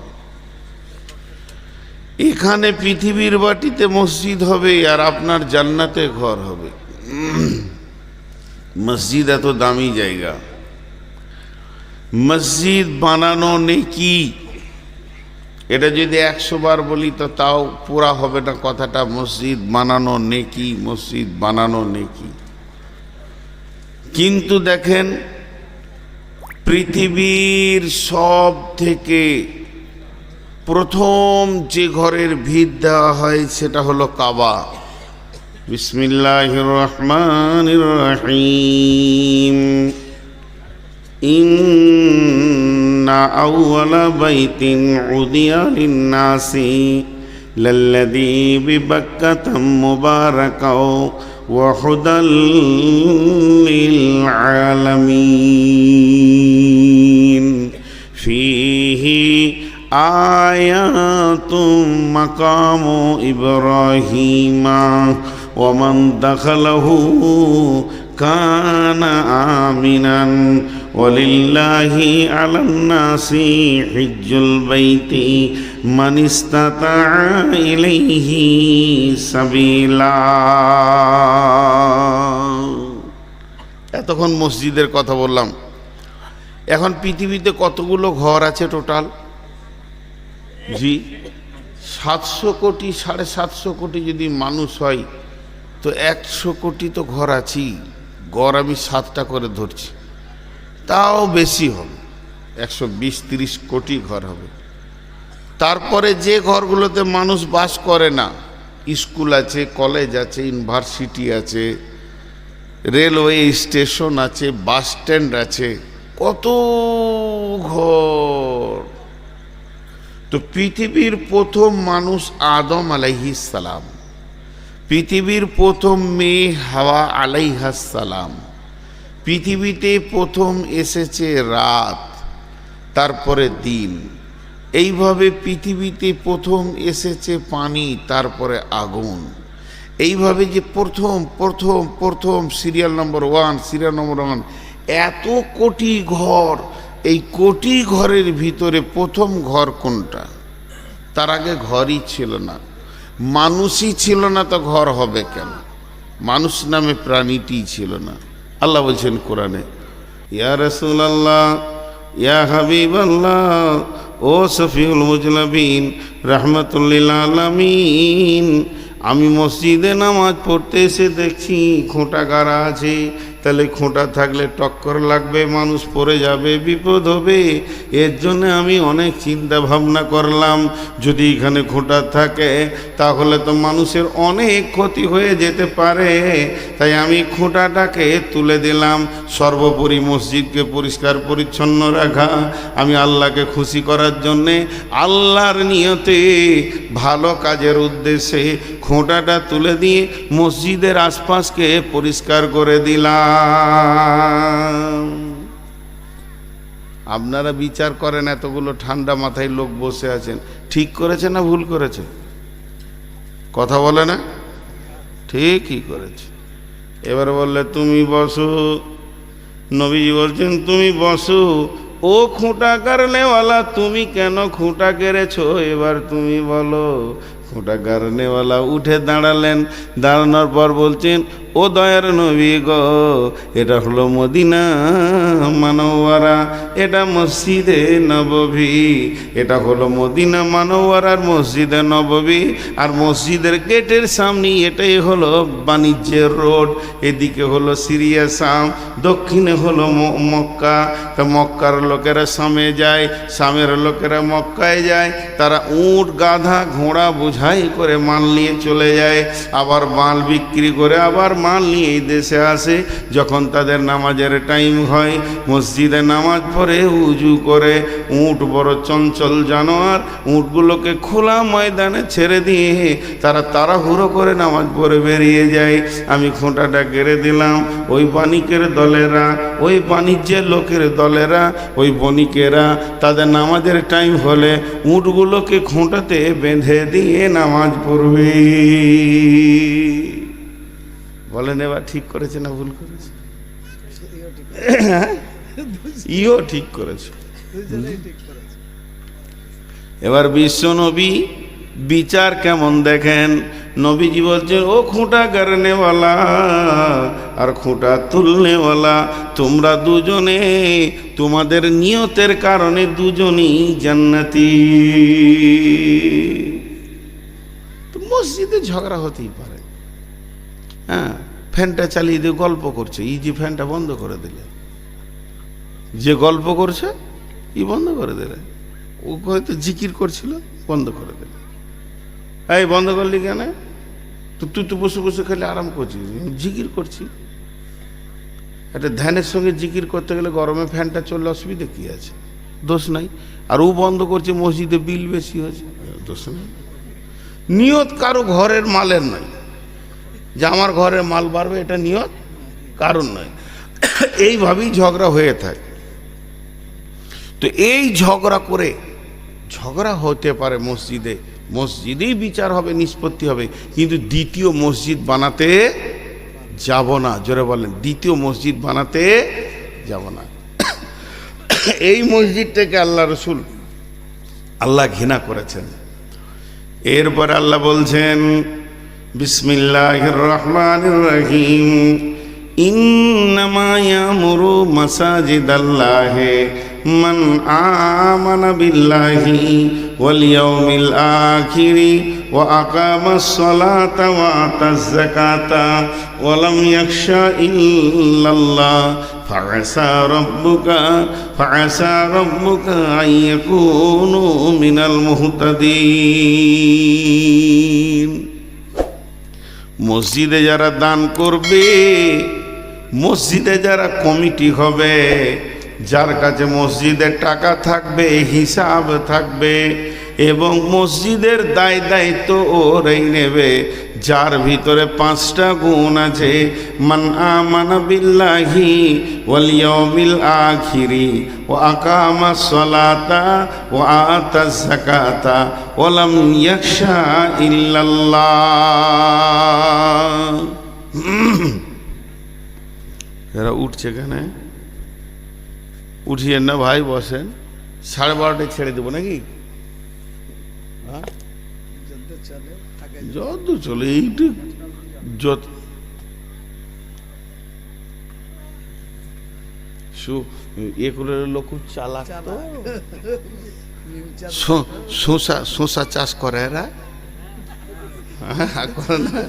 এখানে পৃথিবীর মাটিতে মসজিদ হবে আর আপনার জান্নাতে ঘর হবে। মসজিদ এত দামি জায়গা। মসজিদ বানানো নেকি, এটা যদি 100 বার বলি তো তাও পুরা হবে না কথাটা। মসজিদ বানানো নেকি, মসজিদ বানানো নেকি। কিন্তু দেখেন, পৃথিবীর সব থেকে প্রথম যে ঘরের ভিত দেওয়া হয় সেটা হলো কাবা। বিসমিল্লাহির রহমানির রহিম। ইন্না আউওয়ালা বাইতিন উদিয়া লিন-নাসি লাল্লাযী বিবাক্কাতা মুবারাকাও ওয়া হুদাল লিল আলামিন ফীহি আয়াতুম মাকামু ইব্রাহিমা ওয়া মান দাখালাহু কানা আমিনান ওয়ালিল্লাহি আলান নাসি হিজ্জুল বাইতি মান ইসতাতা ইলাইহি সাবিলা। এতক্ষণ মসজিদের কথা বললাম। এখন পৃথিবীতে কতগুলো ঘর আছে টোটাল? জি 700 কোটি, 750 কোটি যদি মানুষ হয় তো 100 কোটি তো ঘর আছেই। গড় আমি 7টা করে ধরছি, তাও বেশি হবে, 120-30 কোটি ঘর হবে। তারপরে যে ঘরগুলোতে মানুষ বাস করে না স্কুল আছে, কলেজ আছে, ইউনিভার্সিটি আছে, রেলওয়ে স্টেশন আছে, বাস স্ট্যান্ড আছে, কত ঘর। তো পৃথিবীর প্রথম মানুষ আদম আলাইহিস সালাম, পৃথিবীর প্রথম মেয়ে হাওয়া আলাইহাস সালাম, পৃথিবীতে প্রথম এসেছে রাত, তারপরে দিন, এইভাবে পৃথিবীতে প্রথম এসেছে পানি, তারপরে আগুন। এইভাবে যে প্রথম প্রথম প্রথম সিরিয়াল নম্বর ওয়ান, এত কোটি ঘর, এই কোটি ঘরের ভিতরে প্রথম ঘর কোনটা? তার আগে ঘরই ছিল না, মানুষই ছিল না, তো ঘর হবে কেন? মানুষ নামে প্রাণীটি ছিল না। আল্লাহ বলছেন কোরআনে, ইয়া রাসূলুল্লাহ, ইয়া হাবিবাল্লাহ, ও শফিউল মুজনাবিন, রাহমাতুল লিল আলামিন, আমি মসজিদে নামাজ পড়তে এসে দেখছি খোঁটা গাড়া আছে। তাহলে খোঁটা থাকলে টক্কর লাগবে, মানুষ পড়ে যাবে, বিপদ হবে। এর জন্য আমি অনেক চিন্তা ভাবনা করলাম, যদি এখানে খোঁটা থাকে তাহলে তো মানুষের অনেক ক্ষতি হয়ে যেতে পারে। তাই আমি খোঁটাটাকে তুলে দিলাম। সর্বোপরি মসজিদকে পরিষ্কার পরিচ্ছন্ন রাখা, আমি আল্লাহকে খুশি করার জন্যে, আল্লাহর নিয়তে, ভালো কাজের উদ্দেশ্যে খোঁটাটা তুলে দিয়ে মসজিদের আশপাশকে পরিষ্কার করে দিলাম। আপনারা বিচার করেন, এতগুলো ঠান্ডা মাথায় লোক বসে আছেন, ঠিক করেছে না ভুল করেছে? কথা বলে না? ঠিকই করেছে। এবার বললে তুমি বসো, নবীজি বলছেন তুমি বসো। ও খুঁটা গাড়নেওয়ালা, তুমি কেন খুঁটা গেড়েছো? এবার তুমি বলো। খুঁটা গাড়নেওয়ালা উঠে দাঁড়ালেন, দাঁড়ানোর পর বলছেন, ও দয়ার নবী গো, এটা হলো মদিনা মানওয়ারা, এটা মসজিদে নববী, এটা হলো মদিনা মানওয়ারার মসজিদে নববী। আর মসজিদের গেটের সামনে এটাই হলো বাণিজ্যের রোড, এদিকে হলো সিরিয়া শাম, দক্ষিণে হলো মক্কা। তো মক্কার লোকেরা শামে যায়, শামের লোকেরা মক্কায় যায়। তারা উট, গাধা, ঘোড়া বোঝাই করে মাল নিয়ে চলে যায়, আবার মাল বিক্রি করে আবার মাল নিয়ে এই দেশে আসে। যখন তাদের নামাজের টাইম হয়, মসজিদে নামাজ পড়ে উজু করে, উট বড় চঞ্চল জানোয়ার, উটগুলোকে খোলা ময়দানে ছেড়ে দিয়ে তারা তাড়াহুড়ো করে নামাজ পড়ে বেরিয়ে যায়। আমি খোঁটাটা গেড়ে দিলাম। ওই বাণিকের দলেরা, ওই বাণিজ্যের লোকের দলেরা, ওই বণিকেরা তাদের নামাজের টাইম হলে উটগুলোকে খোঁটাতে বেঁধে দিয়ে নামাজ পড়বে। বলেন এবার ঠিক করেছে না ভুল করেছে? ইও ঠিক করেছে। এবার বিশ্ব নবী বিচার কেমন দেখেন। নবীজি বলছেন, ও খুঁটা গাড়নেওয়ালা আর খুঁটা তুলনেওয়ালা, তোমরা দুজনে তোমাদের নিয়তের কারণে দুজনই জান্নাতি। তো মসজিদে ঝগড়া হতেই পারে। হ্যাঁ, ফ্যানটা চালিয়ে দিয়ে গল্প করছে, এই যে ফ্যানটা বন্ধ করে দিলে, যে গল্প করছে ই বন্ধ করে দিলে, ও হয়তো জিকির করছিল, বন্ধ করে দিলে। এই বন্ধ করলি কেন? তো তুই তো বসে বসে খেলে আরাম করছিস, জিকির করছি। একটা ধ্যানের সঙ্গে জিকির করতে গেলে গরমে ফ্যানটা চললে অসুবিধা কি আছে? দোষ নাই। আর ও বন্ধ করছে, মসজিদে বিল বেশি হয়েছে, দোষ নাই। নিয়ত কারো ঘরের মালের নয় যে আমার ঘরের মাল বাড়বে, এটা নিয়ত কারণ নয়। এইভাবেই ঝগড়া হয়ে থাকে। তো এই ঝগড়া করে, ঝগড়া হতে পারে মসজিদে, মসজিদেই বিচার হবে, নিষ্পত্তি হবে, কিন্তু দ্বিতীয় মসজিদ বানাতে যাব না। জোরে বলেন, দ্বিতীয় মসজিদ বানাতে যাব না। এই মসজিদটাকে আল্লাহ রসুল, আল্লাহ ঘৃণা করেছেন। এরপর আল্লাহ বলছেন, বিসমিল্লাহির রহমানির রহিম, ইন্নামা ইয়ামুরু মাসাজিদাল্লাহি মান আমানা বিল্লাহি ওয়াল ইয়াউমিল আখিরি ওয়া আকামাস সালাতা ওয়া আতাজ যাকাতা ওয়া লাম ইয়াখশা ইল্লাল্লাহ ফাআসা রাব্বুকা আন ইয়াকুনু মিনাল মুহতাদিন। মসজিদে যারা দান করবে, মসজিদে যারা কমিটি হবে, যার কাছে মসজিদের টাকা থাকবে, হিসাব থাকবে, এবং মসজিদের দায় দায়িত্ব ওরাই নেবে, যার ভিতরে 5টা গুণ আছে। মান আমানা বিল্লাহি ওয়াল ইয়াউমিল আখিরি ওয়া আকামাস সালাতা ওয়া আতাজ যাকাতা ওয়া লাম ইয়াখশা ইল্লাল্লাহ। এরা উঠছে কেন? উঠিয়েন না ভাই, বসেন। 12:30 ছেড়ে দেবো নাকি? যত চলে এইটু যত এগুলোর লোক খুব চালাক তো, শসা চাষ করে এরা, করে না,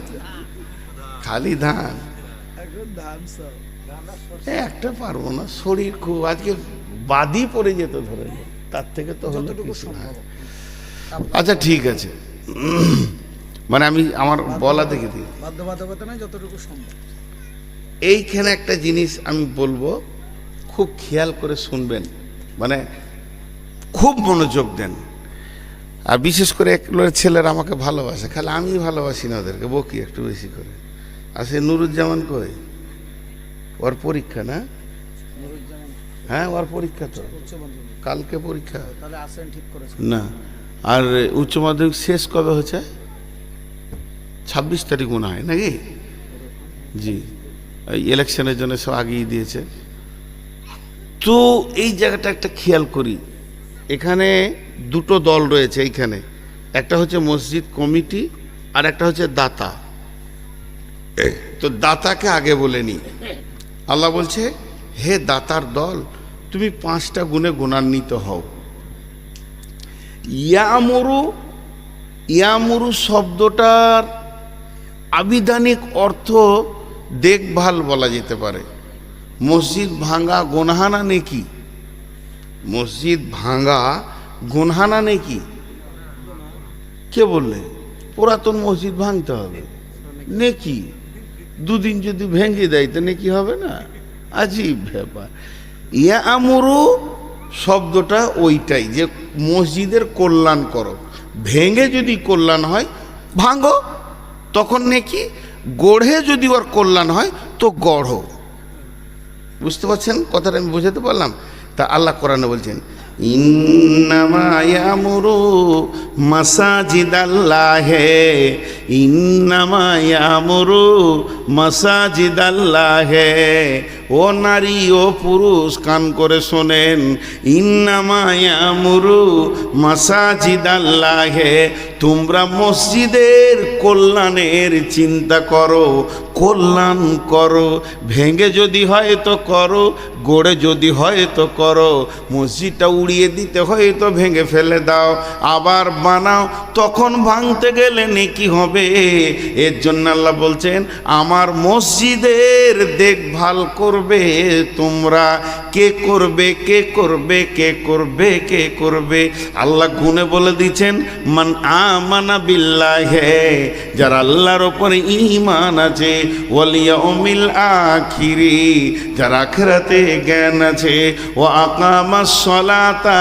খালি ধান। একটা পারবো না, শরীর খুব আজকে বাদি পড়ে যেত, ধরে তার থেকে তো হলো কিছু না। আচ্ছা ঠিক আছে, মানে আমি আমার বলা দেখে দিই, বাধ্যবাধকতা নয়, যতটুকু সম্ভব। এইখানে একটা জিনিস আমি বলবো, খুব খেয়াল করে শুনবেন, মানে খুব মনোযোগ দেন। আর বিশেষ করে একগুলোর ছেলেরা আমাকে ভালোবাসে, খালি আমি ভালোবাসি না, ওদেরকে বকি একটু বেশি করে। আর সে নুরুজ্জামান কই, ওর পরীক্ষা না? হ্যাঁ, ওর পরীক্ষা তো কালকে পরীক্ষা না। আর উচ্চ মাধ্যমিক শেষ কবে হচ্ছে? 26 তারিখ মনে হয় নাকি? জি, এই ইলেকশনের জন্য সব আগিয়ে দিয়েছে। তো এই জায়গাটা একটা খেয়াল করি, এখানে দুটো দল রয়েছে এইখানে, একটা হচ্ছে মসজিদ কমিটি আর একটা হচ্ছে দাতা। তো দাতাকে আগে বলে নি। আল্লাহ বলছে, হে দাতার দল, তুমি 5টা গুণে গুণান্বিত হও। ইয়ামুরু, ইয়ামুরু শব্দটার আবিধানিক অর্থ দেখভাল বলা যেতে পারে। মসজিদ ভাঙা গুনহানা নেকি? মসজিদ ভাঙা গুনহানা নেকি? কে বললে? পুরাতন মসজিদ ভাঙতে হবে নেকি? 2 দিন যদি ভেঙে দেয় তো নেকি হবে না? আজীব ব্যাপার। ইয়ামুরু শব্দটা ওইটাই, যে মসজিদের কল্যাণ করো। ভেঙে যদি কল্যাণ হয় ভাঙো, তখন নেকি। গড়ে যদি ওর কল্যাণ হয় তো গড়ো। বুঝতে পারছেন কথাটা? আমি বোঝাতে পারলাম? তা আল্লাহ কোরআনে বলছেন, ইন্নামা ইয়ামুরু মাসাজিদাল্লাহে, ইন্নামা ইয়ামুরু মাসাজিদাল্লাহে। ও নারী ও পুরুষ কান করে শোনেন, ইন্নামা ইয়ামুরু মাসাজিদাল্লাহে, তোমরা মসজিদের কল্যাণের চিন্তা করো, কল্যাণ করো। ভেঙে যদি হয় তো করো, গড়ে যদি হয় তো করো। মসজিদটা উড়িয়ে দিতে হয় তো ভেঙে ফেলে দাও, আবার বানাও, তখন ভাঙতে গেলে নেকি হবে। এর জন্য আল্লাহ বলছেন, আমার মসজিদের দেখভাল করবে তোমরা। কে করবে? কে করবে? কে করবে? কে করবে? আল্লাহ গুণে বলে দিচ্ছেন, মান আমানা বিল্লাহে, যারা আল্লাহর উপরে ঈমান আছে, ওয়াল ইয়াউমিল আখিরি, যার আখিরাতে জ্ঞান আছে, ও আকামাস সালাতা,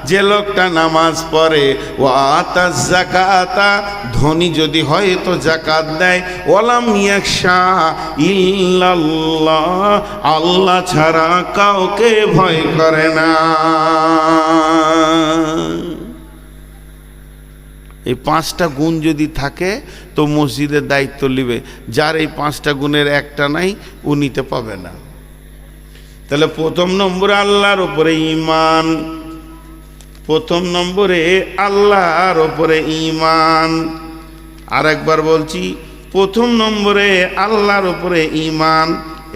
যে লোকটা নামাজ পড়ে, ও আতাজ যাকাতা, ধনী যদি হয় তো যাকাত দেয়, ওয়ালাম ইয়াখশা ইল্লাল্লাহ, আল্লাহ ছাড়া কাউকে ভয় করে না। এই 5টা গুণ যদি থাকে তো মসজিদের দায়িত্ব নেবে। যার এই 5টা গুণের একটা নাই, ও নিতে পাবে না। তাহলে প্রথম নম্বরে আল্লাহর উপরে ঈমান, প্রথম নম্বরে আল্লাহর উপরে ঈমান। আর একবার বলছি, প্রথম নম্বরে আল্লাহর উপরে ঈমান।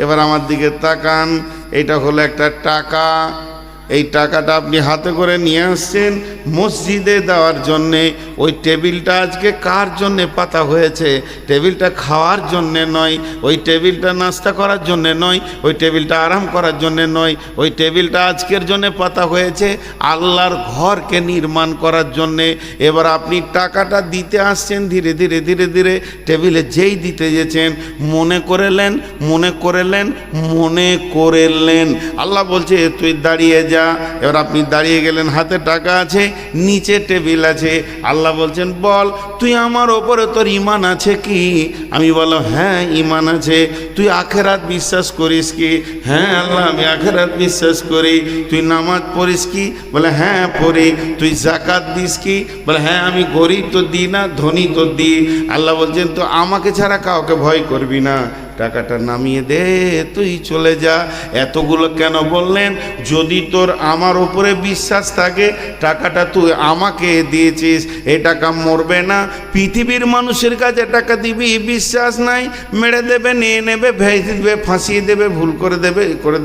এবার আমার দিকে তাকান, এটা হলো একটা টাকা, এই টাকাটা আপনি হাতে করে নিয়ে আসছেন মসজিদে দেওয়ার জন্যে। ওই টেবিলটা আজকে কার জন্যে পাতা হয়েছে? টেবিলটা খাওয়ার জন্যে নয়, ওই টেবিলটা নাস্তা করার জন্যে নয়, ওই টেবিলটা আরাম করার জন্যে নয়, ওই টেবিলটা আজকের জন্যে পাতা হয়েছে আল্লাহর ঘরকে নির্মাণ করার জন্যে। এবার আপনি টাকাটা দিতে আসছেন, ধীরে ধীরে ধীরে ধীরে টেবিলে যেই দিতে যেছেন মনে করেলেন আল্লাহ বলছে তুই দাঁড়িয়ে যা। এবার আপনি দাঁড়িয়ে গেলেন, হাতে টাকা আছে, নিচে টেবিল আছে। আল্লাহ বলছেন বল তুই আমার ওপরে তোর ঈমান আছে কি? আমি বলো হ্যাঁ ঈমান আছে। তুই আখেরাত বিশ্বাস করিস কি? হ্যাঁ আল্লাহ আমি আখেরাত বিশ্বাস করি। তুই নামাজ পড়িস কি? বলে হ্যাঁ পড়ি। তুই যাকাত দিস কি? বলে হ্যাঁ আমি গরিব তো দিই না, ধনী তো দিই। আল্লাহ বলছেন তো আমাকে ছাড়া কাউকে ভয় করবি না, টাকাটা নামিয়ে দে, তুই চলে যা। এতগুলো কেন বললেন? যদি তোর আমার উপরে বিশ্বাস থাকে, টাকাটা তুই আমাকে দিয়েছিস, এ টাকা মরবে না। পৃথিবীর মানুষের কাছে টাকা দিবি, বিশ্বাস নাই, মেরে দেবে, নিয়ে নেবে, ভেজে দেবে, ফাঁসিয়ে দেবে, ভুল করে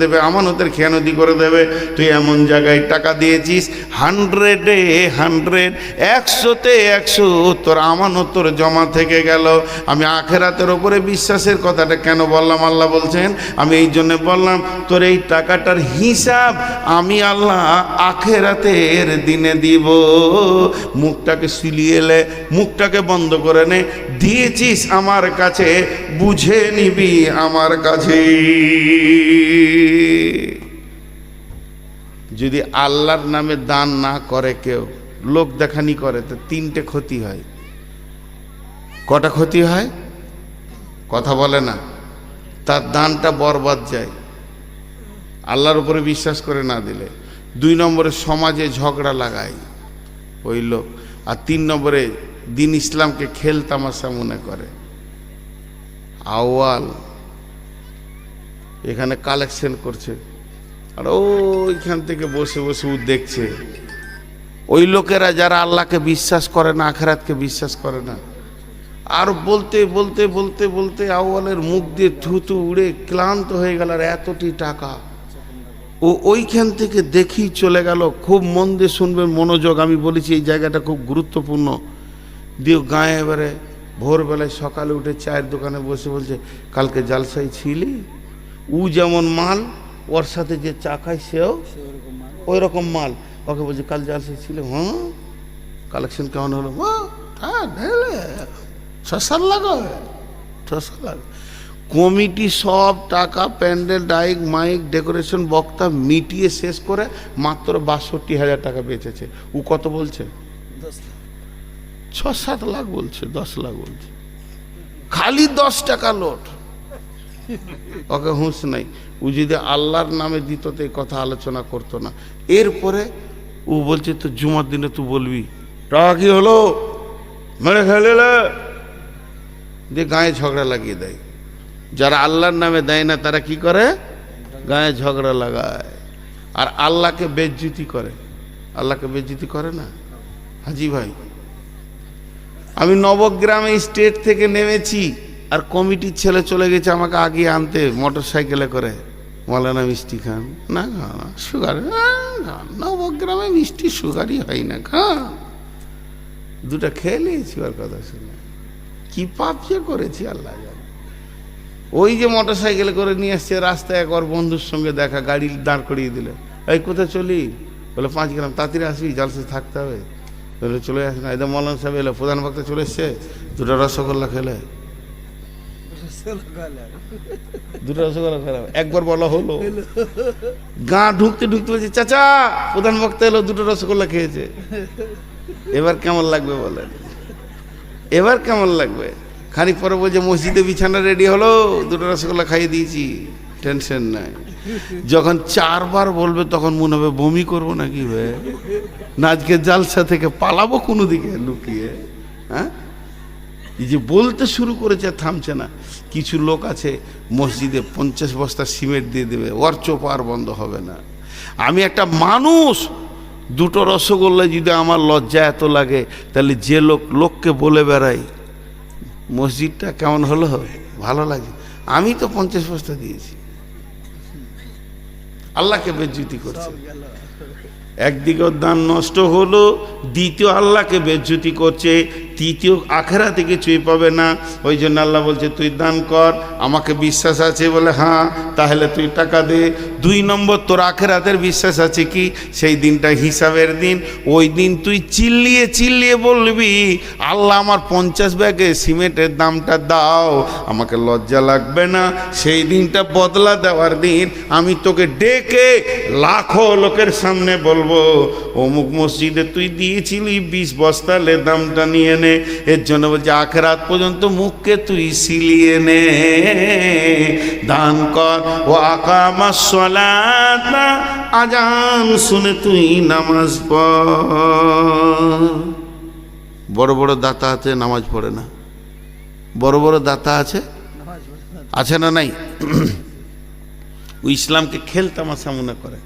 দেবে, আমানতের খেয়ানতি করে দেবে। তুই এমন জায়গায় টাকা দিয়েছিস 100-এ 100, 100-তে 100 তোর আমানত তোর জমা থেকে গেল। আমি আখেরাতের ওপরে বিশ্বাসের কথাটা কেন বললাম? আল্লাহ বলছেন আমি এই জন্য বললাম তোর এই টাকাটার হিসাব আমি আল্লাহ আখেরাতের দিনে দিব। মুখটাকে সিলিয়ে লে, মুখটাকে বন্ধ করে নে, দিয়েছিস আমার কাছে, বুঝে নিবি আমার কাছে। যদি আল্লাহর নামে দান না করে কেউ, লোক দেখানি করে, তো 3টে ক্ষতি হয়। কটা ক্ষতি হয়? কথা বলে না। তার দানটা বরবাদ যায় আল্লাহর উপরে বিশ্বাস করে না দিলে। 2 নম্বরে সমাজে ঝগড়া লাগায় ওই লোক। আর 3 নম্বরে দিন ইসলামকে খেল তামাশা মনে করে। আউয়াল এখানে কালেকশন করছে আর ওইখান থেকে বসে বসে ও দেখছে। ওই লোকেরা যারা আল্লাহকে বিশ্বাস করে না, আখেরাতকে বিশ্বাস করে না, আর বলতে বলতে বলতে বলতে আউয়ালের মুখ দিয়ে থুতু উড়ে ক্লান্ত হয়ে গেল। আর এতটি টাকা ও ওইখান থেকে দেখেই চলে গেল। খুব মন দিয়ে শুনবেন, মনোযোগ, আমি বলেছি এই জায়গাটা খুব গুরুত্বপূর্ণ। দিয়ে গায়ে এবারে ভোরবেলায় সকালে উঠে চায়ের দোকানে বসে বলছে কালকে জালসাই ছিলি? ও যেমন মাল, ওর সাথে যে চা খায় সেও ওই রকম মাল। ওকে বলছে কাল জালসাই ছিল? হ্যাঁ। কালেকশন কেমন হলো? শশার লাগো। কমিটি সব টাকা, প্যান্ডেল, ডাইক, মাইক, ডেকোরেশন, বক্তা মিটিয়ে শেষ করে মাত্র 62,000 টাকা বেঁচেছে। ও কত বলছে? 6-7 লাখ বলছে, 10 লাখ বলছে, খালি 10 টাকা লোট। ওকে হুঁশ নাই। ও যদি আল্লাহর নামে দিত তো এই কথা আলোচনা করতো না। এরপরে ও বলছে তো জুমার দিনে তুই বলবি টাকা কি হলো, মেরে খেলে দিয়ে গায়ে ঝগড়া লাগিয়ে দেয়। যারা আল্লাহর নামে দেয় না তারা কি করে? গায়ে ঝগড়া লাগায় আর আল্লাহকে বেজ্জতি করে। আল্লাহকে বেজ্জতি করে না। হাজি ভাই, আমি নবগ্রামে স্টেট থেকে নেমেছি আর কমিটির ছেলে চলে গেছে আমাকে আগে আনতে মোটর সাইকেলে করে। মৌলানা মিষ্টি খান? না খান। সুগার? নবগ্রামে মিষ্টি সুগারই হয় না, খান। 2টা খেয়ে নিয়েছি ওর কথা শুনে। কি পাপ যে করেছি আল্লাহ জানে। ওই যে মোটর সাইকেলে করে নিয়ে আসছে, রাস্তায় একবার বন্ধুর সঙ্গে দেখা, গাড়ি দাঁড় করিয়ে দিলে। এই কোথায় চলি? বলে 5 গ্রাম। তাড়াতাড়ি আসবি, জালসে থাকতে হবে। বলে চলে আসে না। এদের মৌলানা সাহেব এলো, প্রধান বক্তা চলে এসছে, 2টা রসগোল্লা খেলে। 2টা রসগোল্লা খেলাম। একবার বলা হলো, গা ঢুকতে ঢুকতে বলছে চাচা প্রধান বক্তা এলো, 2টা রসগোল্লা খেয়েছে। এবার কেমন লাগবে বলেন? এবার কেমন লাগবে? খানিক পরে বলছে মসজিদে বিছানা রেডি হলো, 2টা রসগোল্লা খাইয়ে দিয়েছি, টেনশন নাই। যখন 4 বার বলবে তখন মনে হবে বমি করবো নাকি ভাই, না আজকে জালসা থেকে পালাবো কোনো দিকে লুকিয়ে। হ্যাঁ, এই যে বলতে শুরু করেছে থামছে না। কিছু লোক আছে মসজিদে 50 বস্তা সিমেন্ট দিয়ে দেবে, ওর চোপ আর বন্ধ হবে না। আমি একটা মানুষ, 2টো রসগোল্লা যদি আমার লজ্জা এত লাগে, তাহলে যে লোককে বলে বেড়াই মসজিদটা কেমন হলো, ভালো লাগে। আমি তো 50 বস্তা দিয়েছি। আল্লাহকে বেজ্জতি করছে। সব গেল। একদিকে ওর দান নষ্ট হলো, দ্বিতীয় আল্লাহকে বেজ্জতি করছে, তৃতীয় আখেরা থেকে কিছুই পাবে না। ওই জন্য আল্লাহ বলছে তুই দান কর, আমাকে বিশ্বাস আছে বলে হ্যাঁ, তাহলে তুই টাকা দে। 2 নম্বর, তোর আখেরাতের বিশ্বাস আছে কি? সেই দিনটা হিসাবের দিন। ওই দিন তুই চিল্লিয়ে চিল্লিয়ে বলবি আল্লাহ আমার 50 ব্যাগে সিমেন্টের দামটা দাও, আমাকে লজ্জা লাগবে না? সেই দিনটা বদলা দেওয়ার দিন। আমি তোকে ডেকে লাখো লোকের সামনে বলবো অমুক মসজিদে তুই দিয়েছিলি 20 বস্তা, লে দামটা নিয়ে নে। এর জন্য বলছে আখেরাত পর্যন্ত মুখকে তুই সিলিয়ে নে, দান কর। ও আকামাস সালাতা, আজান শুনে তুই নামাজ পড়। বড় বড় দাতা আছে নামাজ পড়ে না? বড় বড় দাতা আছে, নামাজ পড়ে না। আছে না নাই? ও ইসলামকে খেলতামাশা মনে করে।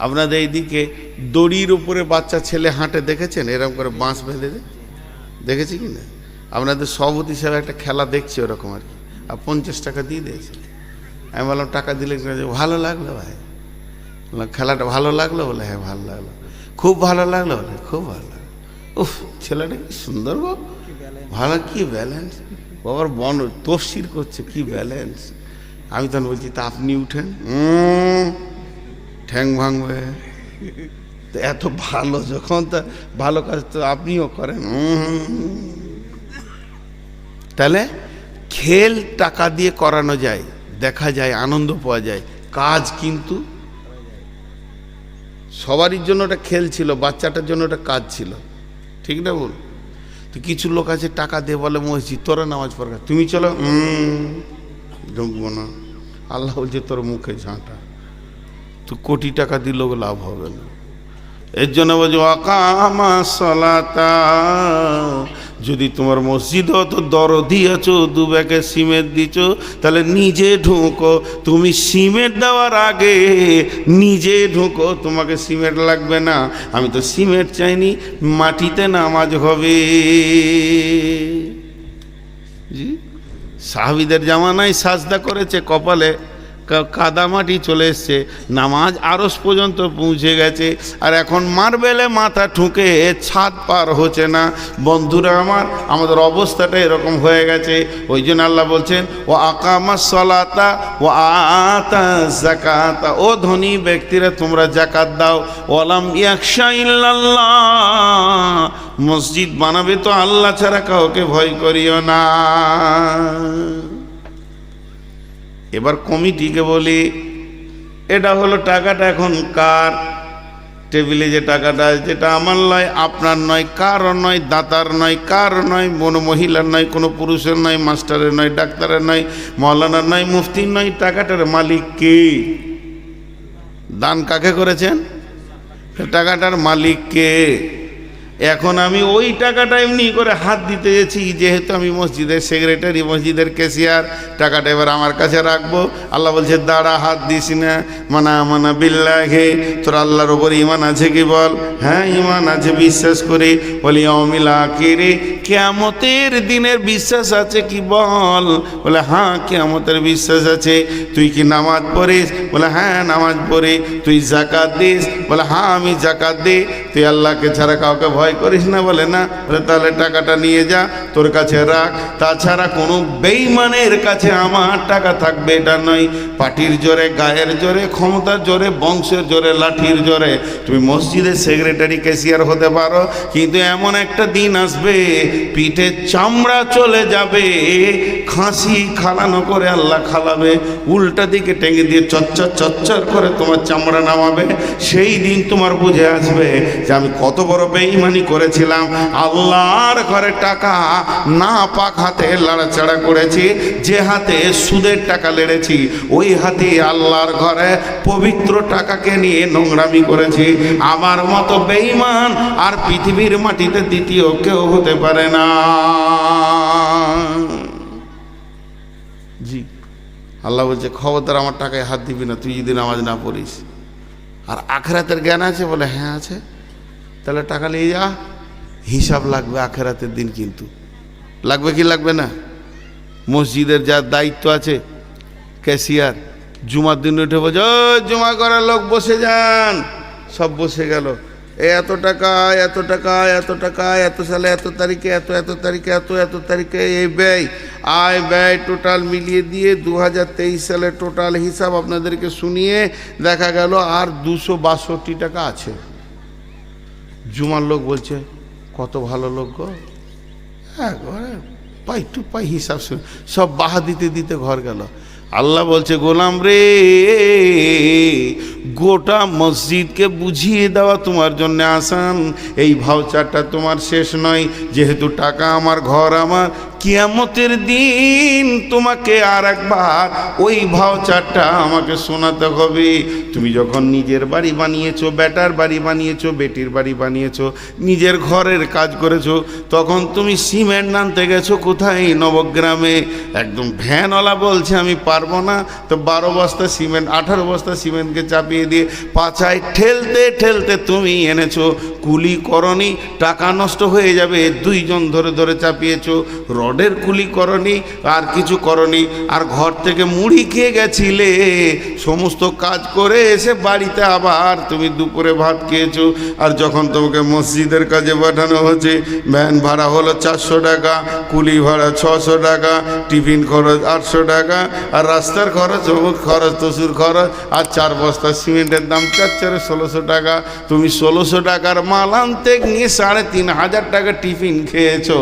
আপনাদের এইদিকে দড়ির উপরে বাচ্চা ছেলে হাঁটে দেখেছেন? এরকম করে বাঁশ বেঁধে দেয়, দেখেছি কি না? আপনাদের সভাপতি হিসাবে একটা খেলা দেখছি ওরকম আর কি। আর 50 টাকা দিয়ে দিয়েছে। আমি বললাম টাকা দিলে ভালো লাগলো ভাই? বললাম খেলাটা ভালো লাগলো? বলে হ্যাঁ ভালো লাগলো। খুব ভালো লাগলো? বলে খুব ভালো লাগলো। উফ, ছেলেটা কি সুন্দর গো, কি balance। ভালো, কি ব্যালেন্স। বাবার বন তফসির করছে কি ব্যালেন্স। আমি তখন বলছি তা আপনি উঠেন, ঠ্যাং ভাঙবে। তো এত ভালো যখন, তা ভালো কাজ তো আপনিও করেন। তাহলে খেল টাকা দিয়ে করানো যায়, দেখা যায়, আনন্দ পাওয়া যায়। কাজ কিন্তু সবারই জন্য ওটা খেল ছিল, বাচ্চাটার জন্য ওটা কাজ ছিল, ঠিক না বল? তো কিছু লোক আছে টাকা দিয়ে বলে মসজিদ, তোরা নামাজ পড়া, তুমি চলো, ঢুকবো না। আল্লাহ বলছে তোর মুখে ঝাঁটা, তো কোটি টাকা দিলেও লাভ হবে না। এর জন্য বলছো আকামা সালাতা, যদি তোমার মসজিদ তো দরদি আছো, 2 ব্যাগে সিমেন্ট দিছো, তাহলে নিজে ঢুকো। তুমি সিমেন্ট দেওয়ার আগে নিজে ঢুকো, তোমাকে সিমেন্ট লাগবে না। আমি তো সিমেন্ট চাইনি, মাটিতে নামাজ হবে। জি, সাহাবীদের জামানায় সাজদা করেছে, কপালে কাদামাটি চলে এসছে, নামাজ আরশ পর্যন্ত পৌঁছে গেছে। আর এখন মার্বেলে মাথা ঠুকে ছাদ পার হচ্ছে না। বন্ধুরা আমার, আমাদের অবস্থাটা এরকম হয়ে গেছে। ওই জন্য আল্লাহ বলছেন ও আকামাস সালাতা ও আতা যাকাতা, ও ধনী ব্যক্তিরা তোমরা যাকাত দাও। ওয়ালাম ইয়াখশা ইল্লাল্লাহ, মসজিদ বানাবে তো আল্লাহ ছাড়া কাউকে ভয় করিও না। এবার কমিটিকে বলি, এটা হলো টাকাটা এখন কার? টেবিলে যে টাকাটা আছে, যেটা আমার নয়, আপনার নয়, কারও নয়, দাতার নয়, কার নয়, কোনো মহিলার নয়, কোনো পুরুষের নয়, মাস্টারের নয়, ডাক্তারের নয়, মৌলানার নয়, মুফতির নয়। টাকাটার মালিক কে? দান কাকে করেছেন? টাকাটার মালিক কে? এখন আমি ওই টাকাটা এমনি করে হাত দিতে গেছি, যেহেতু আমি মসজিদের সেক্রেটারি, মসজিদের ক্যাশিয়ার, টাকাটা এবার আমার কাছে রাখবো। আল্লাহ বলছে দাঁড়া, হাত দিস না। মানা বিল্লাহে, তোর আল্লাহর ওপর ইমান আছে কি বল? হ্যাঁ ইমান আছে, বিশ্বাস করি। বলি ইয়াউমিল আখিরে, কিয়ামতের দিনের বিশ্বাস আছে কি বল? বলে হ্যাঁ কিয়ামতের বিশ্বাস আছে। তুই কি নামাজ পড়িস? বলে হ্যাঁ নামাজ পড়ি। তুই যাকাত দিস? বলে হ্যাঁ আমি যাকাত দিই। তুই আল্লাহকে ছাড়া কাউকে ভয় করিস না? বলে না। বলে তাহলে টাকাটা নিয়ে যা, তোর কাছে রাখ। তাছাড়া কোনো বেঈমানের কাছে আমার টাকা থাকবে এটা নয়। পার্টির জোরে, গায়ের জোরে, ক্ষমতার জোরে, বংশের জোরে, লাঠির জোরে তুমি মসজিদের সেক্রেটারি, ক্যাশিয়ার হতে পারো, কিন্তু এমন একটা দিন আসবে পিঠে চামড়া চলে যাবে, খাসি খালানো করে আল্লাহ খালাবে, উল্টা দিকে টেঙে দিয়ে চচ্চর চচ্চর করে তোমার চামড়া নামাবে। সেই দিন তোমার বুঝে আসবে যে আমি কত বড় বেঈমানি করেছিলাম। আল্লাহর ঘরে টাকা না পাক হাতে লাড়াচাড়া করেছি, যে হাতে সুদের টাকা লেড়েছি ওই হাতে আল্লাহর ঘরে পবিত্র টাকাকে নিয়ে নোংরামি করেছি। আমার মতো বেঈমান আর পৃথিবীর মাটিতে দ্বিতীয় কেউ হতে পারে না। জি, আল্লাহ বলছে খবরদার আমার টাকায় হাত দিবি না তুই যদি নামাজ না পড়িস। আর আখেরাতের জ্ঞান আছে? বলে হ্যাঁ আছে। তাহলে টাকা নিয়ে যা, হিসাব লাগবে আখেরাতের দিন। কিন্তু লাগবে কি লাগবে না? মসজিদের যার দায়িত্ব আছে, ক্যাশিয়ার, জুমার দিন উঠে বলছে ওই জুমা করার লোক বসে যান, সব বসে গেল। এত টাকা এত টাকা এত টাকা এত সালে এত তারিখে এত এত তারিখে এত এত তারিখে এই ব্যয় আয় ব্যয় টোটাল মিলিয়ে দিয়ে 2023 সালের টোটাল হিসাব আপনাদেরকে শুনিয়ে দেখা গেল আর 262 টাকা আছে। জুমার লোক বলছে কত ভালো লোক গো, হ্যাঁ পাই টু পাই হিসাব শুনে সব বাহা দিতে দিতে ঘর গেল। আল্লাহ বলছে গোলাম রে, গোটা মসজিদকে বুঝিয়ে দেওয়া তোমার জন্য আসান। এই ভাউচারটা তোমার শেষ নয়, যেহেতু টাকা আমার ঘর আমার, কিয়ামতের দিন তোমাকে আর একবার ওই ভাউচারটা আমাকে শোনাতে হবে। তুমি যখন নিজের বাড়ি বানিয়েছো, বেটার বাড়ি বানিয়েছো, বেটির বাড়ি বানিয়েছো, নিজের ঘরের কাজ করেছো, তখন তুমি সিমেন্ট আনতে গেছো কোথায়? নবগ্রামে। একদম ভ্যানওয়ালা বলছে আমি পারবো না, তো 12 বস্তা সিমেন্ট 18 বস্তা সিমেন্টকে চাপিয়ে দিয়ে পাছায় ঠেলতে ঠেলতে তুমি এনেছো। কুলি করনি, টাকা নষ্ট হয়ে যাবে, 2 জন ধরে ধরে চাপিয়েছো। রডের কুলি করনি, আর কিছু করনি, আর ঘর থেকে মুড়ি খেয়ে গেছিলে। সমস্ত কাজ করে এসে বাড়িতে আবার তুমি দুপুরে ভাত খেয়েছো। আর যখন তোমাকে মসজিদের কাজে পাঠানো হচ্ছে, ভ্যান ভাড়া হলো 400 টাকা, কুলি ভাড়া 600 টাকা, টিফিন খরচ 800 টাকা, আর রাস্তার খরচ অমুক খরচ তসুর খরচ, আর 4 বস্তা সিমেন্টের দাম 4-1600 টাকা। তুমি 1600 টাকার মাল আনতে নিয়ে 3500 টাকা টিফিন খেয়েছো।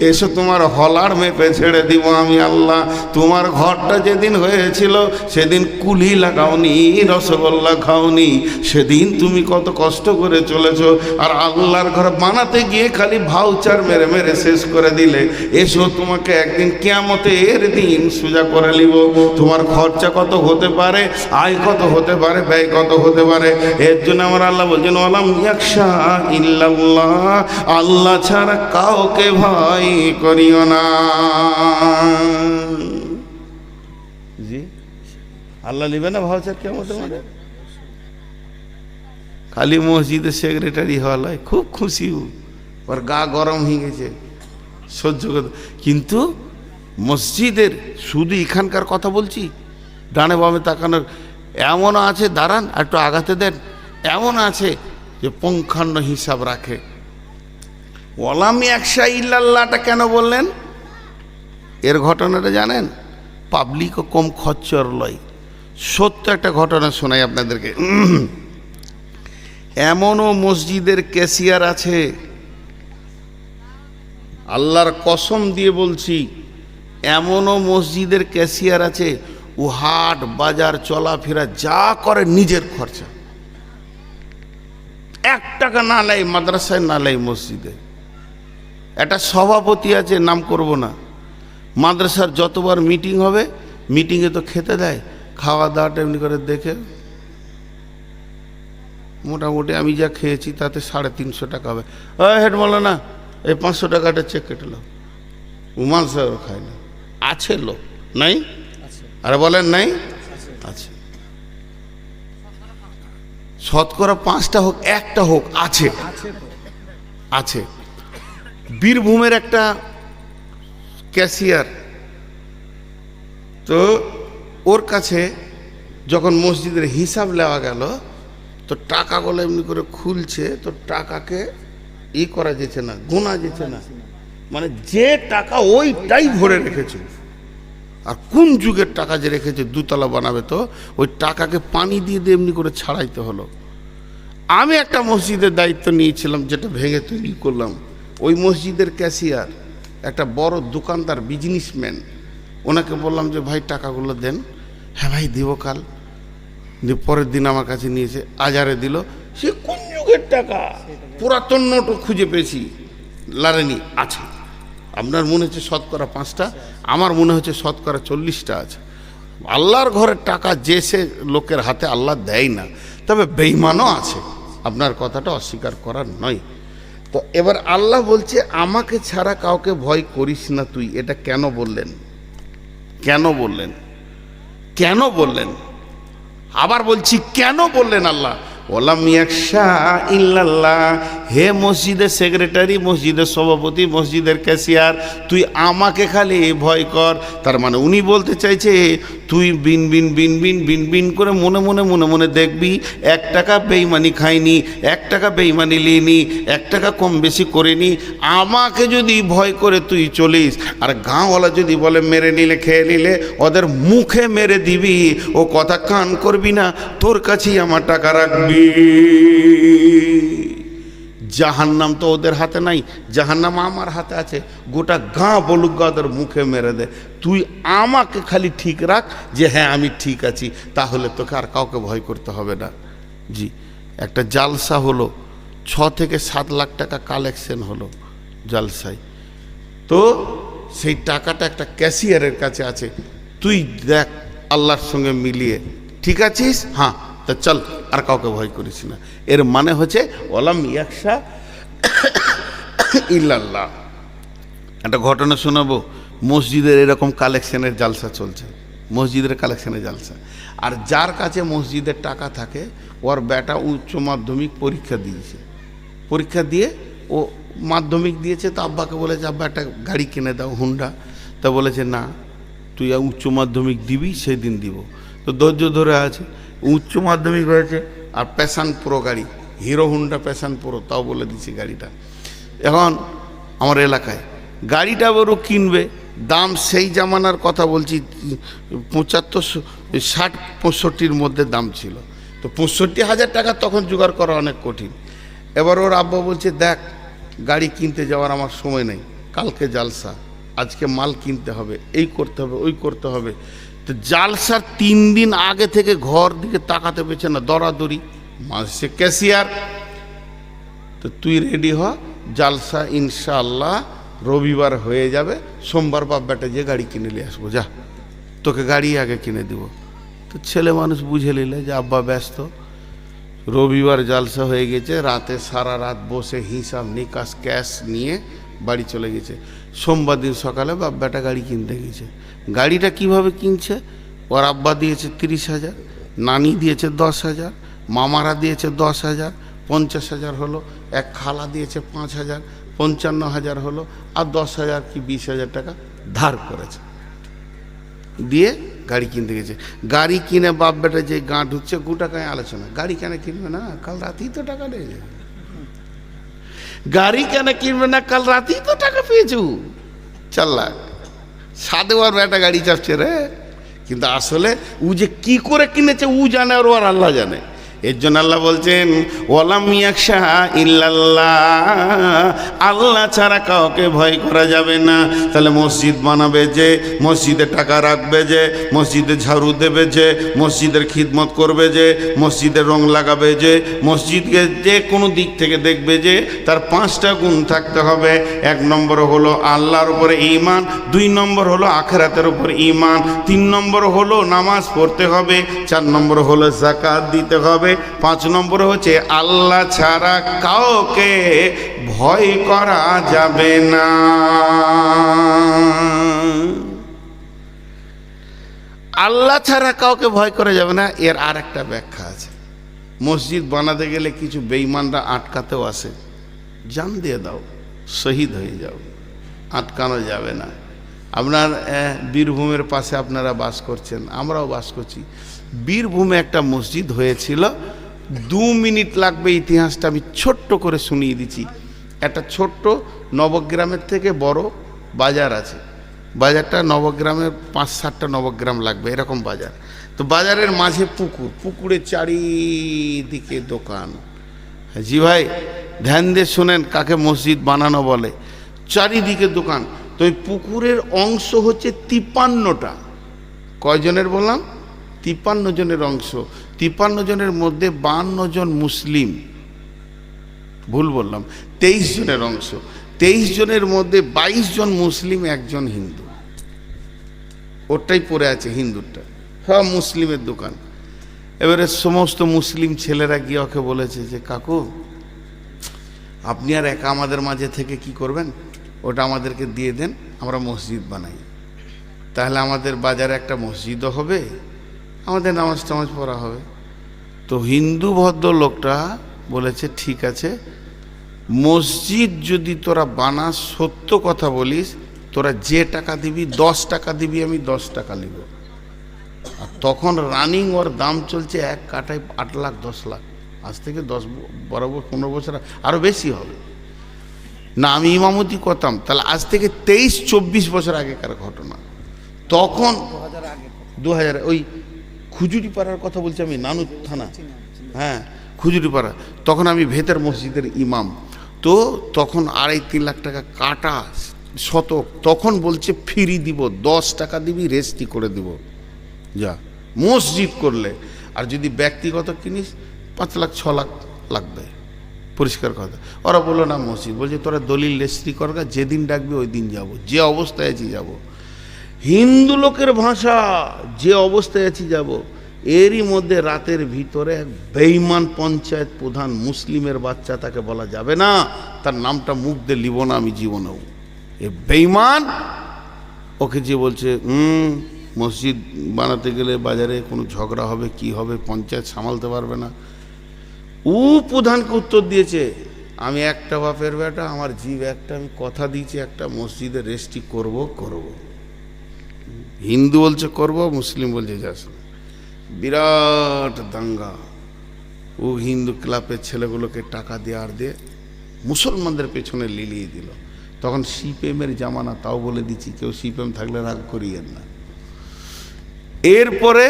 এসো তোমার হলার মেপে ছেড়ে দিব আমি আল্লাহ। তোমার ঘরটা যেদিন হয়েছিল সেদিন কুলি লাগাওনি, রসগোল্লা খাওনি, সেদিন তুমি কত কষ্ট করে চলেছো। আর আল্লাহর ঘর বানাতে গিয়ে খালি ভাউচার মেরে মেরে শেষ করে দিলে। এসো তোমাকে একদিন কিয়ামতের দিন সোজা করে নিব। তোমার খরচা কত হতে পারে, আয় কত হতে পারে, ব্যয় কত হতে পারে। এর জন্য আমার আল্লাহ বলছেন ওয়ালাম ইয়াখশা ইল্লাল্লাহ, আল্লাহ ছাড়া কাউকে ভয় করিও না। জি আল্লাহ নিবে না ভাউচার কিয়ামতের মাঠে? খালি মসজিদের সেক্রেটারি হওয়ায় খুব খুশি, ওর গা গরম হয়ে গেছে সহ্য করতে। কিন্তু মসজিদের শুধু এখানকার কথা বলছি, ডানে বামে তাকানোর এমনও আছে, দাঁড়ান একটু আগাতে দেন, এমন আছে যে পঙ্খান্ন হিসাব রাখে। ওয়ালাম ইয়াখশা ইল্লাল্লাহটা কেন বললেন? এর ঘটনাটা জানেন? পাবলিকও কম খচ্চর লয়। সত্য একটা ঘটনা শোনাই আপনাদেরকে। এমনও মসজিদের ক্যাশিয়ার আছে, আল্লাহর কসম দিয়ে বলছি, এমনও মসজিদের ক্যাশিয়ার আছে, ও হাট বাজার চলাফেরা যা করে নিজের খরচা, 1 টাকা না লাই মাদ্রাসায়, না লাই মসজিদে। একটা সভাপতি আছে, নাম করব না, মাদ্রাসার যতবার মিটিং হবে, মিটিংয়ে তো খেতে দেয়, খাওয়া দাওয়াটা এমনি করে দেখে মোটামুটি আমি যা খেয়েছি তাতে 350 টাকা হবে। হেড মাওলানা এই 500 টাকাটা চেক কেটে লো। উমান সাহেব খায় না, আছে লোক নাই? আরে বলেন নাই? আছে। শতকরা 5টা হোক 1টা হোক আছে, আছে। বীরভূমের একটা ক্যাশিয়ার, তো ওর কাছে যখন মসজিদের হিসাব নেওয়া গেল, তো টাকাগুলো এমনি করে খুলছে, তো টাকাকে করা যেছে না, গোনা যেছে না, মানে যে টাকা ওইটাই ভরে রেখেছে। আর কোন যুগের টাকা যে রেখেছে, 2 তলা বানাবে, তো ওই টাকাকে পানি দিয়ে দিয়ে এমনি করে ছাড়াইতে হলো। আমি একটা মসজিদের দায়িত্ব নিয়েছিলাম, যেটা ভেঙে তৈরি করলাম। ওই মসজিদের ক্যাশিয়ার একটা বড় দোকানদার, বিজনেসম্যান, ওনাকে বললাম যে ভাই টাকাগুলো দেন। হ্যাঁ ভাই দিব কাল। পরের দিন আমার কাছে নিয়েছে, আজারে দিল। সে কোন যুগের টাকা, পুরাতন নোটও খুঁজে পেয়েছি, লারেনি আছে। আপনার মনে হচ্ছে শতকরা 5টা, আমার মনে হচ্ছে শতকরা 40টা আছে। আল্লাহর ঘরের টাকা যে সে লোকের হাতে আল্লাহ দেয় না, তবে বেঈমানও আছে, আপনার কথাটা অস্বীকার করার নয়। তো এবার আল্লাহ বলছে আমাকে ছাড়া কাউকে ভয় করিস না তুই। এটা কেন বললেন? কেন বললেন? কেন বললেন? আবার বলছি কেন বললেন আল্লাহ? ওয়ালাম ইয়াখশা ইল্লাল্লাহ, হে মসজিদের সেক্রেটারি, মসজিদের সভাপতি, মসজিদের ক্যাশিয়ার, তুই আমাকে খালি ভয় কর। তার মানে উনি বলতে চাইছে তুই বিন বিন বিন বিন বিন বিন করে মনে মনে মনে মনে দেখবি 1 টাকা বেইমানি খাইনি, 1 টাকা বেইমানি লিনি, 1 টাকা কম বেশি করিনি। আমাকে যদি ভয় করে তুই চলিস, আর গাঁওয়ালা যদি বলে মেরে নিলে খেয়ে নিলে, ওদের মুখে মেরে দিবি, ও কথা কান করবি না, তোর কাছেই আমার টাকা রাখবি। জাহান্নাম তো ওদের হাতে নাই, জাহান্নাম আমার হাতে আছে। গোটা গাঁ বলুক গা, ওদের মুখে মেরে দে। তুই আমাকে খালি ঠিক রাখ যে হ্যাঁ আমি ঠিক আছি, তাহলে তোকে আর কাউকে ভয় করতে হবে না। জি, একটা জালসা হলো, 6 থেকে 7 লাখ টাকা কালেকশন হলো জালসায়। তো সেই টাকাটা একটা ক্যাশিয়ারের কাছে আছে। তুই দেখ আল্লাহর সঙ্গে মিলিয়ে ঠিক আছিস, হ্যাঁ তা চল, আর কাউকে ভয় করিস না। এর মানে হচ্ছে ওয়ালাম ইয়াকশা ইল্লাল্লাহ। একটা ঘটনা শোনাবো। মসজিদের এরকম কালেকশনের জালসা চলছে, মসজিদের কালেকশনের জালসা। আর যার কাছে মসজিদের টাকা থাকে, ওর বেটা উচ্চ মাধ্যমিক পরীক্ষা দিয়েছে, পরীক্ষা দিয়ে ও মাধ্যমিক দিয়েছে। তো আব্বাকে বলেছে আব্বা একটা গাড়ি কিনে দাও, হুন্ডা। তা বলেছে না, তুই উচ্চ মাধ্যমিক দিবি সেদিন দিব। তো ধৈর্য ধরে আছে, উচ্চ মাধ্যমিক হয়েছে, আর প্যাশান প্রো গাড়ি, হিরো হুন্ডা প্যাশান প্রো, তাও বলে দিছি গাড়িটা। এখন আমার এলাকায় গাড়িটা বড় কিনবে, দাম সেই জামানার কথা বলছি 75, 60, 65-র মধ্যে দাম ছিল। তো 65,000 টাকা তখন জোগাড় করা অনেক কঠিন। এবার ওর আব্বা বলছে দেখ, গাড়ি কিনতে যাওয়ার আমার সময় নেই, কালকে জালসা, আজকে মাল কিনতে হবে, এই করতে হবে, ওই করতে হবে। তো জালসার 3 দিন আগে থেকে ঘর দিকে তাকাতে পেরেছে না, দরাদরি। সে ক্যাশিয়ার, তো তুই রেডি হ, জালসা ইনশাআল্লাহ রবিবার হয়ে যাবে, সোমবার বাপ বেটা যে গাড়ি কিনে নিয়ে আসবো, যা তোকে গাড়ি আগে কিনে দিব। তো ছেলে মানুষ বুঝে নিলে যে আব্বা ব্যস্ত। রবিবার জালসা হয়ে গেছে, রাতে সারা রাত বসে হিসাব নিকাশ ক্যাশ নিয়ে বাড়ি চলে গেছে। সোমবার দিন সকালে বাপ বেটা গাড়ি কিনতে গেছে। গাড়িটা কিভাবে কিনছে? ওর আব্বা দিয়েছে 30,000, নানি দিয়েছে 10,000, মামারা দিয়েছে 10,000, 50,000 হলো। এক খালা দিয়েছে 5,000, 55,000 হলো। আর 10,000 কি 20,000 টাকা ধার করেছে, দিয়ে গাড়ি কিনতে গেছে। গাড়ি কিনে বাপ বেটা যে গা ঢুকছে, গোটা গায়ে আলোচনা, গাড়ি কেন কিনবে না, কাল রাতেই তো টাকা নিয়েছে। গাড়ি কেন কিনবে না, কাল রাতেই তো টাকা পেয়েছু। 4 লাখ সাদে ওর বেটা গাড়ি চাপছে রে। কিন্তু আসলে ও যে কি করে কিনেছে ও জানে, আর ওর আল্লাহ জানে। এর জন্য আল্লাহ বলছেন ওয়ালাম ইয়াকশা ইল্লাল্লাহ, আল্লাহ ছাড়া কাউকে ভয় করা যাবে না। তাহলে মসজিদ বানাবে যে, মসজিদে টাকা রাখবে যে, মসজিদে ঝাড়ু দেবে যে, মসজিদের খিদমত করবে যে, মসজিদের রং লাগাবে যে, মসজিদকে যে কোনো দিক থেকে দেখবে যে, তার 5টা গুণ থাকতে হবে। 1 নম্বর হলো আল্লাহর উপরে ঈমান, 2 নম্বর হলো আখিরাতের উপর ঈমান, 3 নম্বর হলো নামাজ পড়তে হবে, 4 নম্বর হলো যাকাত দিতে হবে, 5 নম্বর হচ্ছে আল্লাহ ছাড়া কাউকে ভয় করা যাবে না। আল্লাহ ছাড়া কাউকে ভয় করা যাবে না। এর আর একটা ব্যাখ্যা আছে। মসজিদ বানাতে গেলে কিছু বেঈমানরা আটকাতেও আসে, জান দিয়ে দাও, শহীদ হয়ে যাও, আটকানো যাবে না। আপনার বীরভূমের পাশে আপনারা বাস করছেন, আমরাও বাস করছি। বীরভূমে একটা মসজিদ হয়েছিল, 2 মিনিট লাগবে ইতিহাসটা আমি ছোট্ট করে শুনিয়ে দিচ্ছি। একটা ছোট্ট নবগ্রামের থেকে বড় বাজার আছে, বাজারটা নবগ্রামের 5-7টা নবগ্রাম লাগবে এরকম বাজার। তো বাজারের মাঝে পুকুর, পুকুরের চারিদিকে দোকান। জি ভাই, ধ্যান দিয়ে শোনেন কাকে মসজিদ বানানো বলে। চারিদিকে দোকান। তো ওই পুকুরের অংশ হচ্ছে 53টা। কয়জনের বললাম? 53 জনের অংশ। 53 জনের মধ্যে 52 জন মুসলিম, ভুল বললাম, 23 জনের অংশ। 23 জনের মধ্যে 22 জন মুসলিম, 1 জন হিন্দু। ওটাই পড়ে আছে হিন্দুরটা, সব মুসলিমের দোকান। এবারে সমস্ত মুসলিম ছেলেরা গিয়ে ওকে বলেছে যে কাকু, আপনি আর একা আমাদের মাঝে থেকে কি করবেন, ওটা আমাদেরকে দিয়ে দেন, আমরা মসজিদ বানাই, তাহলে আমাদের বাজারে একটা মসজিদও হবে, আমাদের নামাজ টামাজ পড়া হবে। তো হিন্দু ভদ্র লোকটা বলেছে ঠিক আছে, মসজিদ যদি তোরা বানাস, সত্য কথা বলিস, তোরা যে টাকা দিবি, 10 টাকা দিবি, আমি 10 টাকা নিব। আর তখন রানিং ওর দাম চলছে এক কাঠায় 8 লাখ 10 লাখ। আজ থেকে 10-15 বছর আরও বেশি হবে না। আমি ইমামতি করতাম, তাহলে আজ থেকে 23-24 বছর আগেকার ঘটনা। তখন 2000 আগে 2000 ওই খুজুরিপাড়ার কথা বলছি আমি, নানুর থানা, হ্যাঁ খুজুরিপাড়া। তখন আমি ভেতর মসজিদের ইমাম। তো তখন 2.5-3 লাখ টাকা কাটা শতক। তখন বলছে ফ্রি দিব, 10 টাকা দিবি, রেজিস্ট্রি করে দিব যা মসজিদ করলে। আর যদি ব্যক্তিগত কিনিস 5 লাখ 6 লাখ লাগবে, পরিষ্কার কথা। ওরা বললো না মসজিদ, বলছে তোরা দলিল রেজিস্ট্রি করগা, যেদিন ডাকবি ওই দিন যাবো, যে অবস্থায় আছি যাব। হিন্দু লোকের ভাষা, যে অবস্থায় আছি যাব। এরই মধ্যে রাতের ভিতরে এক বেঈমান পঞ্চায়েত প্রধান, মুসলিমের বাচ্চা, তাকে বলা যাবে না, তার নামটা মুখ দিয়ে লিব না আমি জীবনেও। এ বেঈমান ওকে যে বলছে মসজিদ বানাতে গেলে বাজারে কোনো ঝগড়া হবে, কি হবে, পঞ্চায়েত সামালতে পারবে না। ও প্রধানকে উত্তর দিয়েছে, আমি একটা বাপের বেটা, আমার জীব একটা, আমি কথা দিয়েছি একটা মসজিদে রেজিস্ট্রি করব। হিন্দু বলছে করব, মুসলিম বলছে যাস না। বিরাট দাঙ্গা। ও হিন্দু ক্লাবের ছেলেগুলোকে টাকা দিয়ে মুসলমানদের পেছনে লিলিয়ে দিল। তখন সিপিএমের জামানা, তাও বলে দিচ্ছি, কেউ সিপিএম থাকলে রাগ করিয়েন না। এরপরে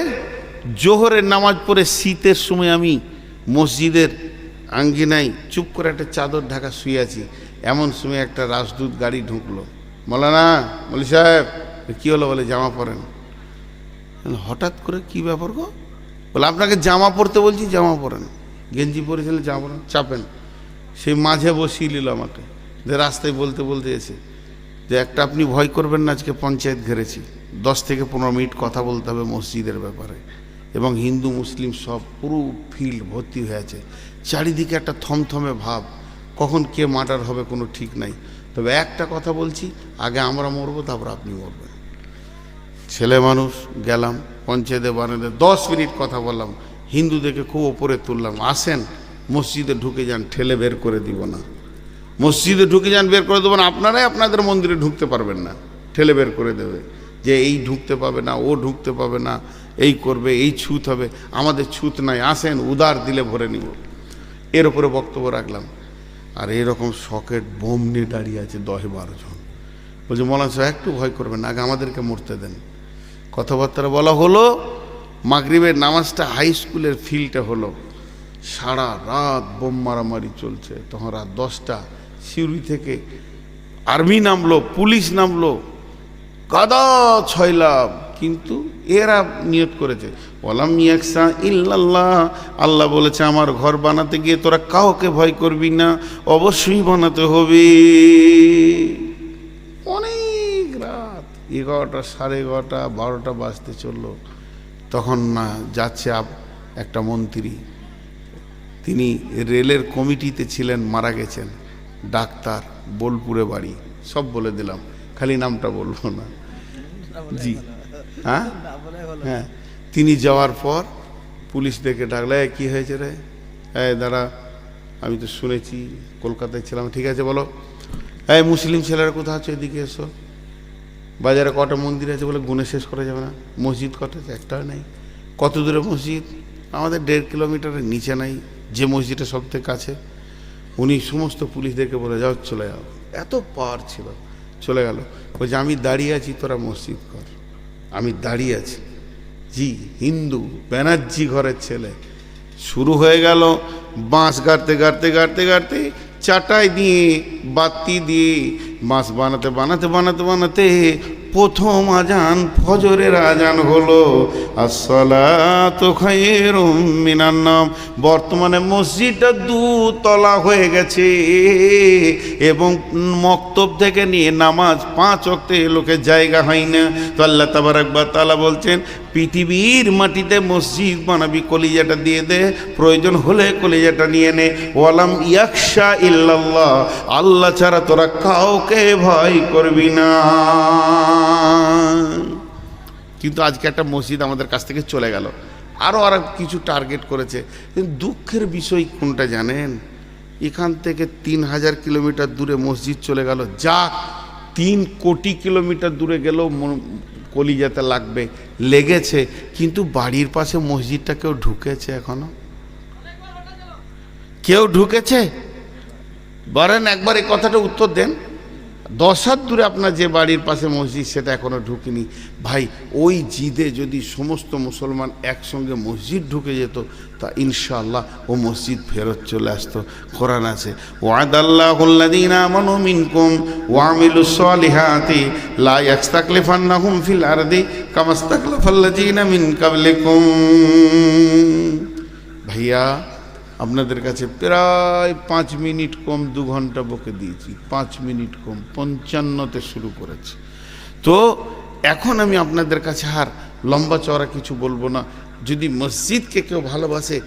জোহরের নামাজ পড়ে শীতের সময় আমি মসজিদের আঙ্গিনায় চুপ করে একটা চাদর ঢাকা শুয়ে আছি। এমন সময় একটা রাজদূত গাড়ি ঢুকলো। মৌলানা, মৌলী সাহেব, কী হলো? বলে জামা পরেন। হঠাৎ করে কি ব্যাপার গো? বলে আপনাকে জামা পরতে বলছি, জামা পরেন। গেঞ্জি পরেছিলেন, জামা পরেন, চাপেন। সেই মাঝে বসিয়ে নিল আমাকে, যে রাস্তায় বলতে এসে যে একটা আপনি ভয় করবেন না, আজকে পঞ্চায়েত ঘেরেছি, 10 থেকে 15 মিনিট কথা বলতে হবে মসজিদের ব্যাপারে। এবং হিন্দু মুসলিম সব পুরো ফিল্ড ভর্তি হয়ে আছে। চারিদিকে একটা থমথমে ভাব, কখন কে মার্ডার হবে কোনো ঠিক নাই। তবে একটা কথা বলছি, আগে আমরা মরবো, তারপর আপনি মরবেন। ছেলে মানুষ গেলাম পঞ্চায়েতে বানাতে, 10 মিনিট কথা বললাম। হিন্দুদেরকে খুব ওপরে তুললাম, আসেন মসজিদে ঢুকে যান, ঠেলে বের করে দিব না। মসজিদে ঢুকে যান, বের করে দেবো না। আপনারাই আপনাদের মন্দিরে ঢুকতে পারবেন না, ঠেলে বের করে দেবে, যে এই ঢুকতে পাবে না, ও ঢুকতে পাবে না, এই করবে, এই ছুত হবে। আমাদের ছুত নাই, আসেন উদার দিলে ভরে নিব। এর উপরে বক্তব্য রাখলাম। আর এরকম সকেট বোম নিয়ে দাঁড়িয়ে আছে 10-12 জন। বলছে মৌলানা সাহেব একটু ভয় করবেন না, আগে আমাদেরকে মরতে দেন। কথাবার্তা বলা হলো। মাগরিবের নামাজটা হাই স্কুলের ফিল্ডে হলো। সারা রাত বোম মারামারি চলছে। তখন রাত 10টা সিউড়ি থেকে আর্মি নামলো, পুলিশ নামলো, কাদা ছয়লাম। কিন্তু এরা নিয়ত করেছে, ওয়ালাম ইয়াকসা ইল্লাল্লাহ, আল্লাহ বলেছে আমার ঘর বানাতে গিয়ে তোরা কাউকে ভয় করবি না, অবশ্যই বানাতে হবে। অনেক রাত 11টা, 11:30, 12টা বাজতে চললো। তখন না যাচ্ছে একটা মন্ত্রী, তিনি রেলের কমিটিতে ছিলেন, মারা গেছেন, ডাক্তার, বোলপুরে বাড়ি, সব বলে দিলাম, খালি নামটা বলবো না। জি হ্যাঁ হ্যাঁ। তিনি যাওয়ার পর পুলিশ দেখে ডাকলে, কি হয়েছে রে? দাঁড়া, আমি তো শুনেছি, কলকাতায় ছিলাম। ঠিক আছে বলো। মুসলিম ছেলেরা কোথাও আছে, এদিকে এসো। বাজারে কটা মন্দির আছে? বলে গুণে শেষ করা যাবে না। মসজিদ কটা আছে? একটাও নেই। কত দূরে মসজিদ? আমাদের 1.5 কিলোমিটারের নিচে নাই, যে মসজিদটা সব থেকে কাছে। উনি সমস্ত পুলিশদেরকে বলে যাও, চলে যাও। এত পাওয়ার ছিল, চলে গেল। বলছে আমি দাঁড়িয়ে আছি, তোরা মসজিদ কর। আমি দাঁড়িয়ে আছি। জি, হিন্দু ব্যানার্জি ঘরের ছেলে। শুরু হয়ে গেল বাঁশ গাড়তে গাড়তে গাড়তে গাড়তে, চাটাই দিয়ে, বাতি দিয়ে, বাঁশ বানাতে বানাতে বানাতে বানাতে প্রথম আজান, ফজরের আজান হলো। আসসালাতু খায়রুম মিনান নাওম। বর্তমানে মসজিদটা 2 তলা হয়ে গেছে এবং মক্তব থেকে নিয়ে নামাজ 5 ওয়াক্তে লোকের জায়গা হয় না। তো আল্লাহ তাবারাক ওয়া তাআলা বলছেন, পৃথিবীর মাটিতে মসজিদ বানাবি, কলিজাটা দিয়ে দে, প্রয়োজন হলে কলিজাটা নিয়ে নে। ওয়ালাম ইয়াকশা ইল্লাল্লাহ, আল্লাহ ছাড়া তোরা কাউকে ভয় করবি না। কিন্তু আজকে একটা মসজিদ আমাদের কাছ থেকে চলে গেল। আরও কিছু টার্গেট করেছে। কিন্তু দুঃখের বিষয় কোনটা জানেন? এখান থেকে 3000 কিলোমিটার দূরে মসজিদ চলে গেল, যা 3 কোটি কিলোমিটার দূরে গেলেও কলিজাতে লাগবে, লেগেছে। কিন্তু বাড়ির পাশে মসজিদটা কেউ ঢুকেছে এখনো? কেউ ঢুকেছে? বলেন একবার এই কথাটা উত্তর দেন। 10 হাত দূরে আপনার যে বাড়ির পাশে মসজিদ, সেটা এখনো ঢুকিনি। ভাই, ওই জিদে যদি সমস্ত মুসলমান একসঙ্গে মসজিদ ঢুকে যেত, তা ইনশাআল্লাহ ও মসজিদ ফেরত চলে আসতো। কোরআন আছে, ওয়াদাল্লাহুল্লাযীনা আমানু মিনকুম ওয়া আমিলুস সালিহাতি লা ইস্তাকলিফান্নাহুম ফিল আরদি কামা ইস্তাকলাফাল্লাযীনা মিন ক্বাবলিকুম। ভাইয়া, আপনাদের কাছে প্রায় 5 মিনিট কম 2 ঘন্টা বকে দিয়েছি, 5 মিনিট কম, 55তে শুরু করেছি। তো এখন আমি আপনাদের কাছে আর লম্বা চওড়া কিছু বলবো না। যদি মসজিদকে কেউ ভালোবাসে,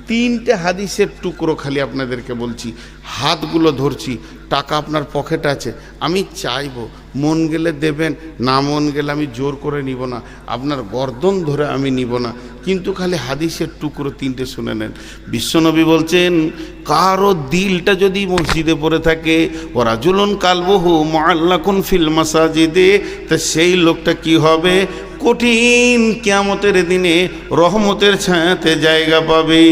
3টে হাদিসের টুকরো খালি আপনাদেরকে বলছি, হাতগুলো ধরছি, টাকা আপনার পকেটে আছে, আমি চাইবো মন গেলে দেবেন, না মন গেলে আমি জোর করে নিব না, আপনার গর্দন ধরে আমি নিব না, কিন্তু খালি হাদিসের টুকরো 3টে শুনে নেন। বিশ্বনবী বলছেন, কারো দিলটা যদি মসজিদে পড়ে থাকে, ওরা জুলুন কালবহু মুআল্লাকুন ফিল মাসাজিদে, তা সেই লোকটা কি হবে? কঠিন কিয়ামতের দিনে রহমতের ছায়াতে জায়গা পাবে।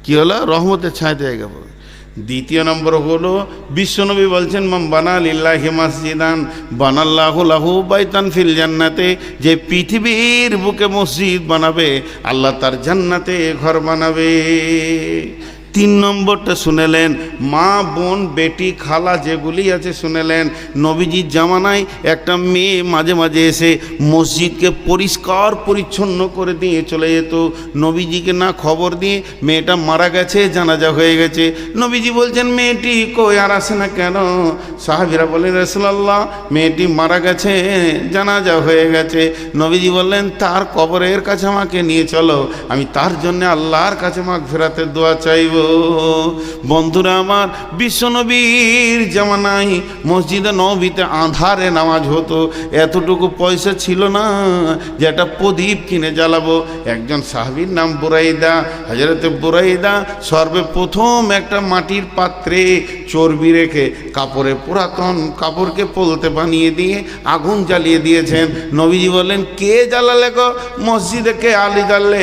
কি হলো? রহমতের ছায়াতে জায়গা পাবে। দ্বিতীয় নম্বর হলো, বিশ্বনবী বলছেন, মান বানা লিল্লাহি মাসজিদান বানাল্লাহু লাহু বাইতান ফিল জান্নাতে, যে পৃথিবীর বুকে মসজিদ বানাবে, আল্লাহ তার জান্নাতে ঘর বানাবে। 3 নম্বরটা শুনেলেন, মা বোন বেটি খালা যেগুলি আছে শুনেলেন। নবীজির জামানায় একটা মেয়ে মাঝে মাঝে এসে মসজিদকে পরিষ্কার পরিচ্ছন্ন করে দিয়ে চলে যেত। নবীজিকে না খবর দিয়ে মেয়েটা মারা গেছে, জানাজা হয়ে গেছে। নবীজি বলছেন, মেয়েটি কই, আর আসে না কেন? সাহাবীরা বলেন, রাসূলুল্লাহ, মেয়েটি মারা গেছে, জানাজা হয়ে গেছে। নবীজি বললেন, তার কবরের কাছে আমাকে নিয়ে চলো, আমি তার জন্য আল্লাহর কাছে মাগফিরাতের দোয়া চাইব। বন্ধুরা আমার, বিশ্বনবীর জামানায় মসজিদে নববীতে আঁধারে নামাজ হতো। এতটুকু পয়সা ছিল না যে একটা প্রদীপ কিনে জ্বালাবো। একজন সাহাবীর নাম বুরাইদা, হযরতে বুরাইদা সর্বপ্রথম একটা মাটির পাত্রে চর্বি রেখে কাপড়ে, পুরাতন কাপড়কে পলতে বানিয়ে দিয়ে আগুন জ্বালিয়ে দিয়েছেন। নবীজি বললেন, কে জ্বালালে গো? মসজিদে কে আলী জ্বাললে?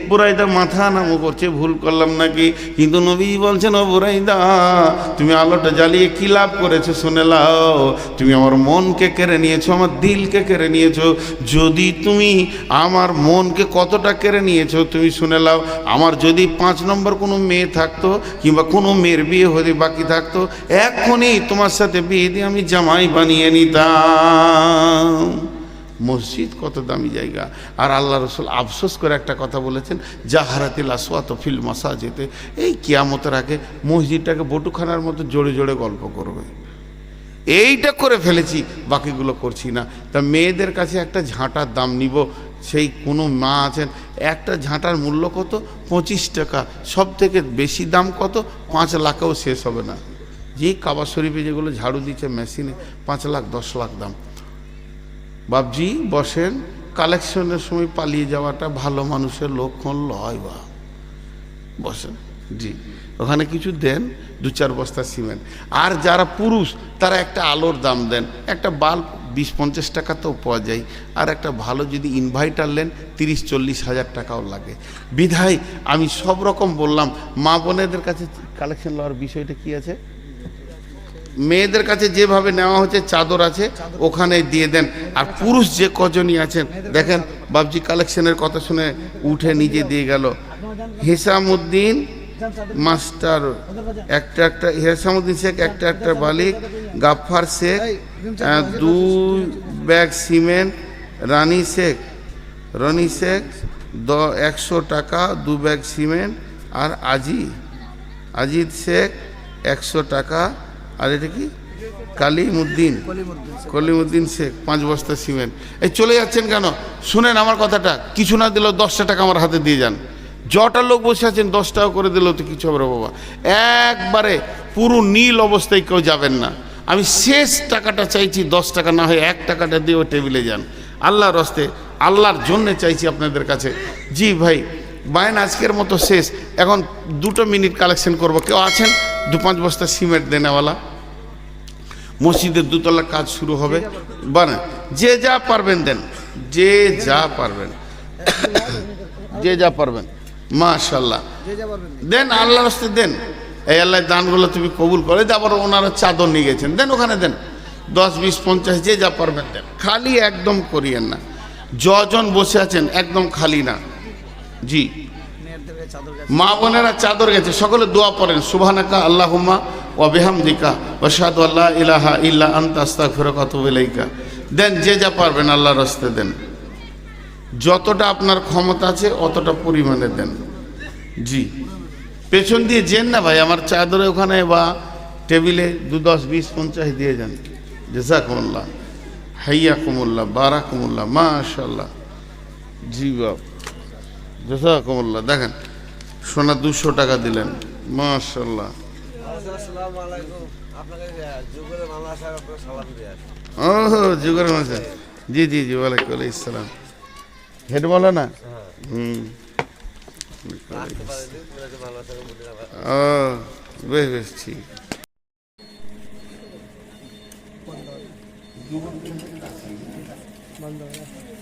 বুরাইদা মাথা নামো করছে, ভুল করলাম নাকি? কিন্তু নবীজি বলছেন, ও বুরাইদা, তুমি আলোটা জ্বালিয়ে কি লাভ করেছো শুনে লাও। তুমি আমার মনকে কেড়ে নিয়েছো, আমার দিলকে কেড়ে নিয়েছো। যদি তুমি আমার মনকে কতটা কেড়ে নিয়েছো তুমি শুনে লাও। আমার যদি 5 নম্বর কোনো মেয়ে থাকতো, কিংবা কোনো মেয়ের বিয়ে হতে বাকি থাকতো, এখনই তোমার সাথে বিয়ে দিয়ে আমি জামাই বানিয়ে নিতাম। মসজিদ কত দামি জায়গা। আর আল্লাহ রসুল আফসোস করে একটা কথা বলেছেন, জাহারাতিল আসওয়াত ফিল মাসাজিদে, এই কিয়ামতের আগে মসজিদটাকে বটুখানার মতো জোরে জোরে গল্প করবে। এইটা করে ফেলেছি, বাকিগুলো করছি না। তা মেয়েদের কাছে একটা ঝাঁটার দাম নিব, সেই কোনো মা আছেন, একটা ঝাঁটার মূল্য কত? 25 টাকা। সব থেকে বেশি দাম কত? 5 লাখেও শেষ হবে না। যে কাবা শরীফে যেগুলো ঝাড়ু দিচ্ছে মেশিনে, 5 লাখ 10 লাখ দাম। বাবজি বসেন, কালেকশনের সময় পালিয়ে যাওয়াটা ভালো মানুষের লক্ষণ লয়। বা বসেন, জি, ওখানে কিছু দেন, 2-4 বস্তা সিমেন্ট। আর যারা পুরুষ, তারা একটা আলোর দাম দেন, একটা বাল্ব 20-50 টাকা তো পাওয়া যায়। আর একটা ভালো যদি ইনভার্টার নেন, 30-40 হাজার টাকাও লাগে। বিধায় আমি সব রকম বললাম। মা বোনেদের কাছে কালেকশন লওয়ার বিষয়টা কি আছে? মেয়েদের কাছে যেভাবে নেওয়া হচ্ছে, চাদর আছে, ওখানে দিয়ে দেন। আর পুরুষ যে কজনই আছেন, দেখেন বাবজি কালেকশনের কথা শুনে উঠে নিজে দিয়ে গেল। হিসামউদ্দিন মাস্টার একটা হিসামউদ্দিন শেখ একটা বালিক, গাফফার শেখ 2 ব্যাগ সিমেন্ট, রনি শেখ 100 টাকা 2 ব্যাগ সিমেন্ট, আর আজিদ শেখ 100 টাকা। আর এটা কি? কলিমুদ্দিন শেখ 5 বস্তা সিমেন্ট। এই চলে যাচ্ছেন কেন? শুনেন আমার কথাটা। কিছু না দিলেও 10টা টাকা আমার হাতে দিয়ে যান। যটা লোক বসে আছেন 10 টাকা করে দিলেও তো কিছু হবে বাবা। একবারে পুরো নীল অবস্থায় কেউ যাবেন না। আমি শেষ টাকাটা চাইছি, 10 টাকা না হয় 1 টাকাটা দিয়ে টেবিলে যান। আল্লাহর রাস্তে আল্লাহর জন্য চাইছি আপনাদের কাছে। জি ভাই, বায়ন আজকের মতো শেষ। এখন 2 মিনিট কালেকশন করব। কেউ আছেন 2-5 বস্তা সিমেন্ট দেনেওয়ালা? মসজিদের 2 তলা কাজ শুরু হবে। বানা যে যা পারবেন দেন, যে যা পারবেন, যে যা পারবেন। মাশাআল্লাহ, যে যা পারবেন দেন, আল্লাহর রাস্তায় দেন। এই আল্লাহ দানগুলো তুমি কবুল করে। আবার ওনারা চাদর নিয়ে গেছেন, দেন ওখানে দেন। 10, 20, 50 যে যা পারবেন দেন। খালি একদম করিয়েন না। যজন বসে আছেন একদম খালি না। জি, মেয়েদের গায়ে চাদর গাছে মা বোনেরা চাদর গেছে, সকলে দোয়া পড়েন। সুবহানাকা আল্লাহুম্মা ওয়া বিহামদিকা ওয়া আশহাদু আল্লা ইলাহা ইল্লা আনতা আস্তাগফিরুকা ওয়া আতুবু ইলাইকা। দেন, যে যা পারবেন আল্লাহর রাস্তায় দেন। যতটা আপনার ক্ষমতা আছে অতটা পরিমাণে দেন। জি, পেছন দিয়ে যেন না ভাই, আমার চাদরে ওখানে বা টেবিলে 2, 10, 20, 50 দিয়ে যান। জাযাকুমুল্লাহ, হাইয়াকুমুল্লাহ, বারাকুমুল্লাহ, মাশাআল্লাহ। জি বাপ, জাযাকুমুল্লাহ। দেখেন, সোনা 200 টাকা দিলেন, মাশাআল্লাহ। আসসালামু আলাইকুম। আপনাকে যুগের মামলা সাহেব আপনাকে সালাম দিয়ে আসি। ও যুগের মাসে। জি জি জি, ওয়ালাইকুম আসসালাম। হেড বলো না? আসতে পারেনি, পুরাতে মামলা সাহেব বলে আবার ও বেশ বেশ, ঠিক। বন্ধ হবে।